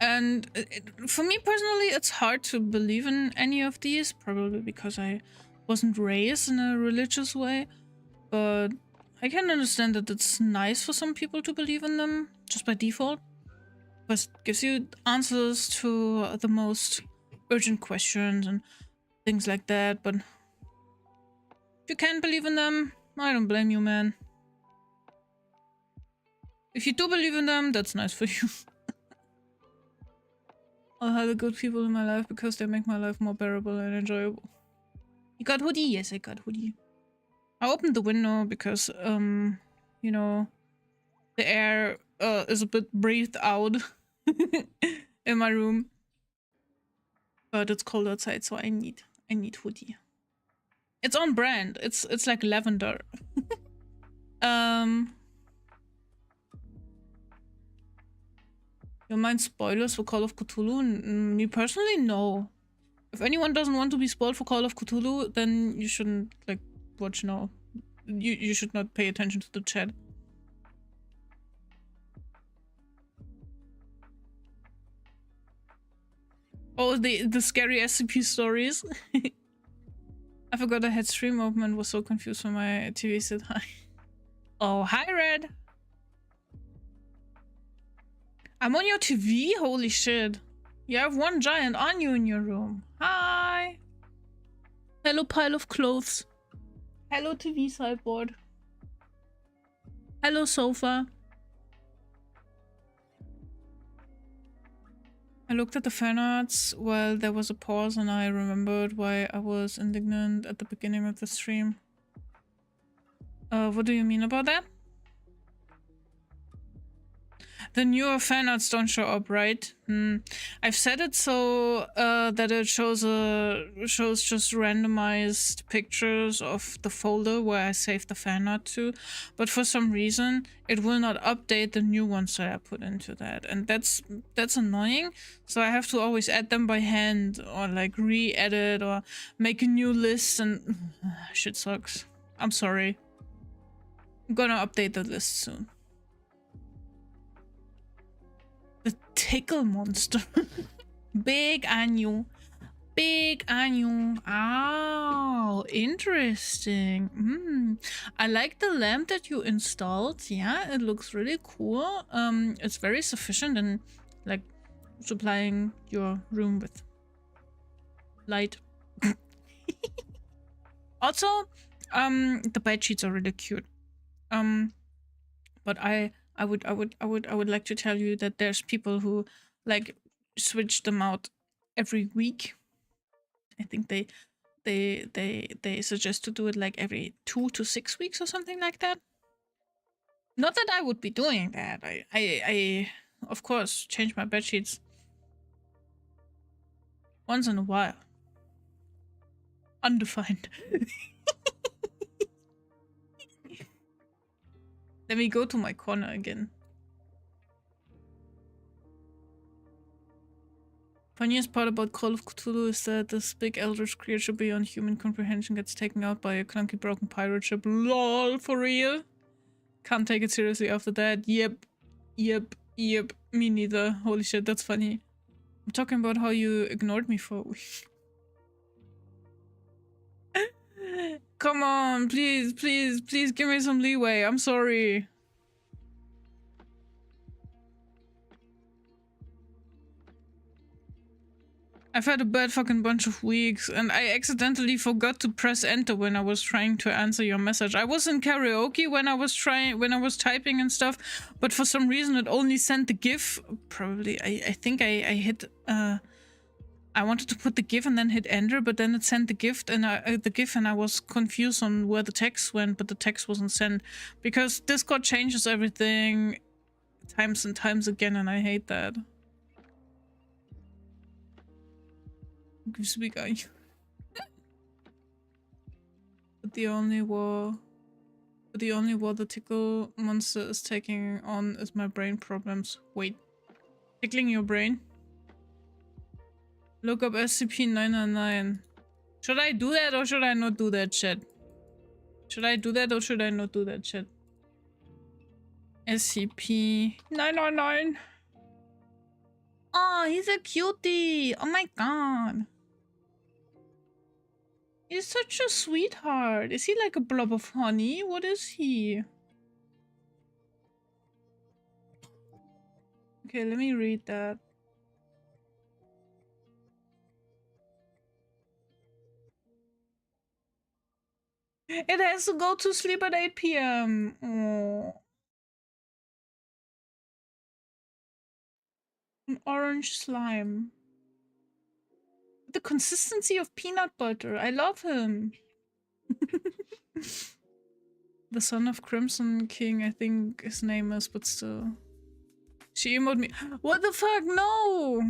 And for me personally, it's hard to believe in any of these, probably because I wasn't raised in a religious way. But I can understand that it's nice for some people to believe in them just by default. Because it gives you answers to the most urgent questions and things like that. But if you can't believe in them, I don't blame you, man. If you do believe in them, that's nice for you. I'll have the good people in my life because they make my life more bearable and enjoyable. You got hoodie? Yes, I got hoodie. I opened the window because, you know, the air is a bit breathed out in my room. But it's cold outside, so I need hoodie. It's on brand. It's like lavender. You mind spoilers for Call of Cthulhu? Me personally, no. If anyone doesn't want to be spoiled for Call of Cthulhu, then you shouldn't like watch now. You should not pay attention to the chat. Oh, the scary SCP stories. I forgot I had stream open and was so confused when my TV said hi. Oh, hi Red. I'm on your TV? Holy shit. You have one giant onion in your room. Hi. Hello, pile of clothes. Hello, TV sideboard. Hello, sofa. I looked at the fan arts while there was a pause and I remembered why I was indignant at the beginning of the stream. What do you mean about that? The newer fan arts don't show up, right? I've set it so that it shows just randomized pictures of the folder where I saved the fan art to, but for some reason it will not update the new ones that I put into that, and that's annoying. So I have to always add them by hand or like re-edit or make a new list, and shit sucks. I'm sorry. I'm gonna update the list soon. The tickle monster. Big annual. Big annual. Oh, interesting. I like the lamp that you installed. Yeah, it looks really cool. It's very sufficient in like supplying your room with light. Also, the bed sheets are really cute. But I would like to tell you that there's people who like switch them out every week. I think they suggest to do it like every 2 to 6 weeks or something like that. Not that I would be doing that. I of course change my bed sheets once in a while. Undefined. Let me go to my corner again. Funniest part about Call of Cthulhu is that this big eldritch creature beyond human comprehension gets taken out by a clunky broken pirate ship. LOL, for real? Can't take it seriously after that. Yep. Me neither. Holy shit, that's funny. I'm talking about how you ignored me for a week. Come on, please give me some leeway. I'm sorry. I've had a bad fucking bunch of weeks, and I accidentally forgot to press enter when I was trying to answer your message. I was in karaoke when I was typing and stuff, but for some reason it only sent the GIF. Probably, I think I hit I wanted to put the GIF and then hit enter, but then it sent the GIF and I was confused on where the text went, but the text wasn't sent because Discord changes everything times and times again, and I hate that. Gives me guy. But the only war the tickle monster is taking on is my brain problems. Wait. Tickling your brain? Look up SCP-999. Should I do that or should I not do that, chat? Should I do that or should I not do that, chat? SCP-999. Oh, he's a cutie. Oh my god. He's such a sweetheart. Is he like a blob of honey? What is he? Okay, let me read that. It has to go to sleep at 8 p.m. Oh. An orange slime. The consistency of peanut butter. I love him. The son of Crimson King, I think his name is, but still. She emoted me. What the fuck? No!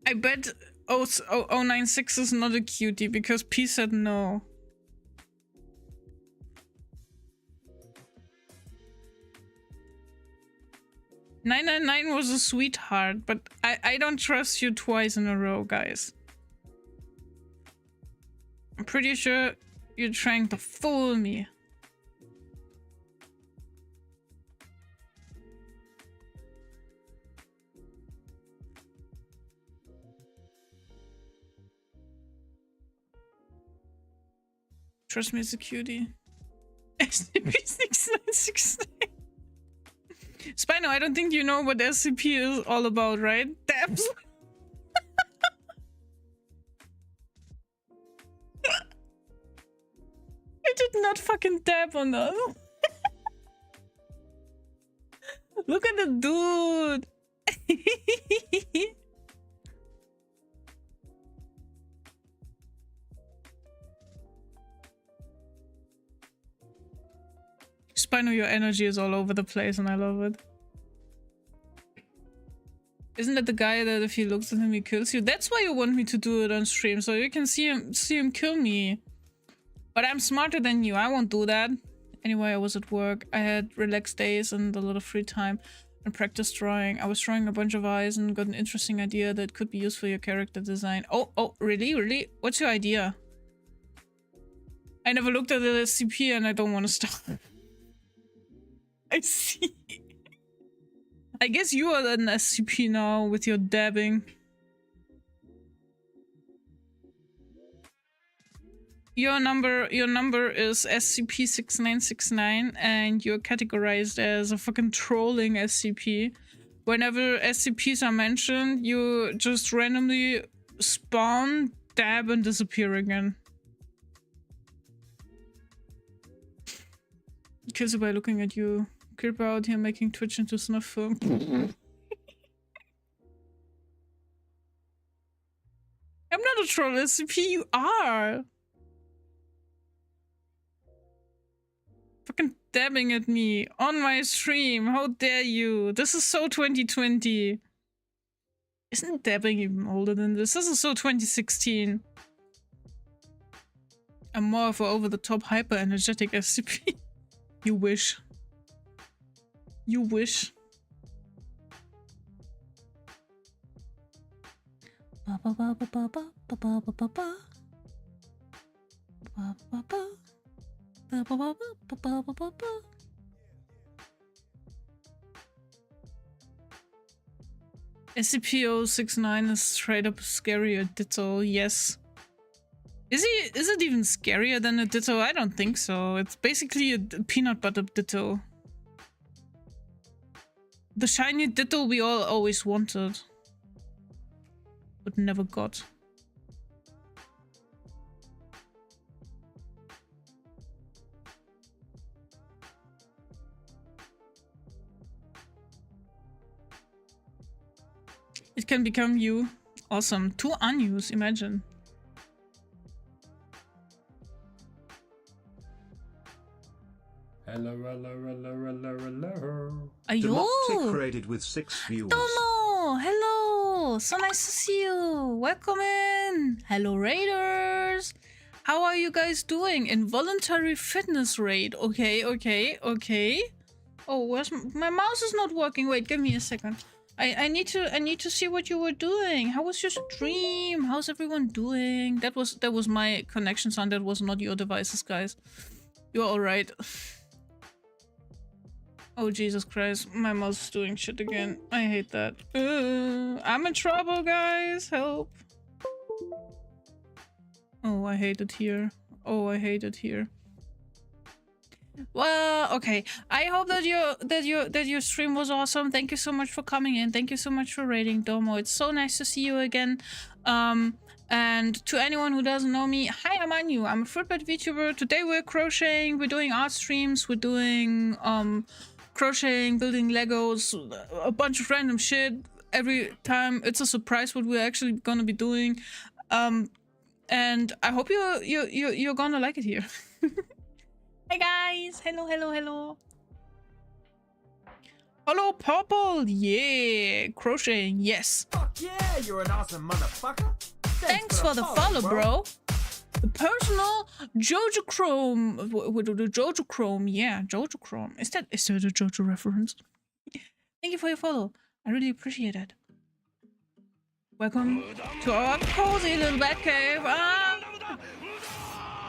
I bet 096 is not a cutie because P said no. "999 was a sweetheart, but I don't trust you twice in a row, guys. I'm pretty sure you're trying to fool me." Trust me, it's a cutie. SCP-6969. Spino, I don't think you know what SCP is all about, right? Dabs. I did not fucking dab on that. Look at the dude. Spino, your energy is all over the place and I love it. Isn't that the guy that if he looks at him he kills you? That's why you want me to do it on stream, so you can see him kill me. But I'm smarter than you, I won't do that. Anyway, I was at work. I had relaxed days and a lot of free time and practice drawing. I was drawing a bunch of eyes and got an interesting idea that could be used for your character design. Oh, really? Really? What's your idea? I never looked at the SCP and I don't want to start. I see. I guess you are an SCP now with your dabbing. Your number is SCP-6969 and you're categorized as a fucking trolling SCP. Whenever SCPs are mentioned, you just randomly spawn, dab, and disappear again. Kills you by looking at you. Creeper out here making Twitch into snuff film. I'm not a troll SCP, you are! Fucking dabbing at me on my stream, how dare you? This is so 2020. Isn't dabbing even older than this? This is so 2016. I'm more of an over-the-top hyper-energetic SCP. You wish. You wish. SCP-069 is straight up scary or ditto, yes. Is it even scarier than a Ditto? I don't think so. It's basically a peanut butter Ditto. The shiny Ditto we all always wanted. But never got. It can become you. Awesome. 2 Anyus, imagine. Hello, hello, hello, hello, hello. Ayo! Democratic created with 6 viewers. Domo! Hello! So nice to see you! Welcome in! Hello, Raiders! How are you guys doing? Involuntary fitness raid. Okay, okay, okay. Oh, where's my mouse is not working. Wait, give me a second. I need to see what you were doing. How was your stream? How's everyone doing? That was my connection sound. That was not your devices, guys. You're alright. Oh, Jesus Christ. My mouse is doing shit again. I hate that. I'm in trouble, guys. Help. Oh, I hate it here. Oh, I hate it here. Well, okay. I hope that your stream was awesome. Thank you so much for coming in. Thank you so much for raiding, Domo. It's so nice to see you again. And to anyone who doesn't know me, hi, I'm Anu. I'm a fruitbat VTuber. Today we're crocheting. We're doing art streams. We're doing crocheting, building Legos, a bunch of random shit. Every time it's a surprise what we're actually gonna be doing. And I hope you're gonna like it here. Hey guys! Hello, hello, hello. Hello, Purple! Yeah! Crocheting, yes. Fuck yeah, you're an awesome motherfucker. Thanks for the follow, bro. The personal Jojo Chrome. Jojo Chrome, yeah, Jojo Chrome. Is that a Jojo reference? Thank you for your follow. I really appreciate it. Welcome to our cozy little bat cave.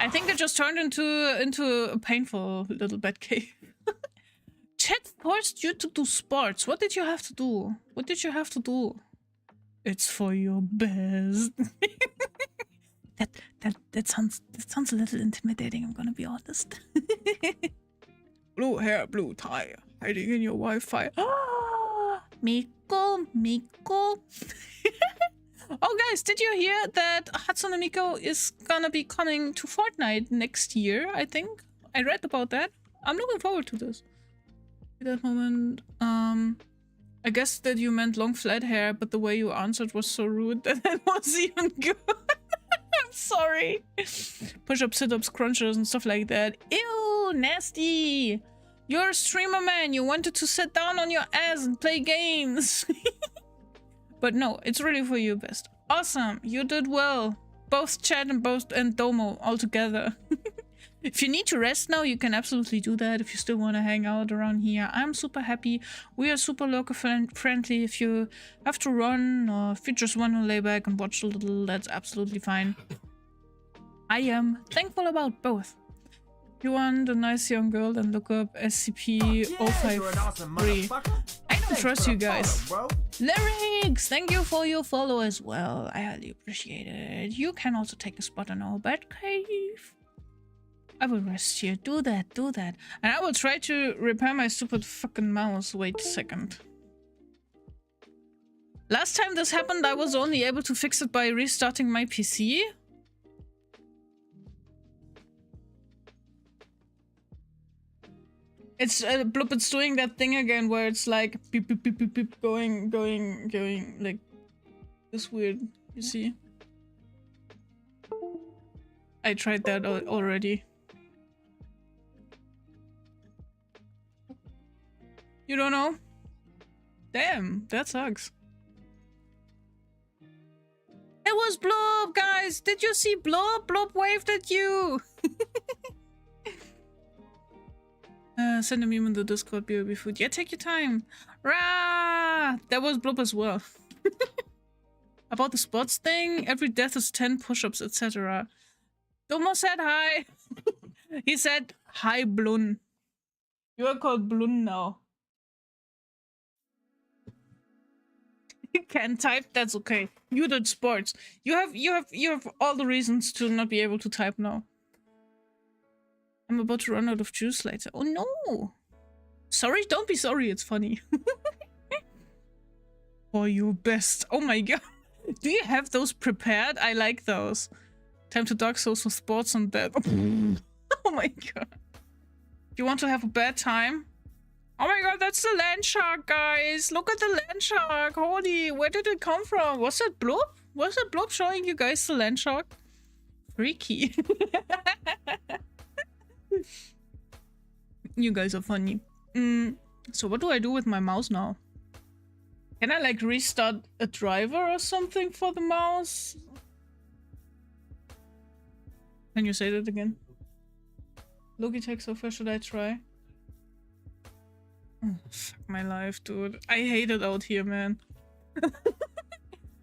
I think it just turned into a painful little bat cave. Chat forced you to do sports. What did you have to do? What did you have to do? It's for your best. that sounds a little intimidating, I'm gonna be honest. Blue hair, blue tie, hiding in your Wi-Fi. Miko. Oh guys, did you hear that Hatsune Miku is gonna be coming to Fortnite next year, I think? I read about that. I'm looking forward to this. At that moment, I guess that you meant long flat hair, but the way you answered was so rude that it was even good. I'm sorry. Push-ups, sit-ups, crunches and stuff like that. Ew, nasty. You're a streamer, man. You wanted to sit down on your ass and play games. But no, it's really for your best. Awesome, you did well. Both chat and Domo all together. If you need to rest now, you can absolutely do that. If you still want to hang out around here, I'm super happy. We are super local friendly. If you have to run or if you just want to lay back and watch a little, that's absolutely fine. I am thankful about both. If you want a nice young girl, then look up SCP-053. I don't trust you guys. Lyrics, thank you for your follow as well. I highly appreciate it. You can also take a spot on our bat cave. I will rest here. Do that. And I will try to repair my stupid fucking mouse. Wait a second. Last time this happened, I was only able to fix it by restarting my PC. It's Bloop, it's doing that thing again where it's like beep beep beep beep beep going like this weird, you see? I tried that already. You don't know? Damn, that sucks. It was Bloop, guys! Did you see Bloop? Bloop waved at you! Send a meme in the Discord, BRB food. Yeah, take your time. Rah! That was Bloop as well. About the spots thing, every death is 10 push-ups, etc. Domo said hi. He said, hi, Blun. You are called Blun now. You can't type. That's okay. You did sports. You have all the reasons to not be able to type now. I'm about to run out of juice later. Oh no! Sorry, don't be sorry. It's funny. For your best. Oh my god. Do you have those prepared? I like those. Time to Dark Souls for sports on bed. Oh my god. You want to have a bad time? Oh my god, that's the land shark, guys. Look at the land shark. Holy, where did it come from? Was that Blob? Was that Blob showing you guys the land shark? Freaky. You guys are funny. So what do I do with my mouse now? Can I like restart a driver or something for the mouse? Can you say that again? Logitech software, should I try? Oh, fuck my life, dude. I hate it out here, man.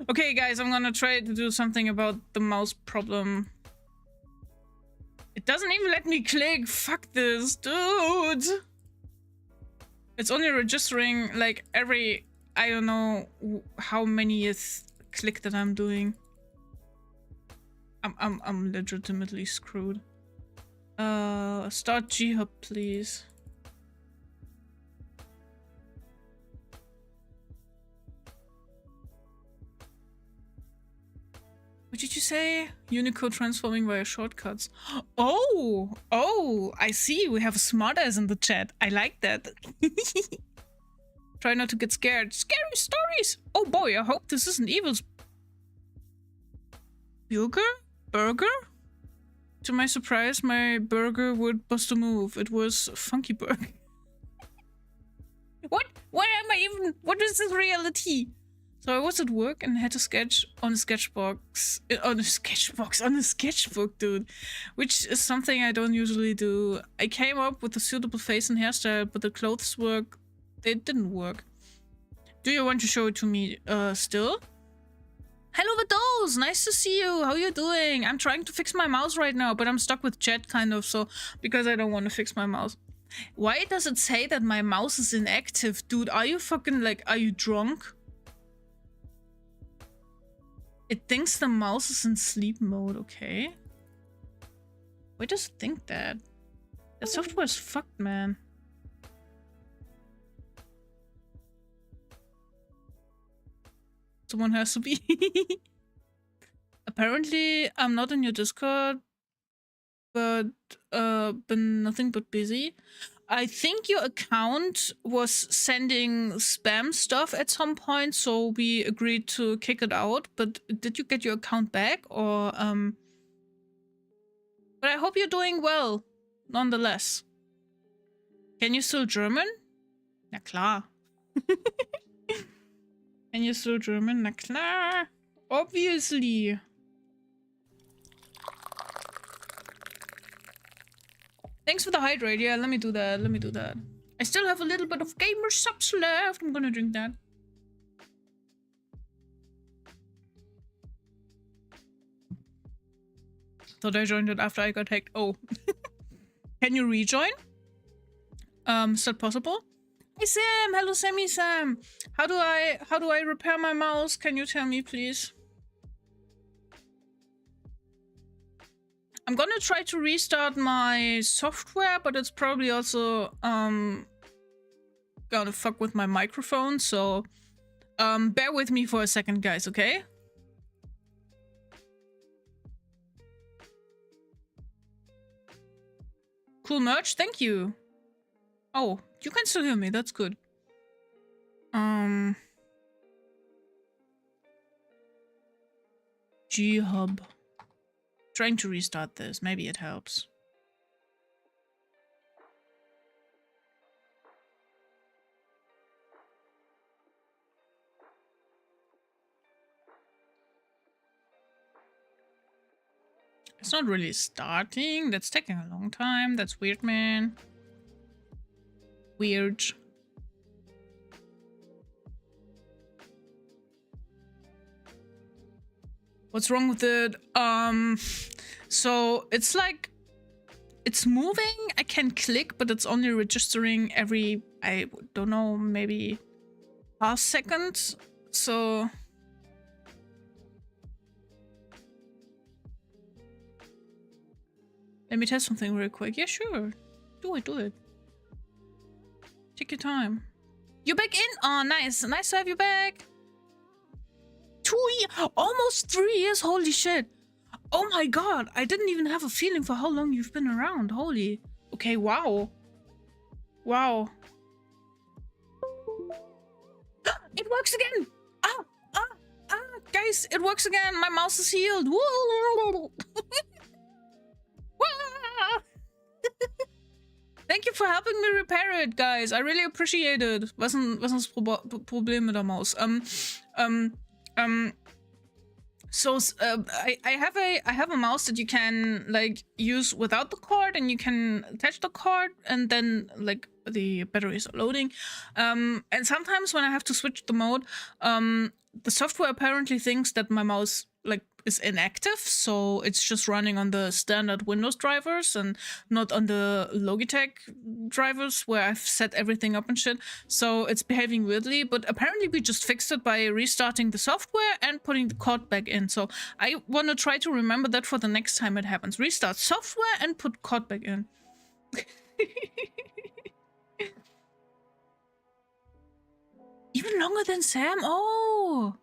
Okay, guys, I'm gonna try to do something about the mouse problem. It doesn't even let me click. Fuck this, dude. It's only registering like every, I don't know how many click that I'm doing. I'm legitimately screwed. Start G-Hub, please. What did you say? Unicode transforming via shortcuts. Oh, I see. We have a smartass in the chat. I like that. Try not to get scared. Scary stories. Oh boy, I hope this isn't evil's burger? To my surprise, my burger would bust a move. It was Funky Burger. What? Where am I even? What is this reality? So I was at work and had to sketch on a sketchbook, dude. Which is something I don't usually do. I came up with a suitable face and hairstyle, but the clothes work, they didn't work. Do you want to show it to me still? Hello Vados, nice to see you. How you doing? I'm trying to fix my mouse right now, but I'm stuck with chat kind of, so because I don't want to fix my mouse. Why does it say that my mouse is inactive? Dude, are you fucking like, are you drunk? It thinks the mouse is in sleep mode, okay? Why does it think that? That software is fucked, man. Someone has to be. Apparently, I'm not in your Discord, but been nothing but busy. I think your account was sending spam stuff at some point, so we agreed to kick it out. But did you get your account back, or But I hope you're doing well, nonetheless. Can you still German? Na klar. Can you still German? Na klar. Obviously. Thanks for the hydrate. Yeah, let me do that. Let me do that. I still have a little bit of gamer subs left. I'm gonna drink that. Thought I joined it after I got hacked. Oh. Can you rejoin? Is that possible? Hey Sam! Hello Sammy Sam! How do I repair my mouse? Can you tell me please? I'm gonna try to restart my software, but it's probably also gonna fuck with my microphone, so bear with me for a second, guys, okay? Cool merch, thank you. Oh, you can still hear me, that's good. G-Hub. Trying to restart this. Maybe it helps. It's not really starting. That's taking a long time. That's weird, man. Weird. What's wrong with it? So it's like, it's moving. I can click, but it's only registering every, I don't know, maybe half second. So let me test something real quick. Yeah, sure. Do it. Take your time. You're back in? Oh, nice. Nice to have you back. 2 years, almost 3 years. Holy shit. Oh my god. I didn't even have a feeling for how long you've been around. Holy. Okay, wow. Wow. It works again. Guys, it works again. My mouse is healed. Woo! Thank you for helping me repair it, guys. I really appreciate it. Was ist das Problem mit der Maus? So I have a mouse that you can like use without the cord, and you can attach the cord, and then like the batteries are loading. And sometimes when I have to switch the mode, the software apparently thinks that my mouse like is inactive, so it's just running on the standard Windows drivers and not on the Logitech drivers where I've set everything up and shit. So it's behaving weirdly, but apparently we just fixed it by restarting the software and putting the cord back in. So I want to try to remember that for the next time it happens. Restart software and put cord back in. Even longer than Sam? Oh!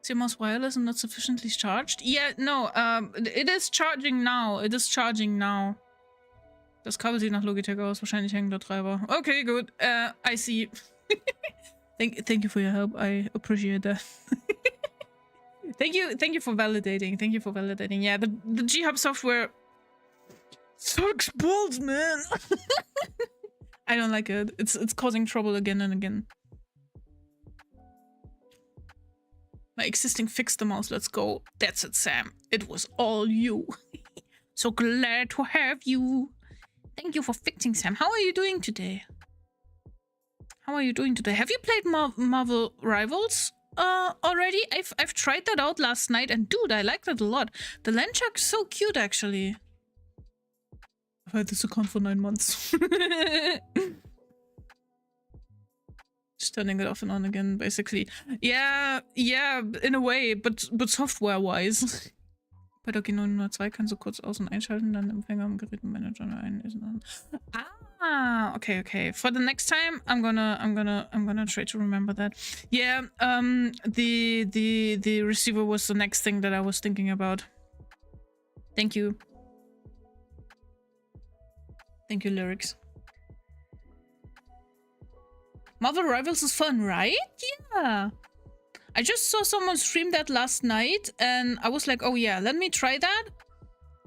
Is your mouse wireless and not sufficiently charged? Yeah, no, it is charging now. It is charging now. Das Kabel sieht nach Logitech aus. Wahrscheinlich hängt der Treiber. Okay, good. I see. Thank you for your help. I appreciate that. Thank you for validating. Thank you for validating. Yeah, the G-Hub software sucks balls, man. I don't like it. It's causing trouble again and again. My existing fixed the mouse. Let's go. That's it, Sam. It was all you. So glad to have you. Thank you for fixing, Sam. How are you doing today? How are you doing today? Have you played Marvel Rivals already? I've tried that out last night, and dude, I liked it a lot. The Lanchuk is so cute, actually. I've had this account for 9 months. Just turning it off and on again, basically. Yeah, in a way, but software-wise. Bei der G902 kannst du kurz aus- und einschalten, dann Empfänger am Gerätemanager einlesen. Ah, okay. For the next time, I'm gonna try to remember that. Yeah, the receiver was the next thing that I was thinking about. Thank you. Thank you, lyrics. Marvel Rivals is fun, right? Yeah. I just saw someone stream that last night, and I was like, oh yeah, let me try that.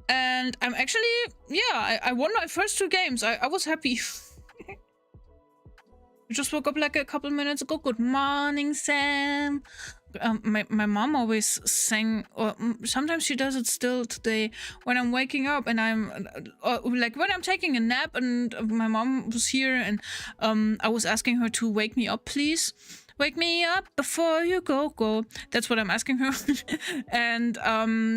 And I'm actually, yeah, I won my first 2 games. I was happy. I just woke up like a couple minutes ago. Good morning, Sam. My mom always sang, or sometimes she does it still today, when I'm waking up and I'm like when I'm taking a nap, and my mom was here, and I was asking her to wake me up, please. Wake me up before you go. That's what I'm asking her. And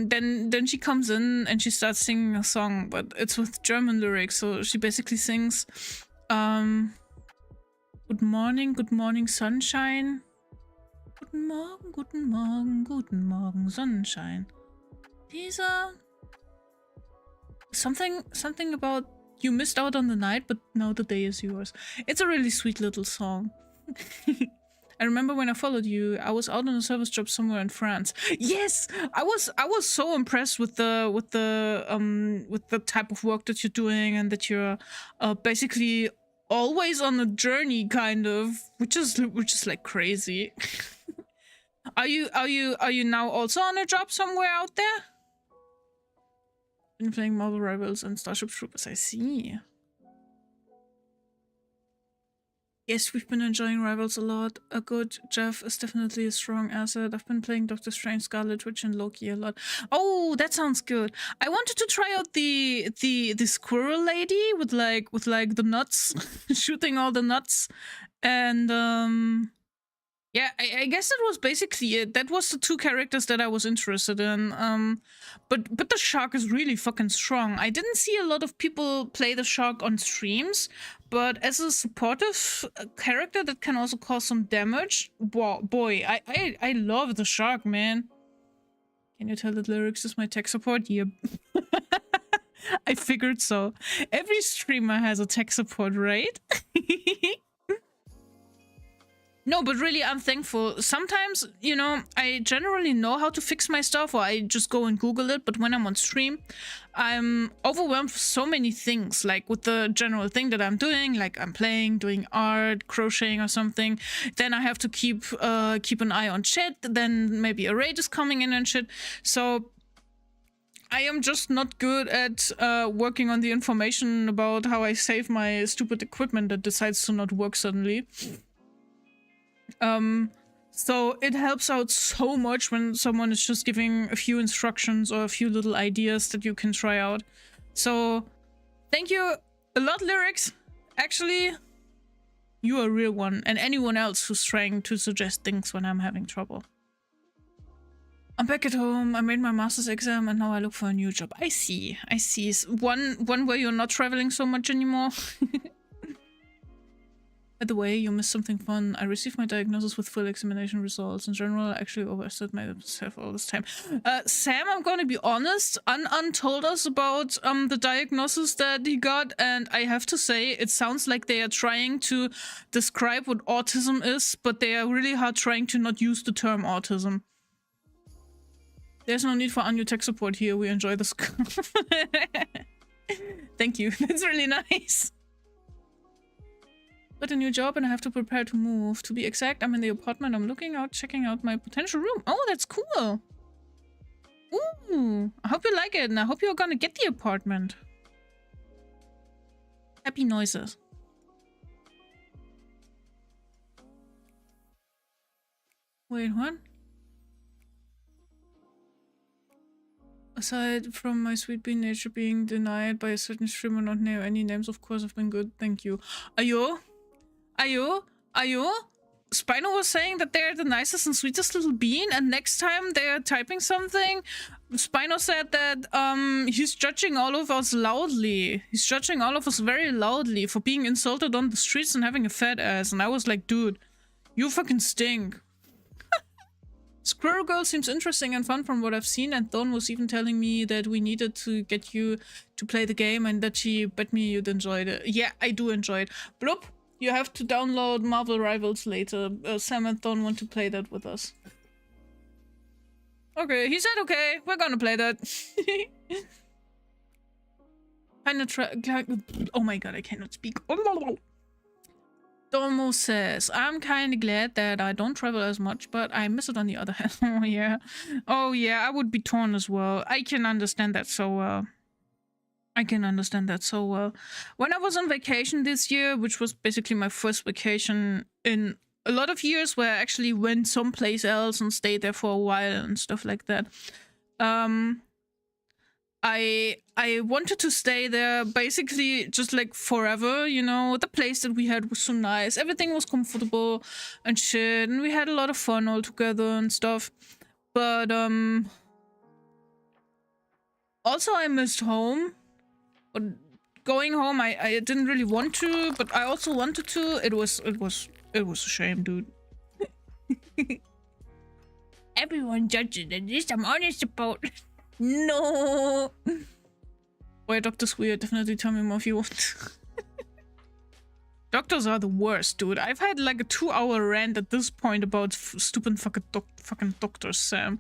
then she comes in and she starts singing a song, but it's with German lyrics. So she basically sings, good morning, sunshine. Guten Morgen, Sonnenschein. Dieser... Something about you missed out on the night, but now the day is yours. It's a really sweet little song. I remember when I followed you, I was out on a service job somewhere in France. Yes, I was so impressed with the type of work that you're doing, and that you're basically always on a journey, kind of, which is like crazy. Are you now also on a job somewhere out there? Been playing Marvel Rivals and Starship Troopers, I see. Yes, we've been enjoying Rivals a lot. A good Jeff is definitely a strong asset. I've been playing Doctor Strange, Scarlet Witch, and Loki a lot. Oh, that sounds good. I wanted to try out the squirrel lady with like the nuts, shooting all the nuts, and Yeah, I guess that was basically it. That was the two characters that I was interested in. But the shark is really fucking strong. I didn't see a lot of people play the shark on streams, but as a supportive character that can also cause some damage, boy, I love the shark, man. Can you tell that lyrics is my tech support? Yep. I figured so. Every streamer has a tech support, right? No, but really, I'm thankful. Sometimes, you know, I generally know how to fix my stuff, or I just go and Google it. But when I'm on stream, I'm overwhelmed with so many things. Like with the general thing that I'm doing, like I'm playing, doing art, crocheting or something. Then I have to keep an eye on chat. Then maybe a raid is coming in and shit. So I am just not good at working on the information about how I save my stupid equipment that decides to not work suddenly. So it helps out so much when someone is just giving a few instructions or a few little ideas that you can try out. So thank you a lot, Lyrics. Actually, you are a real one, and anyone else who's trying to suggest things when I'm having trouble. I'm back at home. I made my master's exam and now I look for a new job. I see. One where you're not traveling so much anymore. By the way, you missed something fun. I received my diagnosis with full examination results. In general, I actually overestimated myself all this time. Sam, I'm gonna be honest, told us about the diagnosis that he got, and I have to say, it sounds like they are trying to describe what autism is, but they are really hard trying to not use the term autism. There's no need for Anu tech support here. We enjoy this. Thank you. That's really nice. Got a new job and I have to prepare to move. To be exact, I'm in the apartment. I'm checking out my potential room. Oh, that's cool. Ooh, I hope you like it and I hope you're gonna get the apartment. Happy noises. Wait, what? Aside from my sweet bean nature being denied by a certain streamer not name any names, of course, have been good. Thank you. Ayo? Spino was saying that they're the nicest and sweetest little bean, and next time they're typing something, Spino said that he's judging all of us loudly. He's judging all of us very loudly for being insulted on the streets and having a fat ass. And I was like, dude, you fucking stink. Squirrel Girl seems interesting and fun from what I've seen, and Dawn was even telling me that we needed to get you to play the game and that she bet me you'd enjoy it. Yeah, I do enjoy it. Bloop, you have to download Marvel Rivals later. Sam and Dawn want to play that with us. Okay, he said okay, we're gonna play that. Oh my god, I cannot speak. Domo says, I'm kind of glad that I don't travel as much, but I miss it on the other hand. Oh, yeah. Oh, yeah, I would be torn as well. I can understand that so well. When I was on vacation this year, which was basically my first vacation in a lot of years, where I actually went someplace else and stayed there for a while and stuff like that. I wanted to stay there basically just like forever, you know. The place that we had was so nice. Everything was comfortable and shit, and we had a lot of fun all together and stuff. But also I missed home. But going home I didn't really want to, but I also wanted to. It was a shame, dude. Everyone judges it. At least I'm honest about it. No. Boy, Doctor's weird. Definitely tell me more if you want. Doctors are the worst, dude. I've had like a 2-hour rant at this point about stupid fucking doctors, Sam.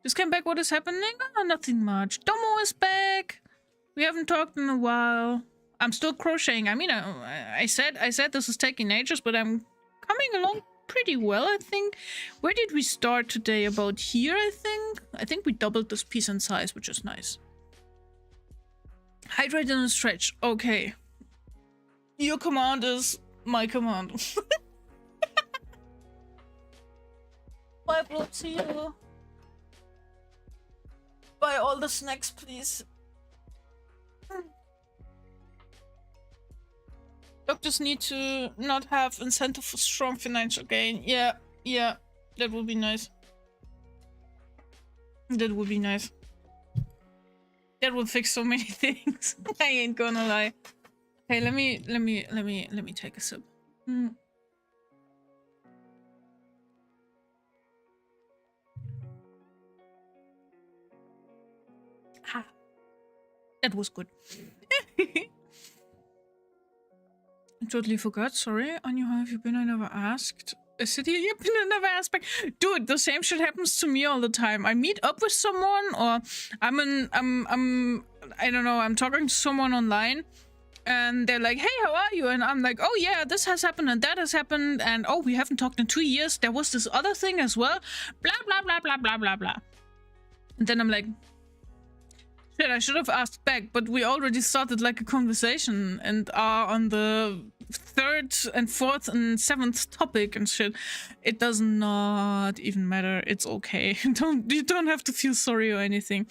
Just came back. What is happening? Oh, nothing much. Domo is back. We haven't talked in a while. I'm still crocheting. I mean, I said this is taking ages, but I'm coming along pretty well, I think. Where did we start today? About here, I think. I think we doubled this piece in size, which is nice. Hydrate and stretch. Okay. Your command is my command. Bye, blood to you. Buy all the snacks, please. just need to not have incentive for strong financial gain. Yeah, yeah, that would be nice. That would be nice. That would fix so many things. I ain't gonna lie. Okay, let me take a sip. Ha. That was good. I totally forgot. Sorry. Anya, how have you been? I never asked. A city you've been? I never asked back. Dude, the same shit happens to me all the time. I meet up with someone, or I don't know, I'm talking to someone online, and they're like, hey, how are you? And I'm like, oh yeah, this has happened and that has happened, and oh, we haven't talked in 2 years. There was this other thing as well. Blah, blah, blah, blah, blah, blah, blah. And then I'm like, shit, I should have asked back, but we already started like a conversation and are on the 3rd and 4th and 7th topic and shit. It does not even matter. It's okay. You don't have to feel sorry or anything.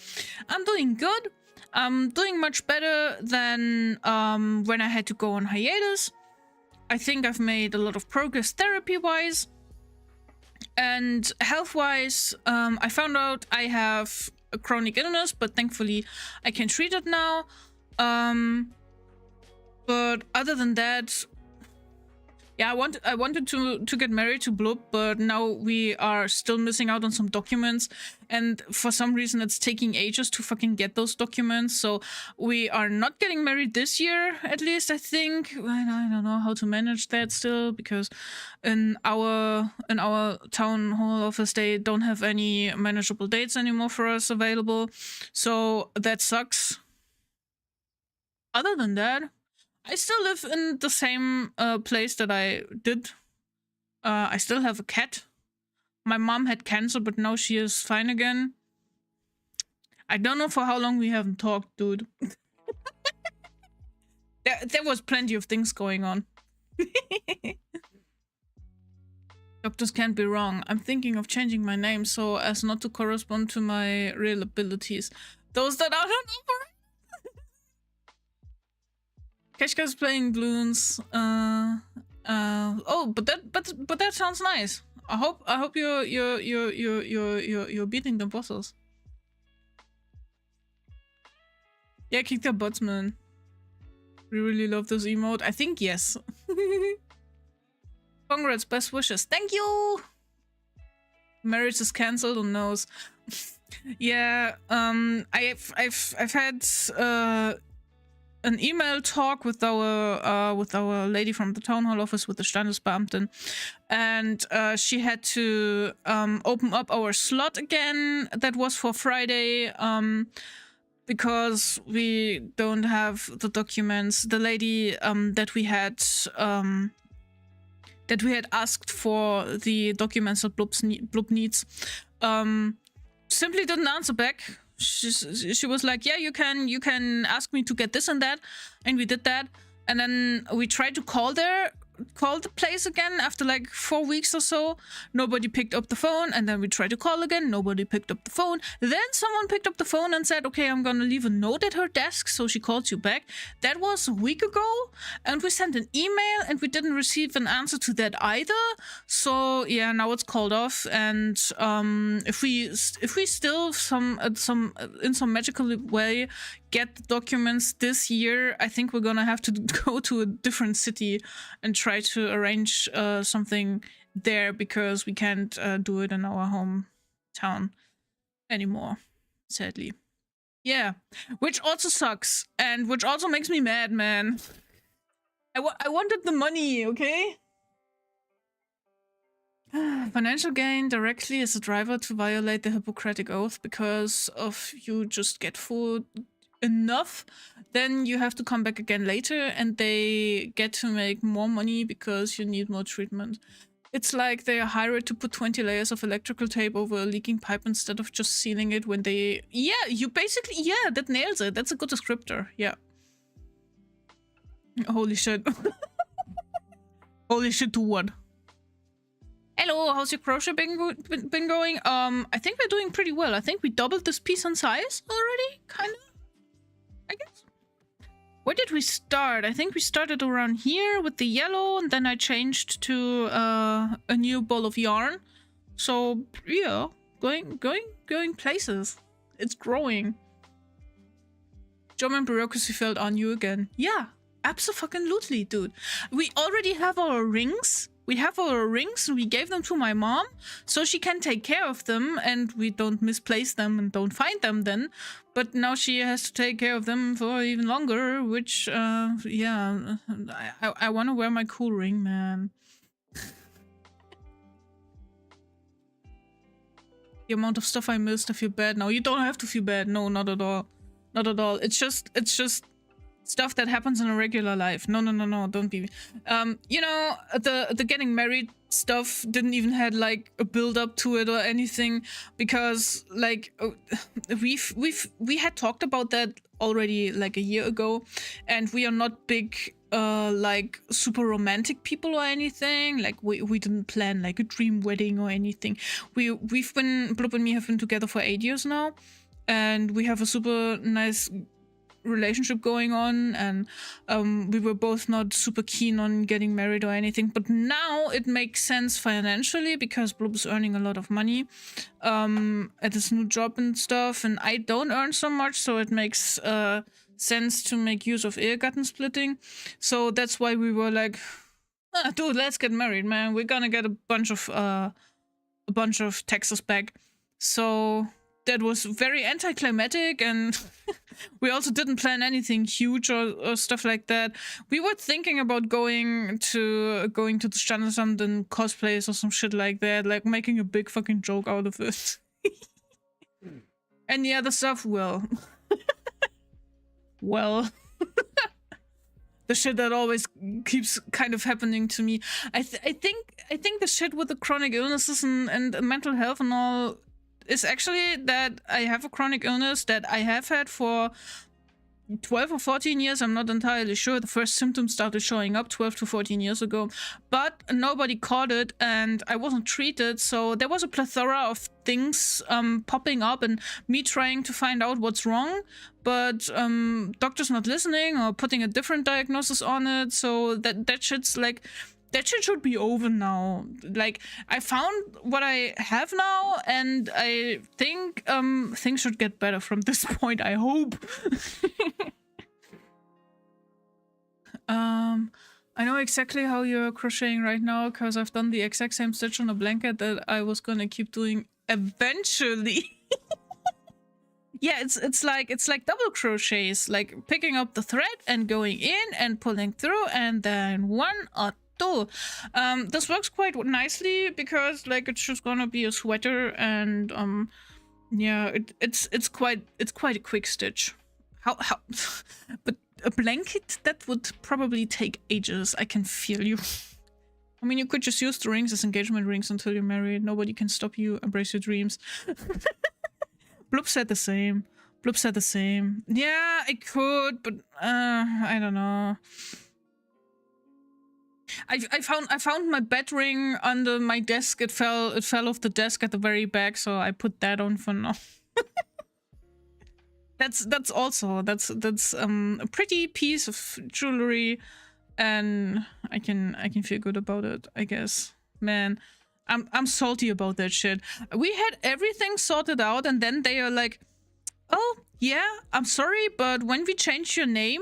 I'm doing good. I'm doing much better than when I had to go on hiatus. I think I've made a lot of progress therapy-wise. And health-wise, I found out I have a chronic illness, but thankfully I can treat it now. But other than that, yeah, I wanted to get married to Blub, but now we are still missing out on some documents, and for some reason it's taking ages to fucking get those documents. So we are not getting married this year, at least I think. I don't know how to manage that still, because in our town hall office they don't have any manageable dates anymore for us available. So that sucks. Other than that, I still live in the same place that I did. I still have a cat. My mom had cancer, but now she is fine again. I don't know for how long we haven't talked, dude. there was plenty of things going on. Doctors can't be wrong. I'm thinking of changing my name so as not to correspond to my real abilities. Those that are not over. Keshka's playing balloons. Oh, but that sounds nice. I hope you're beating the bosses. Yeah, kick their butts, man. We really love this emote. I think yes. Congrats, best wishes. Thank you. Marriage is cancelled. Who knows? Yeah. I've had an email talk with our lady from the town hall office, with the Standesbeamtin, and she had to open up our slot again that was for Friday, because we don't have the documents. The lady that we had asked for the documents that Blub needs simply didn't answer back. She was like, yeah, you can ask me to get this and that, and we did that, and then we tried to call the place again after like 4 weeks or so. Nobody picked up the phone, and then we tried to call again. Nobody picked up the phone. Then someone picked up the phone and said, okay, I'm gonna leave a note at her desk so she calls you back. That was a week ago, and we sent an email and we didn't receive an answer to that either. So yeah, now it's called off, and if we still in some magical way get the documents this year, I think we're gonna have to go to a different city and try to arrange something there, because we can't do it in our hometown anymore, sadly. Yeah, which also sucks, and which also makes me mad, man. I wanted the money, okay? Financial gain directly as a driver to violate the Hippocratic Oath, because of you just get full enough, then you have to come back again later and they get to make more money because you need more treatment. It's like they are hired to put 20 layers of electrical tape over a leaking pipe instead of just sealing it when they... Yeah, you basically... Yeah, that nails it. That's a good descriptor. Yeah. Holy shit. Holy shit to what? Hello, how's your crochet been going? I think we're doing pretty well. I think we doubled this piece in size already, kind of. I guess. Where did we start? I think we started around here with the yellow, and then I changed to a new ball of yarn. So yeah, going places. It's growing. German bureaucracy failed on you again. Yeah, absolutely, dude. We already have our rings. We have our rings, and we gave them to my mom so she can take care of them, and we don't misplace them and don't find them then. But now she has to take care of them for even longer, which, yeah, I want to wear my cool ring, man. The amount of stuff I missed, I feel bad now. You don't have to feel bad. No, not at all. Not at all. It's just stuff that happens in a regular life. No, don't be. You know, the getting married stuff didn't even had like a build up to it or anything, because like we had talked about that already like a year ago, and we are not big like super romantic people or anything. Like we didn't plan like a dream wedding or anything. Bloop and me have been together for 8 years now, and we have a super nice relationship going on, and we were both not super keen on getting married or anything, but now it makes sense financially because Bloop is earning a lot of money at his new job and stuff, and I don't earn so much, so it makes sense to make use of Ehegatten splitting. So that's why we were like, dude, let's get married, man. We're gonna get a bunch of taxes back. So that was very anticlimactic, and we also didn't plan anything huge or stuff like that. We were thinking about going to the Standesamt and cosplays or some shit like that, like making a big fucking joke out of it. And the other stuff, well, well, the shit that always keeps kind of happening to me. I think the shit with the chronic illnesses and mental health and all is actually that I have a chronic illness that I have had for 12 or 14 years. I'm not entirely sure. The first symptoms started showing up 12 to 14 years ago, but nobody caught it and I wasn't treated. So there was a plethora of things popping up and me trying to find out what's wrong, but doctors not listening or putting a different diagnosis on it. So that shit's like, that shit should be over now. Like, I found what I have now, and I think things should get better from this point, I hope. I know exactly how you're crocheting right now, because I've done the exact same stitch on a blanket that I was gonna keep doing eventually. Yeah, it's like double crochets, like picking up the thread and going in and pulling through, and then one or two. This works quite nicely because like it's just gonna be a sweater, and yeah, it's quite a quick stitch. How but a blanket, that would probably take ages. I can feel you. I mean, you could just use the rings as engagement rings until you're married. Nobody can stop you. Embrace your dreams. Bloop said the same. Bloop said the same. Yeah, I could, but I don't know. I found my bed ring under my desk. It fell off the desk at the very back, so I put that on for now. That's a pretty piece of jewelry, and I can feel good about it, I guess. Man, I'm salty about that shit. We had everything sorted out, and then they are like, oh yeah, I'm sorry, but when we changed your name,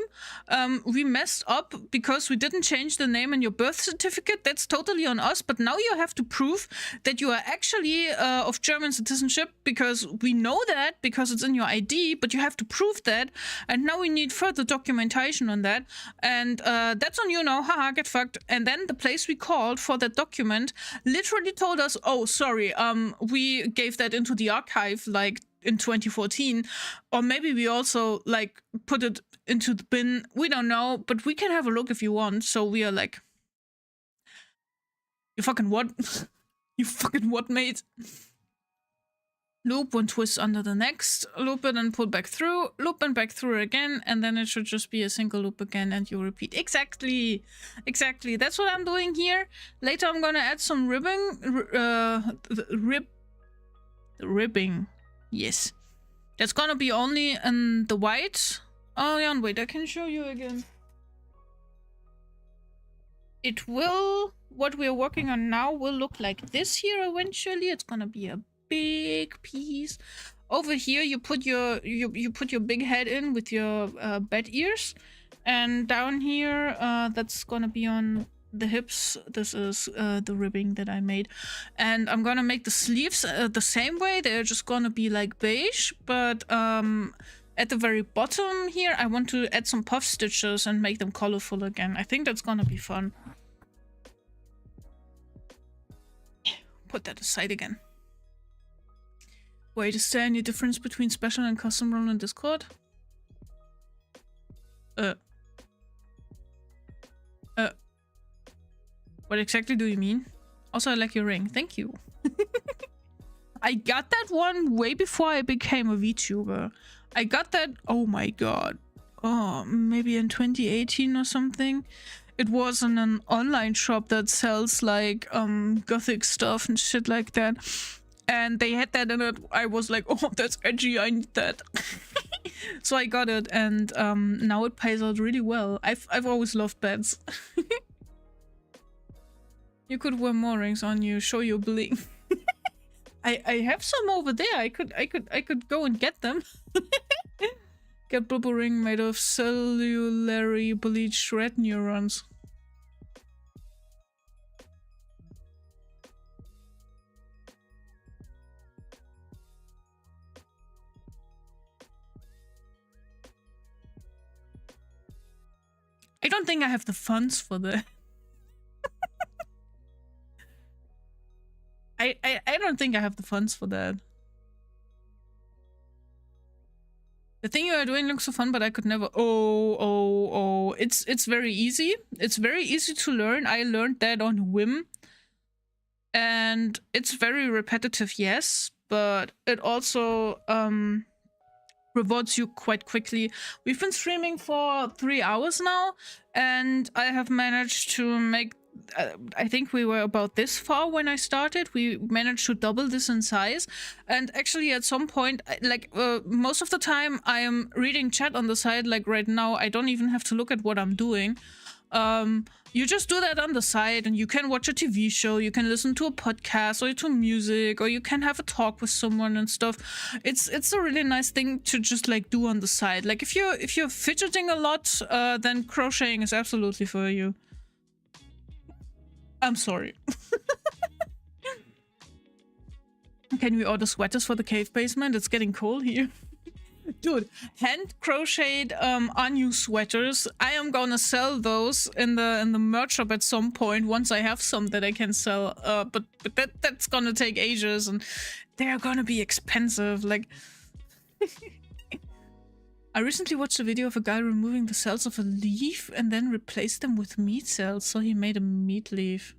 we messed up because we didn't change the name in your birth certificate. That's totally on us, but now you have to prove that you are actually of German citizenship, because we know that because it's in your ID, but you have to prove that, and now we need further documentation on that, and that's on you now, haha, get fucked. And then the place we called for that document literally told us, oh, sorry, we gave that into the archive like in 2014, or maybe we also like put it into the bin, we don't know, but we can have a look if you want. So we are like, you fucking what? You fucking what, mate? Loop one twist under the next, loop it and pull back through, loop and back through again, and then it should just be a single loop again, and you repeat. Exactly, that's what I'm doing here. Later I'm gonna add some ribbing. Yes, that's gonna be only in the white Oh yeah, and wait, I can show you again. It will, what we're working on now will look like this here eventually. It's gonna be a big piece. Over here you put your you put your big head in with your bat ears, and down here that's gonna be on the hips. This is the ribbing that I made, and I'm gonna make the sleeves the same way. They're just gonna be like beige, but at the very bottom here I want to add some puff stitches and make them colorful again. I think that's gonna be fun. Put that aside again. Wait, is there any difference between special and custom role in Discord? What exactly do you mean? Also, I like your ring. Thank you. I got that one way before I became a VTuber. I got that, oh my god. Oh, maybe in 2018 or something. It was in an online shop that sells like gothic stuff and shit like that. And they had that in it. I was like, oh, that's edgy, I need that. So I got it, and now it pays out really well. I've always loved beds. You could wear more rings on you, show your bling. I have some over there. I could go and get them. Get bubble ring made of cellularly bleached red neurons. I don't think I have the funds for that. I don't think I have the funds for that. The thing you are doing looks so fun, but I could never. Oh. It's very easy. It's very easy to learn. I learned that on a whim. And it's very repetitive, yes, but it also rewards you quite quickly. We've been streaming for 3 hours now, and I have managed to make I think we were about this far when I started. We managed to double this in size, and actually at some point, like most of the time I am reading chat on the side. Like right now I don't even have to look at what I'm doing. You just do that on the side, and you can watch a TV show, you can listen to a podcast or to music, or you can have a talk with someone and stuff. It's a really nice thing to just like do on the side. Like if you're fidgeting a lot, then crocheting is absolutely for you. I'm sorry. Can we order sweaters for the cave basement? It's getting cold here. Dude, hand crocheted Anu sweaters. I am gonna sell those in the merch shop at some point once I have some that I can sell. But that's gonna take ages, and they're gonna be expensive. Like I recently watched a video of a guy removing the cells of a leaf and then replaced them with meat cells, so he made a meat leaf.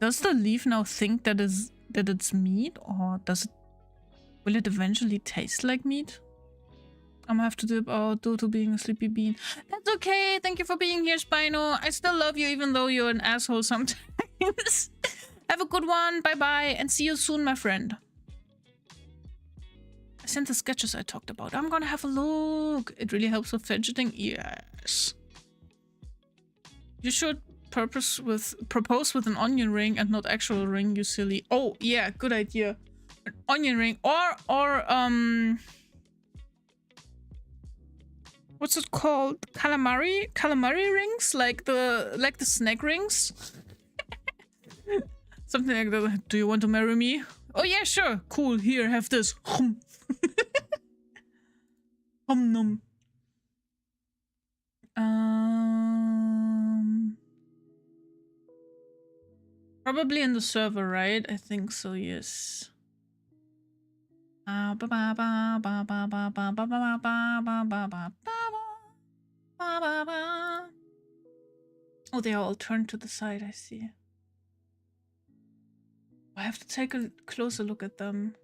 Does the leaf now think that it's meat, or will it eventually taste like meat? I'm gonna have to dip out due to being a sleepy bean. That's okay. Thank you for being here, Spino. I still love you even though you're an asshole sometimes. Have a good one. Bye bye, and see you soon, my friend. I sent the sketches I talked about. I'm gonna have a look. It really helps with fidgeting. Yes. You should propose with an onion ring and not actual ring, you silly. Oh yeah, good idea. An onion ring or what's it called? Calamari rings, like the snack rings. Something like that. Do you want to marry me? Oh yeah, sure. Cool. Here, have this. Nom. Probably in the server, right? I think so, yes. Oh, they are all turned to the side, I see. I have to take a closer look at them.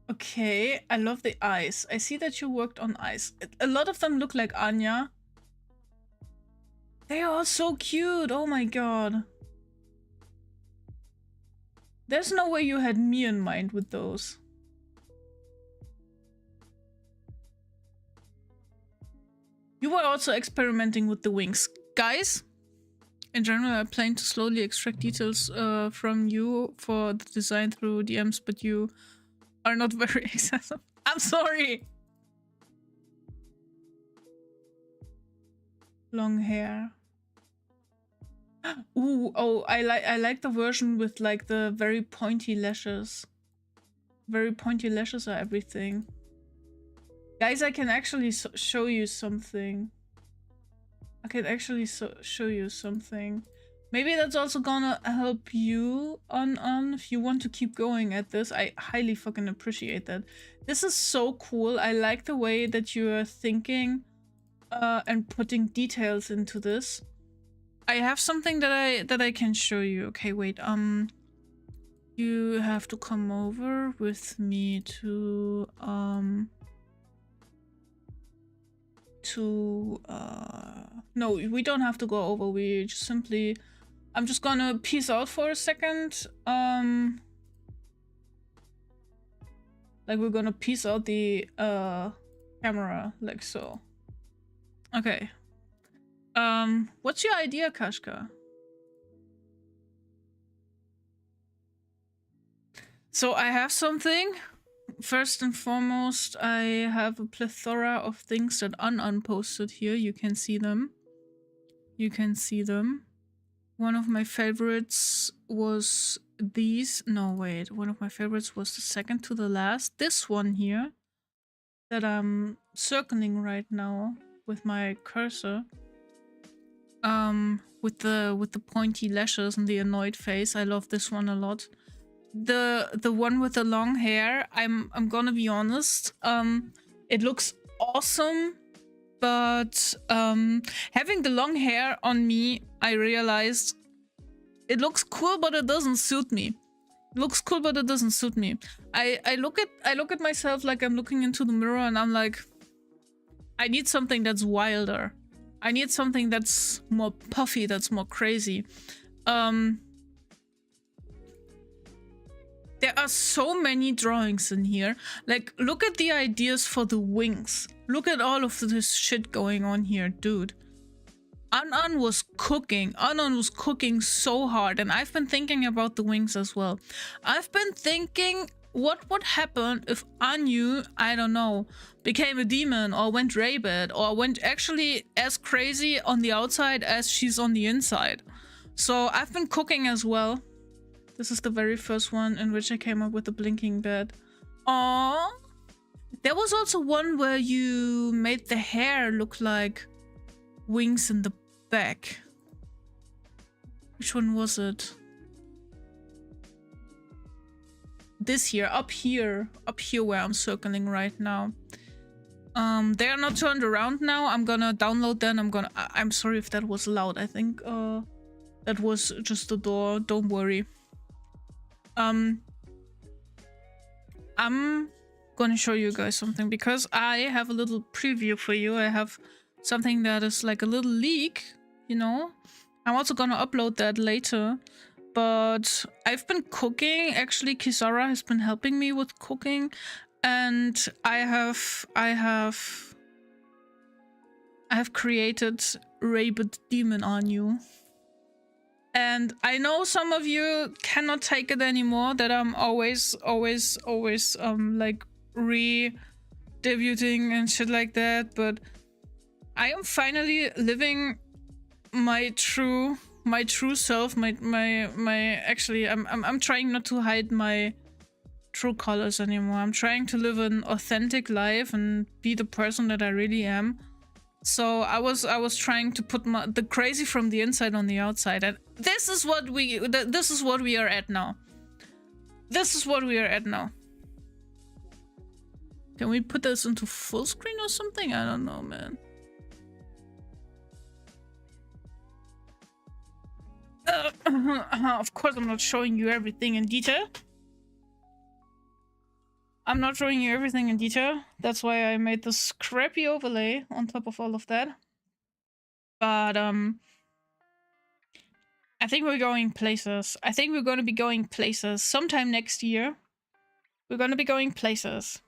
Okay, I love the eyes. I see that you worked on eyes. A lot of them look like Anya. They are so cute. Oh my god. There's no way you had me in mind with those. You were also experimenting with the wings. Guys, in general, I plan to slowly extract details from you for the design through DMs, but you are not very excessive. I'm sorry. Long hair. Ooh, oh, I like the version with like the very pointy lashes. Very pointy lashes are everything. Guys, I can actually show you something. I can actually show you something. Maybe that's also gonna help you on if you want to keep going at this. I highly fucking appreciate that. This is so cool. I like the way that you're thinking and putting details into this. I have something that I can show you. Okay, wait. You have to come over with me to no, we don't have to go over. We just simply, I'm just gonna peace out for a second. Like we're gonna peace out the camera like so. Okay. What's your idea, Kashka? So I have something. First and foremost, I have a plethora of things that are unposted here. You can see them. You can see them. One of my favorites was these. No, wait. One of my favorites was the second to the last. This one here that I'm circling right now with my cursor. With the pointy lashes and the annoyed face. I love this one a lot. The one with the long hair, I'm gonna be honest, it looks awesome, but having the long hair on me, I realized it looks cool, but it doesn't suit me. It looks cool, but it doesn't suit me. I look at myself like I'm looking into the mirror and I'm like, I need something that's wilder. I need something that's more puffy, that's more crazy. There are so many drawings in here. Like, look at the ideas for the wings. Look at all of this shit going on here, dude. Anan was cooking. Anan was cooking so hard. And I've been thinking about the wings as well. I've been thinking, what would happen if Anu, I don't know, became a demon or went rabid or went actually as crazy on the outside as she's on the inside. So I've been cooking as well. This is the very first one in which I came up with the blinking bed. Aww. There was also one where you made the hair look like wings in the back. Which one was it? This here, up here where I'm circling right now. They are not turned around now. I'm gonna download them. I'm sorry if that was loud. I think that was just the door. Don't worry. I'm gonna show you guys something because I have a little preview for you. I have something that is like a little leak, you know. I'm also gonna upload that later. But I've been cooking. Actually, Kisara has been helping me with cooking, and I have created Rabid Demon on you. And I know some of you cannot take it anymore that I'm always like re-debuting and shit like that, but I am finally living my true self, actually I'm trying not to hide my true colors anymore. I'm trying to live an authentic life and be the person that I really am. So I was trying to put the crazy from the inside on the outside, and this is what we are at now. This is what we are at now. Can we put this into full screen or something? I don't know, man. Of course I'm not showing you everything in detail. I'm not showing you everything in detail. That's why I made this crappy overlay on top of all of that. But I think we're going places. I think we're going to be going places sometime next year. We're going to be going places.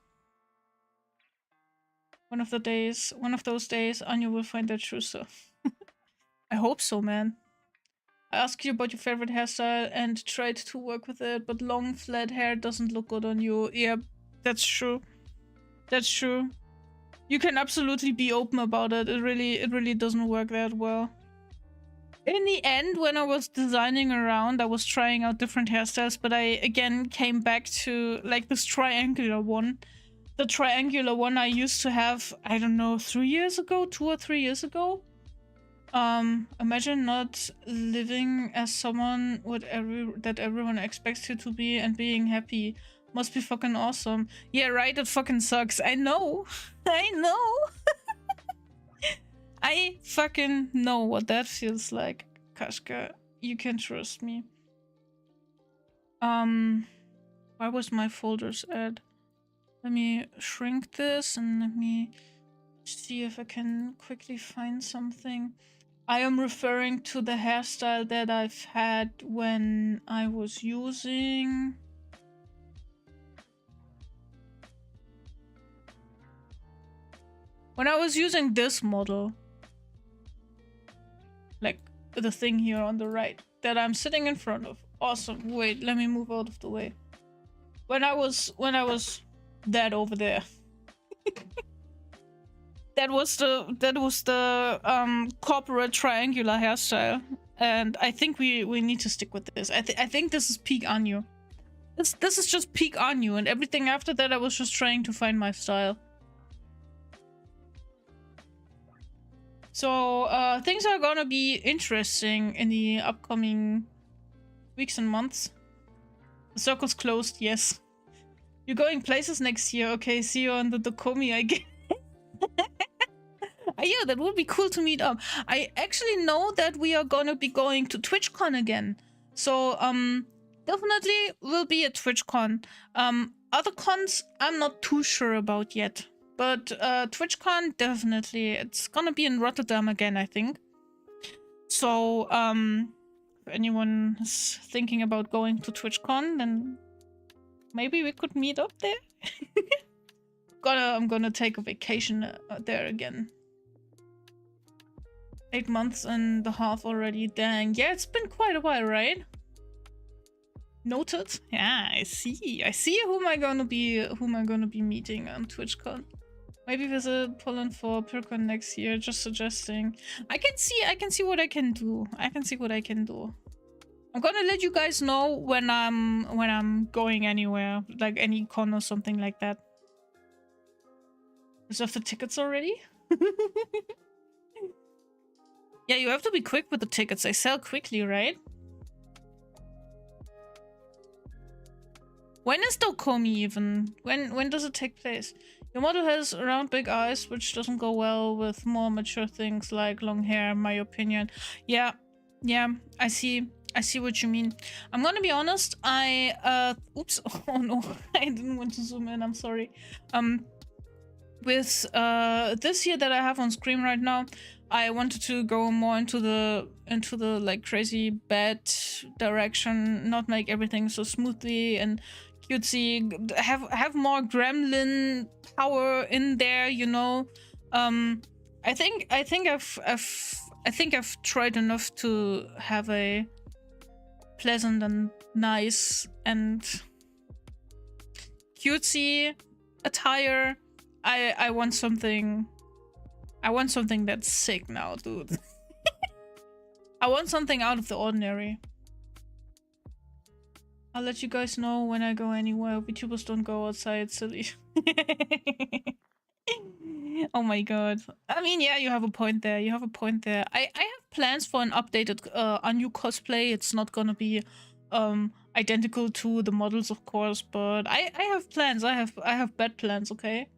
One of those days, Anya will find that trousseau. I hope so, man. I asked you about your favorite hairstyle and tried to work with it, but long flat hair doesn't look good on you. Yeah, that's true. That's true. You can absolutely be open about it. It really doesn't work that well. In the end, when I was designing around, I was trying out different hairstyles, but I again came back to like this triangular one. The triangular one I used to have, I don't know, 2 or 3 years ago. Imagine not living as someone that everyone expects you to be and being happy. Must be fucking awesome. Yeah, right, it fucking sucks. I know. I know. I fucking know what that feels like, Kashka. You can trust me. Where was my folders at? Let me shrink this and let me see if I can quickly find something. I am referring to the hairstyle that I've had when I was using... When I was using this model. Like the thing here on the right that I'm sitting in front of. Awesome. Wait, let me move out of the way. When I was that over there. That was the corporate triangular hairstyle, and I think we need to stick with this. I think this is peak Anyu. This is just peak Anyu, and everything after that I was just trying to find my style. So things are gonna be interesting in the upcoming weeks and months. The circle's closed, yes. You're going places next year. Okay, see you on the Dokomi, I guess. Yeah, that would be cool to meet up. I actually know that we are gonna be going to TwitchCon again. So, definitely will be at TwitchCon. Other cons, I'm not too sure about yet. But, TwitchCon, definitely. It's gonna be in Rotterdam again, I think. So, if anyone is thinking about going to TwitchCon, then maybe we could meet up there. I'm gonna take a vacation there again. 8 months and a half already. Dang. Yeah, it's been quite a while, right? Noted. Yeah, I see. I see who am I gonna be meeting on TwitchCon. Maybe visit Poland for PurCon next year, just suggesting. I can see what I can do. I can see what I can do. I'm gonna let you guys know when I'm going anywhere, like any con or something like that. Reserve the tickets already? Yeah, you have to be quick with the tickets. They sell quickly, right? When is Dokomi even? When does it take place? Your model has round big eyes, which doesn't go well with more mature things like long hair, in my opinion. Yeah, I see what you mean. I'm gonna be honest, oops, oh no, I didn't want to zoom in, I'm sorry. With this here that I have on screen right now, I wanted to go more into the like crazy bad direction, not make everything so smoothly and cutesy, have more gremlin power in there, you know. I think I've tried enough to have a pleasant and nice and cutesy attire. I want something that's sick now, dude. I want something out of the ordinary. I'll let you guys know when I go anywhere. VTubers don't go outside, silly. Oh my god. I mean, yeah, you have a point there. You have a point there. I have plans for an updated Anyu cosplay. It's not gonna be identical to the models, of course, but I have plans. I have bad plans, okay?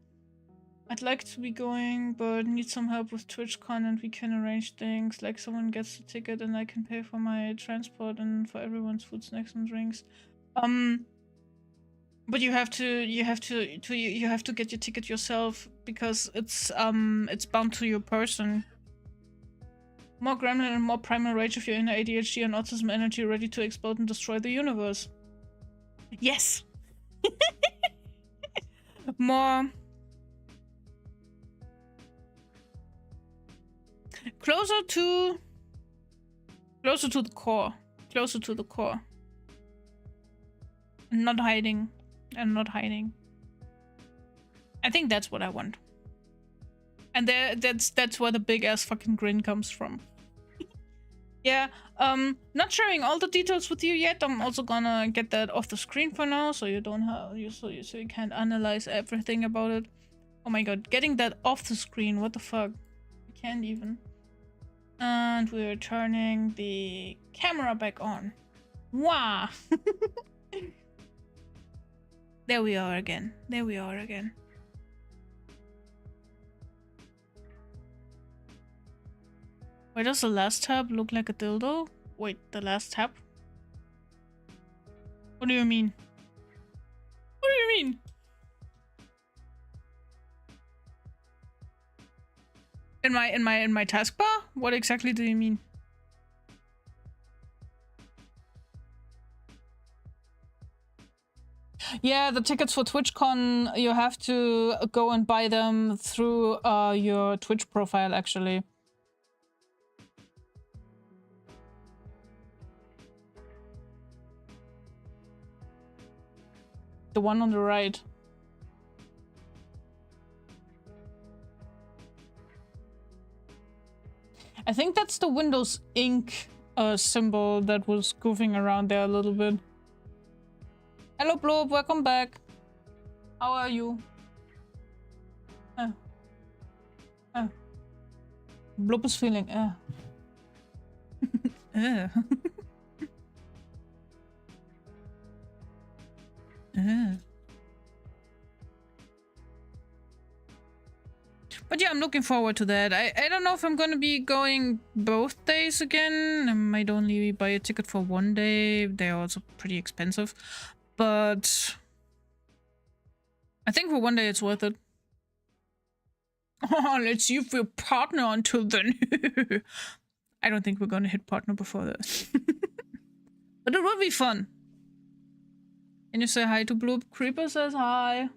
I'd like to be going, but need some help with TwitchCon and we can arrange things. Like someone gets the ticket and I can pay for my transport and for everyone's food, snacks and drinks. But you have to get your ticket yourself because it's bound to your person. More gremlin and more primal rage of your inner ADHD and autism energy ready to explode and destroy the universe. Yes! More... Closer to the core. Closer to the core. Not hiding. And not hiding. I think that's what I want. And that's where the big ass fucking grin comes from. Yeah, not sharing all the details with you yet. I'm also gonna get that off the screen for now, so you don't have so you can't analyze everything about it. Oh my god, getting that off the screen, what the fuck? I can't even. And we're turning the camera back on. Wow. There we are again. There we are again. Why does the last tab look like a dildo? Wait, the last tab? What do you mean? What do you mean? In my taskbar? What exactly do you mean? Yeah, the tickets for TwitchCon, you have to go and buy them through your Twitch profile, actually. The one on the right. I think that's the Windows Ink symbol that was goofing around there a little bit. Hello Blob, welcome back. How are you? Blob is feeling But yeah, I'm looking forward to that. I don't know if I'm gonna be going both days again. I might only buy a ticket for one day. They're also pretty expensive. But I think for one day it's worth it. Oh, let's see if we're partner until then. I don't think we're gonna hit partner before that. But it will be fun. Can you say hi to Bloop? Creeper says hi.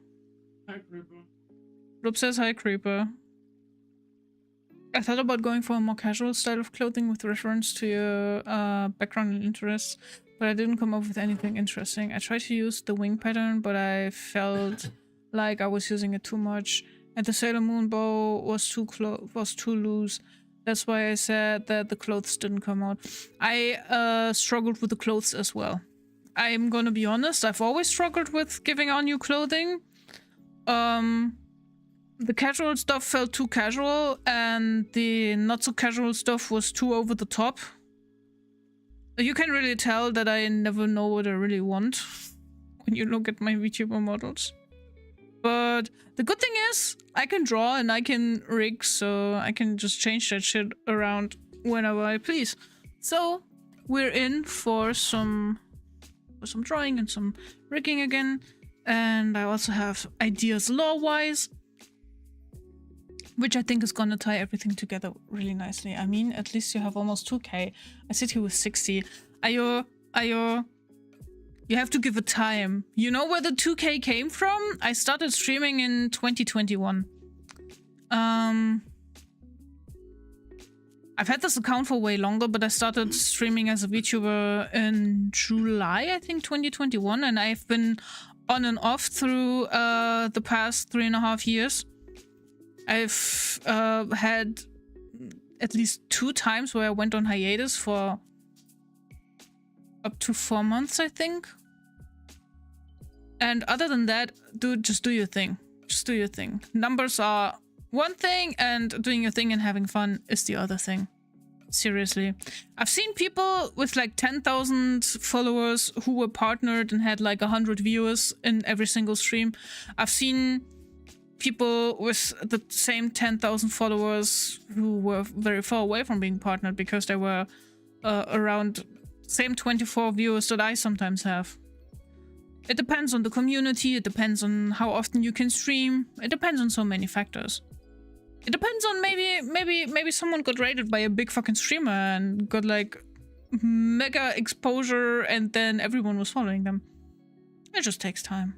Hi, Creeper. Bloop says hi, Creeper. I thought about going for a more casual style of clothing with reference to your background and interests, but I didn't come up with anything interesting. I tried to use the wing pattern, but I felt like I was using it too much, and the Sailor Moon bow was too loose. That's why I said that the clothes didn't come out. I struggled with the clothes as well. I'm gonna be honest, I've always struggled with giving out new clothing. The casual stuff felt too casual, and the not so casual stuff was too over the top. You can really tell that I never know what I really want when you look at my VTuber models. But the good thing is, I can draw and I can rig, so I can just change that shit around whenever I please. So we're in for some drawing and some rigging again, and I also have ideas lore-wise, which I think is gonna tie everything together really nicely. I mean, at least you have almost 2K. I sit here with 60. You have to give it time. You know where the 2K came from? I started streaming in 2021. I've had this account for way longer, but I started streaming as a VTuber in July, I think, 2021, and I've been on and off through the past 3.5 years. I've had at least 2 times where I went on hiatus for up to 4 months, I think. And other than that, dude, just do your thing. Just do your thing. Numbers are one thing, and doing your thing and having fun is the other thing. Seriously. I've seen people with like 10,000 followers who were partnered and had like 100 viewers in every single stream. I've seen people with the same 10,000 followers who were very far away from being partnered because they were around same 24 viewers that I sometimes have. It depends on the community, it depends on how often you can stream, it depends on so many factors. It depends on maybe someone got raided by a big fucking streamer and got like mega exposure and then everyone was following them. It just takes time.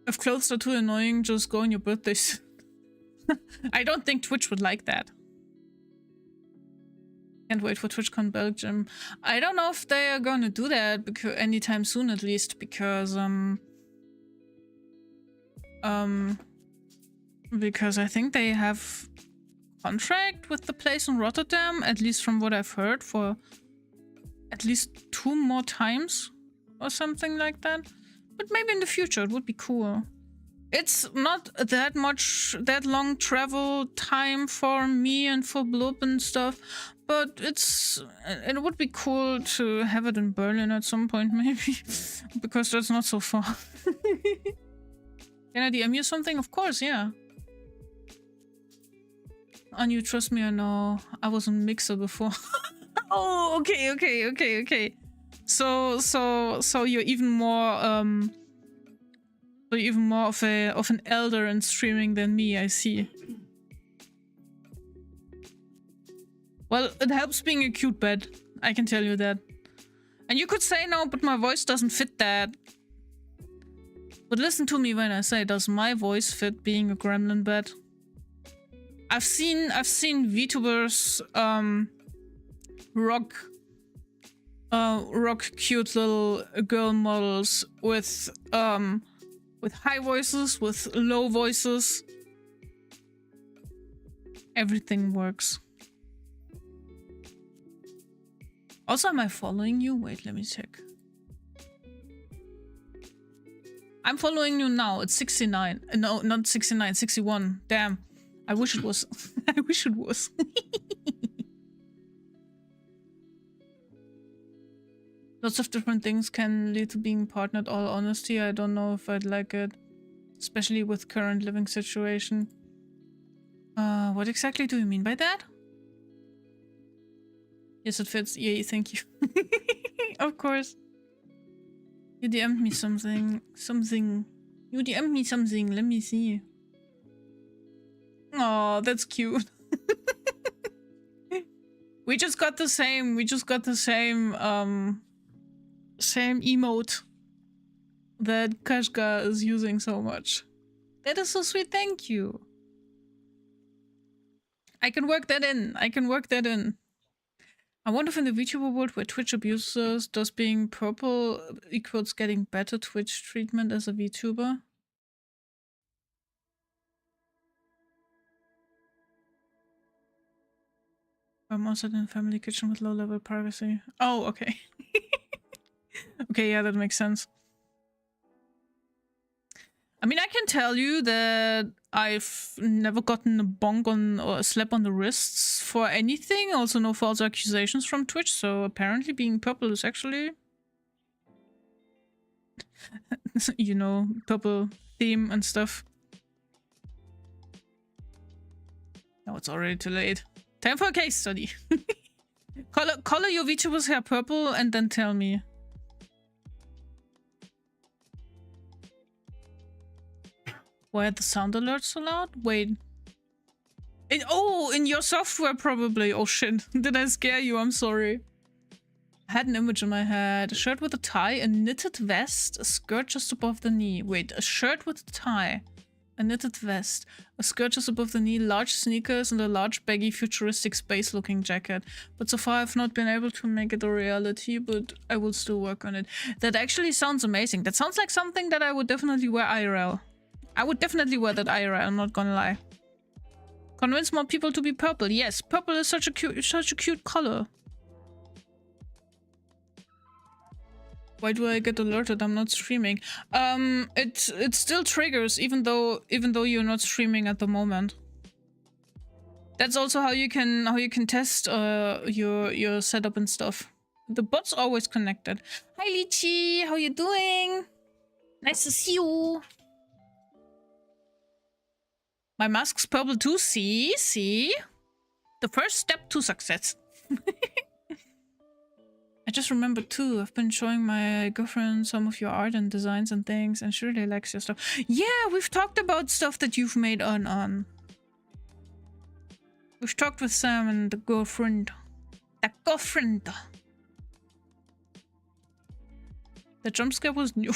If clothes are too annoying, just go on your birthdays. I don't think Twitch would like that. Can't wait for TwitchCon Belgium. I don't know if they are gonna do that because anytime soon, at least, because I think they have contract with the place in Rotterdam, at least from what I've heard, for at least 2 more times or something like that. But maybe in the future it would be cool. It's not that long travel time for me and for Bloop and stuff, but it would be cool to have it in Berlin at some point, maybe, because that's not so far. Can I DM you something? Of course, yeah. And you trust me, I know. I was on Mixer before. Oh, okay. So you're even more of an elder in streaming than me, I see. Well, it helps being a cute bed, I can tell you that. And you could say no, but my voice doesn't fit that. But listen to me when I say, does my voice fit being a gremlin bed? I've seen VTubers rock cute little girl models with high voices, with low voices. Everything works. Also, am I following you? Wait, let me check. I'm following you now. It's 69. No, not 69, 61. Damn. I wish it was. I wish it was. Lots of different things can lead to being partnered. All honesty, I don't know if I'd like it. Especially with current living situation. What exactly do you mean by that? Yes, it fits. Yay, thank you. Of course. You DM'd me something. You DM'd me something. Let me see. Oh, that's cute. We just got the same. Same emote that Kashka is using so much. That is so sweet. Thank you. I can work that in. I wonder if in the VTuber world where Twitch abuses, does being purple equals getting better Twitch treatment as a VTuber? I'm also in a family kitchen with low-level privacy. Oh, okay. Okay, yeah, that makes sense. I mean, I can tell you that I've never gotten a bonk on or a slap on the wrists for anything. Also, no false accusations from Twitch. So apparently, being purple is actually, you know, purple theme and stuff. Now it's already too late. Time for a case study. Color your VTuber's hair purple and then tell me. Why are the sound alerts so loud? Wait. In your software probably. Oh shit. Did I scare you? I'm sorry. I had an image in my head. A shirt with a tie, a knitted vest, a skirt just above the knee. Wait, a shirt with a tie, a knitted vest, a skirt just above the knee, large sneakers, and a large baggy futuristic space-looking jacket. But so far I've not been able to make it a reality, but I will still work on it. That actually sounds amazing. That sounds like something that I would definitely wear IRL. I would definitely wear that IRL, I'm not gonna lie. Convince more people to be purple. Yes, purple is such a cute color. Why do I get alerted? I'm not streaming. It still triggers even though you're not streaming at the moment. That's also how you can test your setup and stuff. The bot's always connected. Hi Lychee, how you doing? Nice to see you. My mask's purple too. See? The first step to success. I just remembered too, I've been showing my girlfriend some of your art and designs and things, and she really likes your stuff. Yeah, we've talked about stuff that you've made on. We've talked with Sam and the girlfriend. The girlfriend! The jump scare was new.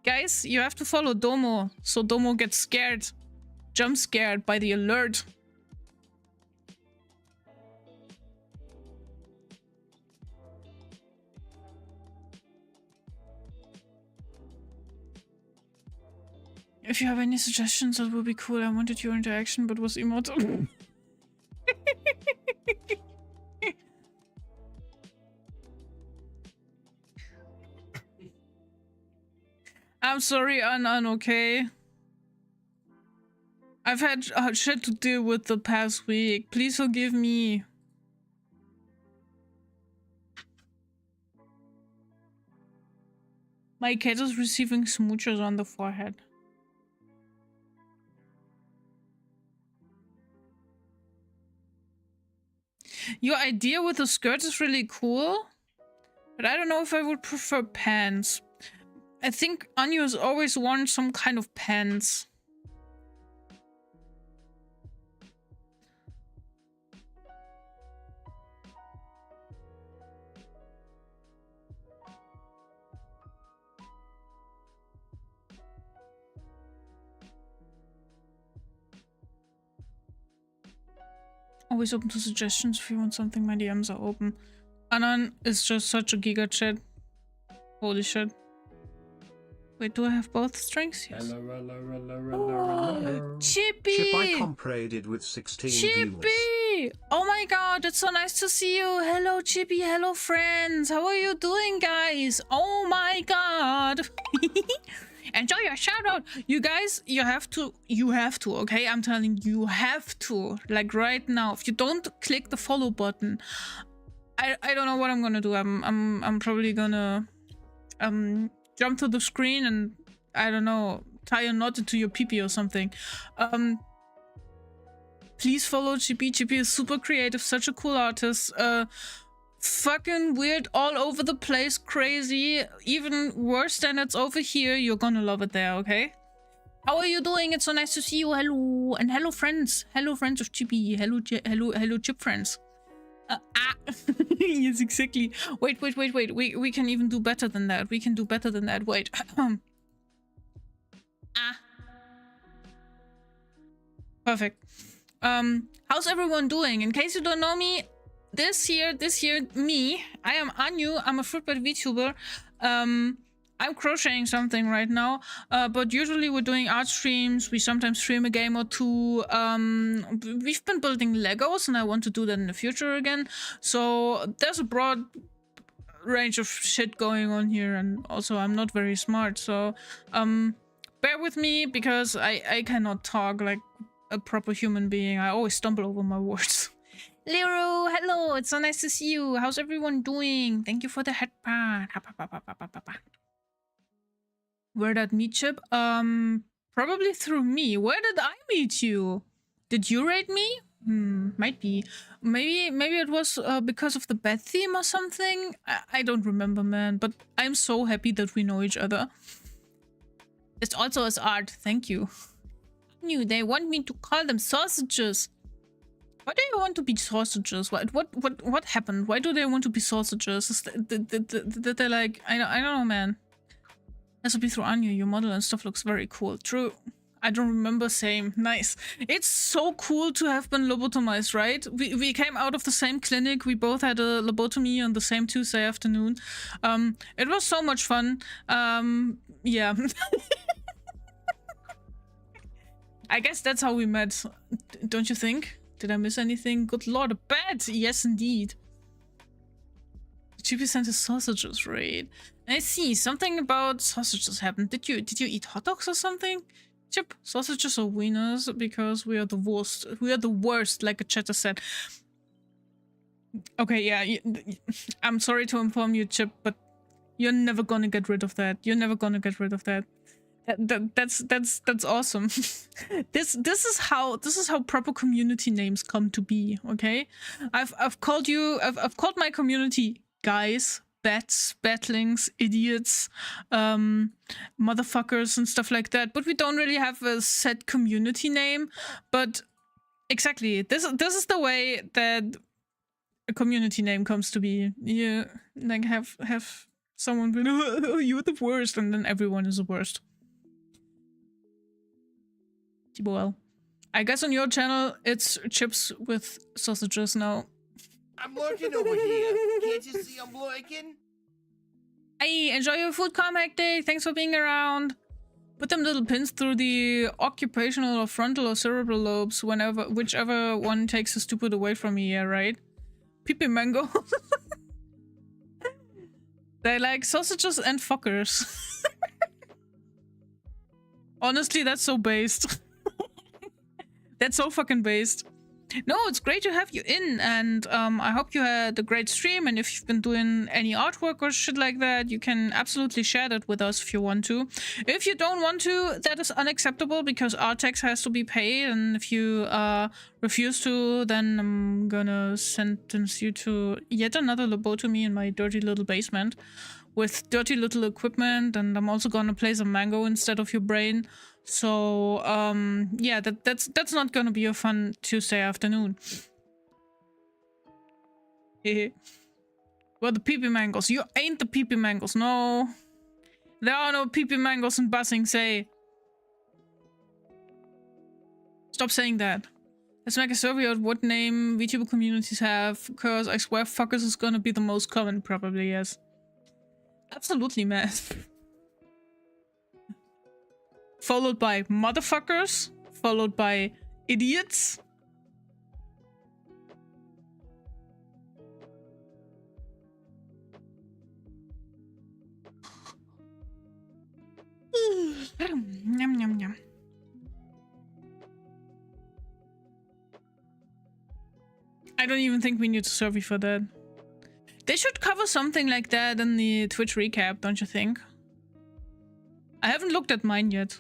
Guys, you have to follow Domo, so Domo gets scared. Jump scared by the alert. If you have any suggestions, that would be cool. I wanted your interaction, but was immortal. I'm sorry, Anan, okay? I've had shit to deal with the past week. Please forgive me. My cat is receiving smooches on the forehead. Your idea with the skirt is really cool, but I don't know if I would prefer pants. I think Anya has always worn some kind of pants. Always open to suggestions if you want something. My DMs are open. Anan is just such a giga chat. Holy shit. Wait, do I have both strings? Yes. Oh, Chippy! Chip I compraded with 16 Chippy! viewers. Oh my god, it's so nice to see you. Hello, Chippy. Hello, friends. How are you doing, guys? Oh my god. Enjoy your shout out. You guys, you have to, okay? I'm telling you, you have to. Like right now. If you don't click the follow button, I don't know what I'm gonna do. I'm probably gonna jump to the screen and I don't know, tie a knot into your pee-pee or something. Please follow Chippy. Chippy is super creative, such a cool artist. Fucking weird, all over the place, crazy, even worse than it's over here. You're gonna love it there, okay? How are you doing? It's so nice to see you. Hello, and hello friends of Chippy. Hello Chip friends. Yes, exactly. Wait. We can even do better than that. We can do better than that. Wait. Perfect. How's everyone doing? In case you don't know me, this year, me, I am Anu. I'm a fruitbed VTuber. I'm crocheting something right now, but usually we're doing art streams. We sometimes stream a game or two. We've been building Legos, and I want to do that in the future again. So there's a broad range of shit going on here, and also I'm not very smart. So bear with me because I cannot talk like a proper human being. I always stumble over my words. Lero, hello, it's so nice to see you. How's everyone doing? Thank you for the headband. Where did I meet Chip? Probably through me. Where did I meet you? Did you raid me? Might be. Maybe it was because of the bed theme or something. I don't remember, man. But I'm so happy that we know each other. It's also as art. Thank you. They want me to call them sausages. Why do you want to be sausages? What happened? Why do they want to be sausages? Is that they're like, I don't know, man. Has to be through Anya. Your model and stuff looks very cool. True. I don't remember. Same. Nice. It's so cool to have been lobotomized, right? We came out of the same clinic. We both had a lobotomy on the same Tuesday afternoon. It was so much fun. Yeah. I guess that's how we met. Don't you think? Did I miss anything? Good lord, a bed! Yes, indeed. Chippy sent his sausages raid. I see, something about sausages happened. Did you eat hot dogs or something? Chip, sausages or wieners? Because we are the worst. We are the worst, like a chatter said. Okay, yeah, I'm sorry to inform you, Chip, but you're never gonna get rid of that. You're never gonna get rid of that. That's awesome. this is how proper community names come to be. Okay, I've called my community guys, bats, batlings, idiots, motherfuckers, and stuff like that. But we don't really have a set community name. But exactly, this is the way that a community name comes to be. You like have someone be, oh, you're the worst, and then everyone is the worst. Well, I guess on your channel it's chips with sausages now. I'm lurking over here. Can't you see I'm lurking? Hey, enjoy your food comic day. Thanks for being around. Put them little pins through the occupational or frontal or cerebral lobes whichever one takes the stupid away from me, yeah, right? Peepee mango. They like sausages and fuckers. Honestly, that's so based. That's so fucking based. No, it's great to have you in, and I hope you had a great stream, and if you've been doing any artwork or shit like that, you can absolutely share that with us if you want to. If you don't want to, that is unacceptable, because Artex has to be paid, and if you refuse to, then I'm gonna sentence you to yet another lobotomy in my dirty little basement with dirty little equipment, and I'm also gonna play some mango instead of your brain. So, yeah, that's not gonna be a fun Tuesday afternoon. Well, the peepee mangoes. You ain't the peepee mangoes, no. There are no peepee mangoes in Bussing, say. Stop saying that. Let's make a survey of what name VTuber communities have, because I swear fuckers is gonna be the most common, probably, yes. Absolutely, man. Followed by motherfuckers, followed by idiots. Yum, yum, yum. I don't even think we need a survey for that. They should cover something like that in the Twitch recap, don't you think? I haven't looked at mine yet.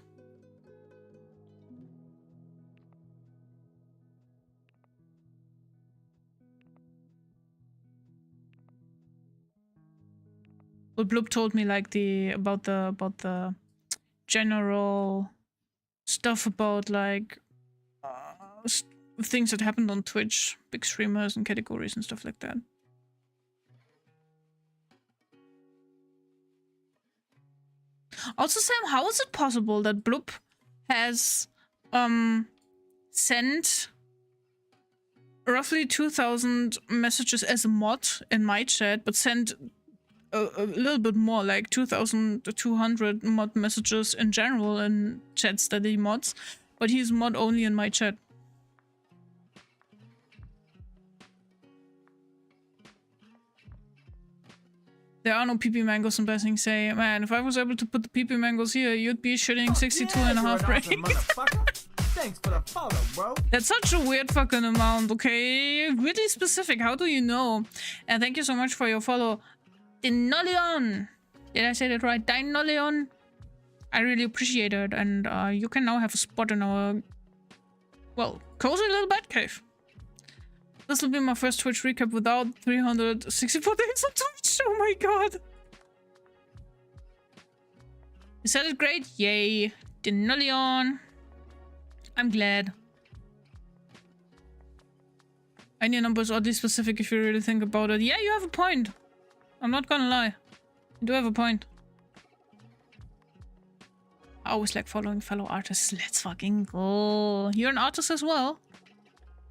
Well, Bloop told me like about the general stuff about like things that happened on Twitch, big streamers and categories and stuff like that. Also, Sam, how is it possible that Bloop has sent roughly 2,000 messages as a mod in my chat, but sent a little bit more, like 2,200 mod messages in general in chats that he mods, but he's mod only in my chat? There are no peepee mangoes in Blessing, say, man, if I was able to put the peepee mangoes here, you'd be shitting 62 and a half brain. Thanks for the follow, bro. That's such a weird fucking amount, okay? Really specific, how do you know? And thank you so much for your follow. Dinolion! Did I say that right? Dinolion? I really appreciate it, and you can now have a spot in our, well, cozy little bat cave. This will be my first Twitch recap without 364 days on Twitch. Oh my god. You said it great. Yay. Dinolion. I'm glad. And your number is oddly specific if you really think about it. Yeah, you have a point. I'm not gonna lie. You do have a point. I always like following fellow artists. Let's fucking go. You're an artist as well?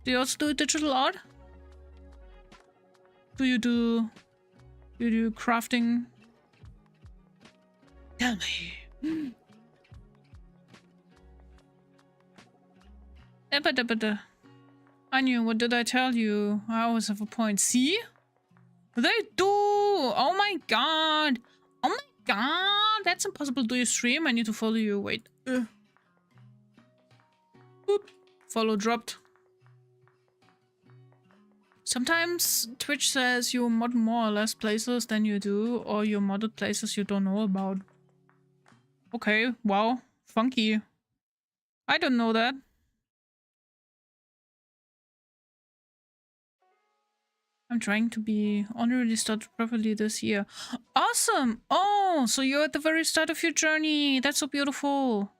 Do you also do digital art? Do you do crafting? Tell me. Anya, what did I tell you? I always have a point. See? They do! Oh my god! Oh my god! That's impossible. Do you stream? I need to follow you. Wait. Boop. Follow dropped. Sometimes Twitch says you mod more or less places than you do, or you modded places you don't know about. Okay, wow. Funky. I don't know that. I'm trying to be already started properly this year. Awesome! Oh, so you're at the very start of your journey. That's so beautiful.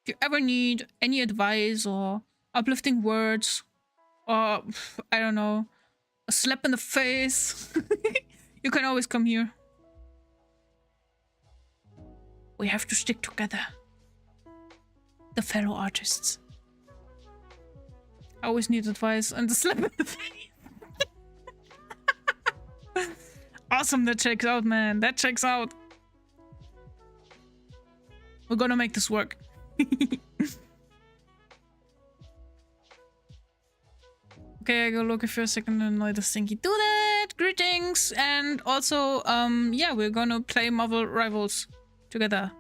If you ever need any advice or uplifting words or, I don't know, a slap in the face, you can always come here. We have to stick together. The fellow artists. I always need advice and a slap in the face. Awesome, that checks out, man. That checks out. We're gonna make this work. Okay, I go looking for a second and annoy the stinky. Do that! Greetings! And also, yeah, we're gonna play Marvel Rivals together.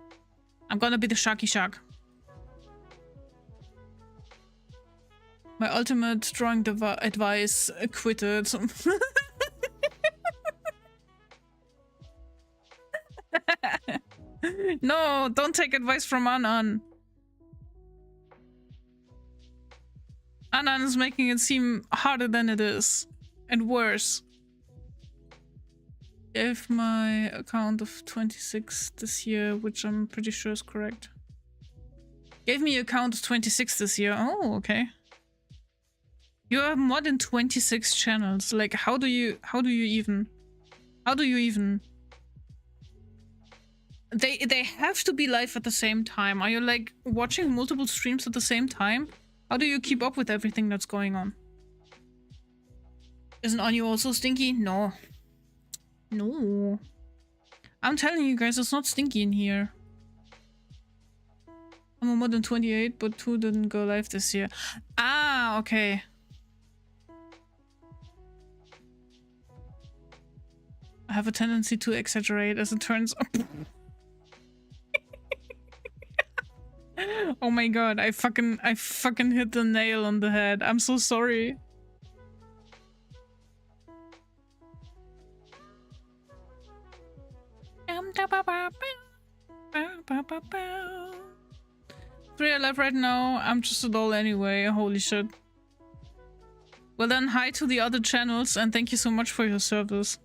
I'm gonna be the Sharky Shark. My ultimate drawing advice quitted. No, don't take advice from Anan. Anan is making it seem harder than it is. And worse. Gave my account of 26 this year, which I'm pretty sure is correct. Gave me a count of 26 this year. Oh, okay. You have more than 26 channels. Like, how do you even? They have to be live at the same time. Are you like watching multiple streams at the same time? How do you keep up with everything that's going on? Isn't Anu also stinky? No. No. I'm telling you guys, it's not stinky in here. I'm a more than 28, but 2 didn't go live this year. Ah, okay. I have a tendency to exaggerate, as it turns out. Oh my god, I fucking hit the nail on the head. I'm so sorry. Three alive right now. I'm just a doll anyway. Holy shit. Well then, hi to the other channels and thank you so much for your service.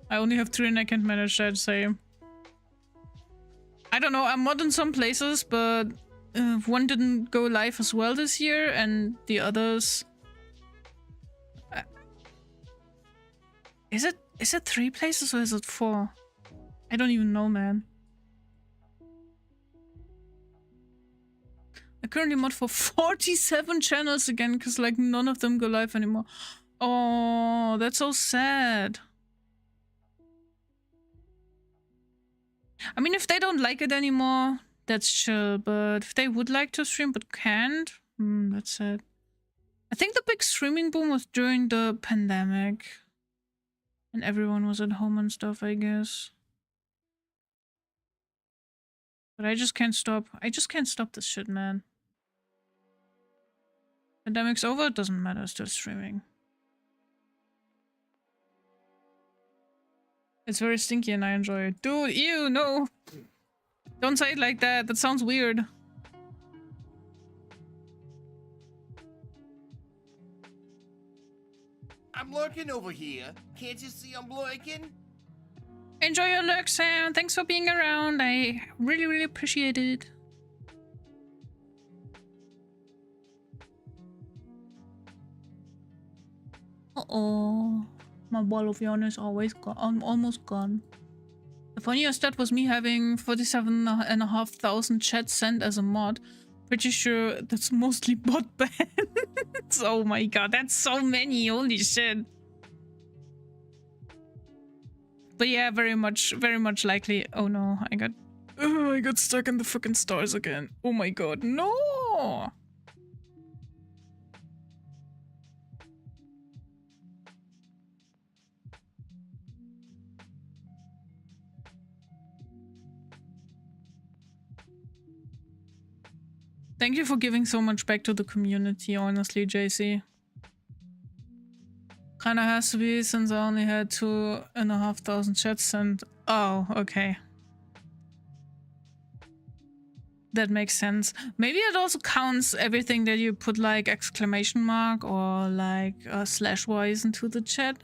I only have 3 and I can't manage that, say. I don't know, I'm mod in some places, but one didn't go live as well this year, and the others... Is it 3 places or is it 4? I don't even know, man. I currently mod for 47 channels again, because like none of them go live anymore. Oh, that's so sad. I mean, if they don't like it anymore, that's chill. But if they would like to stream but can't, that's sad. I think the big streaming boom was during the pandemic. And everyone was at home and stuff, I guess. But I just can't stop. I just can't stop this shit, man. Pandemic's over, it doesn't matter, still streaming. It's very stinky and I enjoy it. Dude, ew, no! Don't say it like that, that sounds weird. I'm lurking over here. Can't you see I'm lurking? Enjoy your lurk, Sam. Thanks for being around. I really, really appreciate it. Uh-oh. My ball of yarn is always gone. I'm almost gone. The funniest stat was me having 47,500 chats sent as a mod. Pretty sure that's mostly bot bans. Oh my god, that's so many. Holy shit. But yeah, very much likely. Oh no, I got stuck in the fucking stars again. Oh my god, no! Thank you for giving so much back to the community, honestly, JC. kind of has to be since I only had 2,500 chats and... Oh, okay. That makes sense. Maybe it also counts everything that you put like exclamation mark or like slash wise into the chat.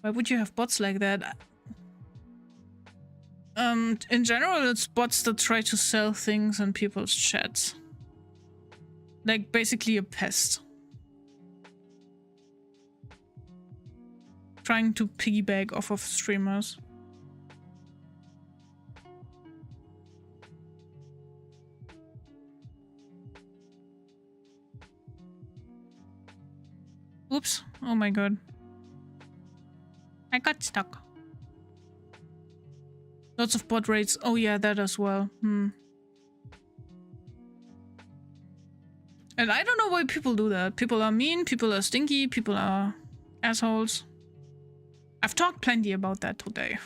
Why would you have bots like that? In general, it's bots that try to sell things in people's chats. Like basically a pest. Trying to piggyback off of streamers. Oops. Oh my god. I got stuck. Lots of bot raids. Oh yeah, that as well. And I don't know why people do that. People are mean, people are stinky, people are assholes. I've talked plenty about that today.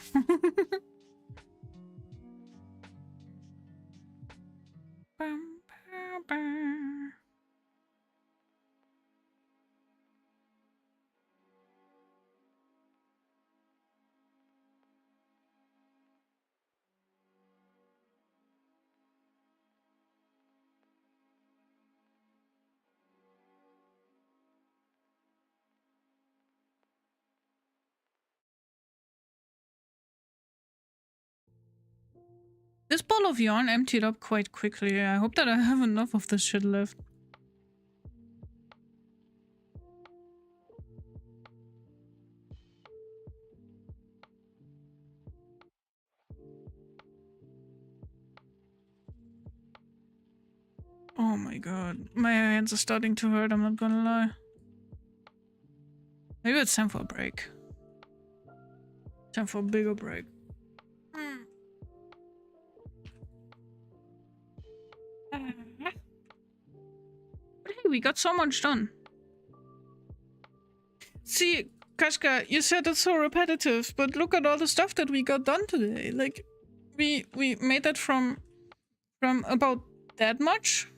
This ball of yarn emptied up quite quickly. I hope that I have enough of this shit left. Oh my god. My hands are starting to hurt, I'm not gonna lie. Maybe it's time for a break. Time for a bigger break. But hey, we got so much done. See, Kashka, you said it's so repetitive, but look at all the stuff that we got done today. Like, we made that from about that much.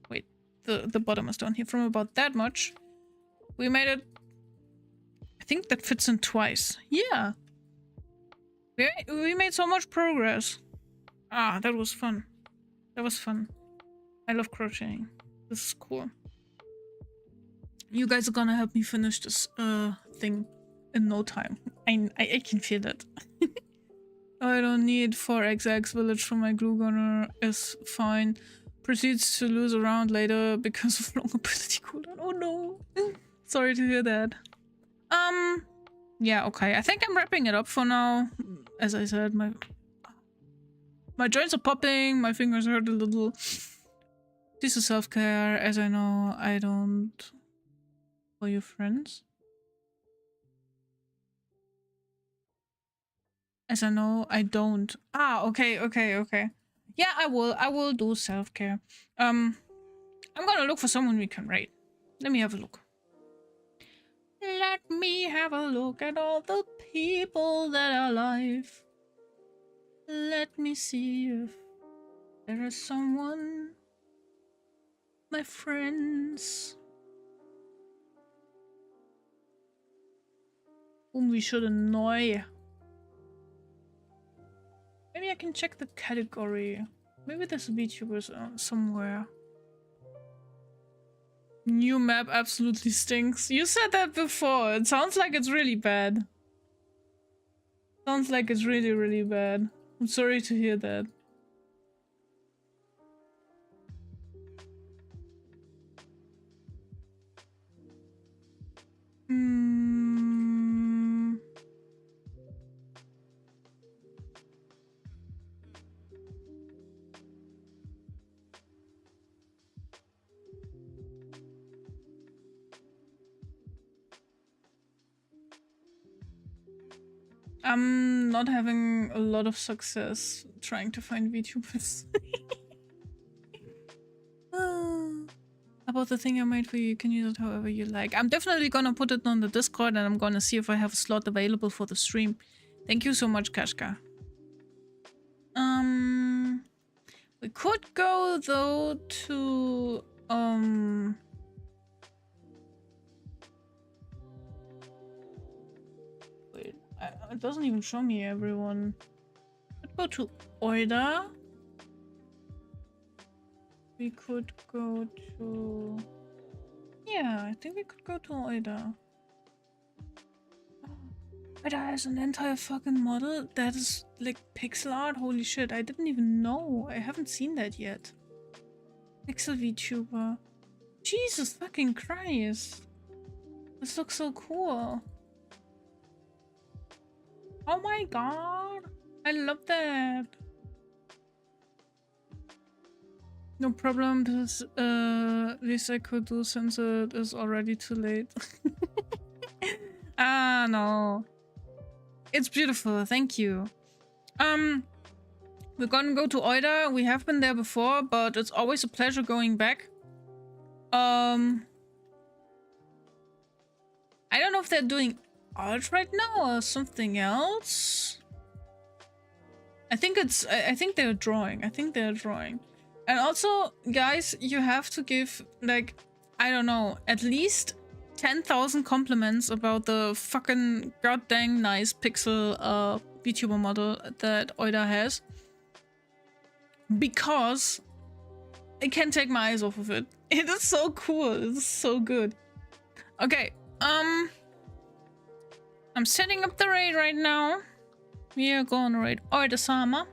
Wait, the bottom is down here. From about that much. We made it. I think that fits in twice. Yeah. We made so much progress. Ah, that was fun. That was fun. I love crocheting. This is cool. You guys are gonna help me finish this thing in no time. I can feel it. I don't need 4xx village for my glue gunner. Is fine. Proceeds to lose a round later because of long ability cooldown. Oh no. Sorry to hear that. Yeah, okay. I think I'm wrapping it up for now. As I said, my joints are popping, my fingers hurt a little. This is self-care, as I know I don't call you friends. As I know I don't. Ah, okay. Yeah, I will do self-care. I'm gonna look for someone we can raid. Let me have a look. Let me have a look at all the people that are alive. Let me see if there is someone. My friends. Whom we should annoy. Maybe I can check the category. Maybe there's VTubers somewhere. New map absolutely stinks. You said that before. It sounds like it's really bad. Sounds like it's really, really bad. I'm sorry to hear that. I'm not having a lot of success trying to find VTubers. About the thing I made for you, you can use it however you like. I'm definitely gonna put it on the Discord and I'm gonna see if I have a slot available for the stream. Thank you so much, Kashka. We could go though to it doesn't even show me everyone. Could go to Oida. We could go to... Yeah, I think we could go to Oida. Oida has an entire fucking model that is like pixel art. Holy shit, I didn't even know. I haven't seen that yet. Pixel VTuber. Jesus fucking Christ. This looks so cool. Oh my god. I love that. No problem. This least I could do since it is already too late. Ah, no. It's beautiful. Thank you. We're gonna go to Oida. We have been there before, but it's always a pleasure going back. I don't know if they're doing art right now or something else. I think they're drawing. I think they're drawing. And also, guys, you have to give, like, I don't know, at least 10,000 compliments about the fucking goddamn nice pixel VTuber model that Oida has. Because I can't take my eyes off of it. It is so cool. It is so good. Okay, I'm setting up the raid right now. We are going to raid Oida-sama.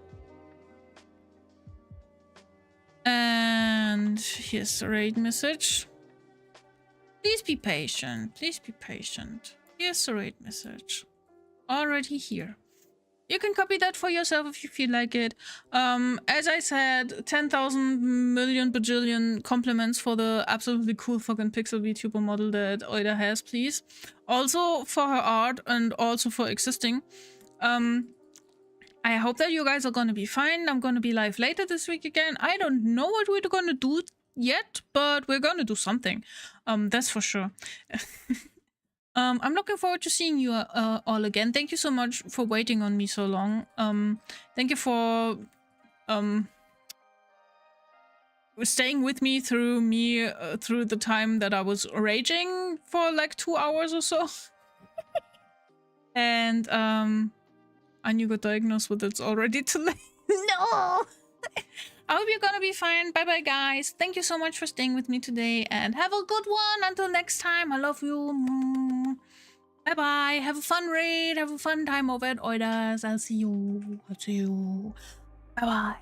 And here's the raid message. Please be patient. Please be patient. Here's the raid message. Already here. You can copy that for yourself if you feel like it. As I said, 10,000 million bajillion compliments for the absolutely cool fucking pixel VTuber model that Oida has, please. Also for her art and also for existing. I hope that you guys are gonna be fine. I'm gonna be live later this week again. I don't know what we're gonna do yet, but we're gonna do something. That's for sure. I'm looking forward to seeing you all again. Thank you so much for waiting on me so long. Thank you for staying with me through the time that I was raging for like 2 hours or so. And and you got diagnosed with it's already too late. No! I hope you're gonna be fine. Bye bye, guys. Thank you so much for staying with me today and have a good one. Until next time, I love you. Bye bye. Have a fun raid. Have a fun time over at Oida's. I'll see you. Bye bye.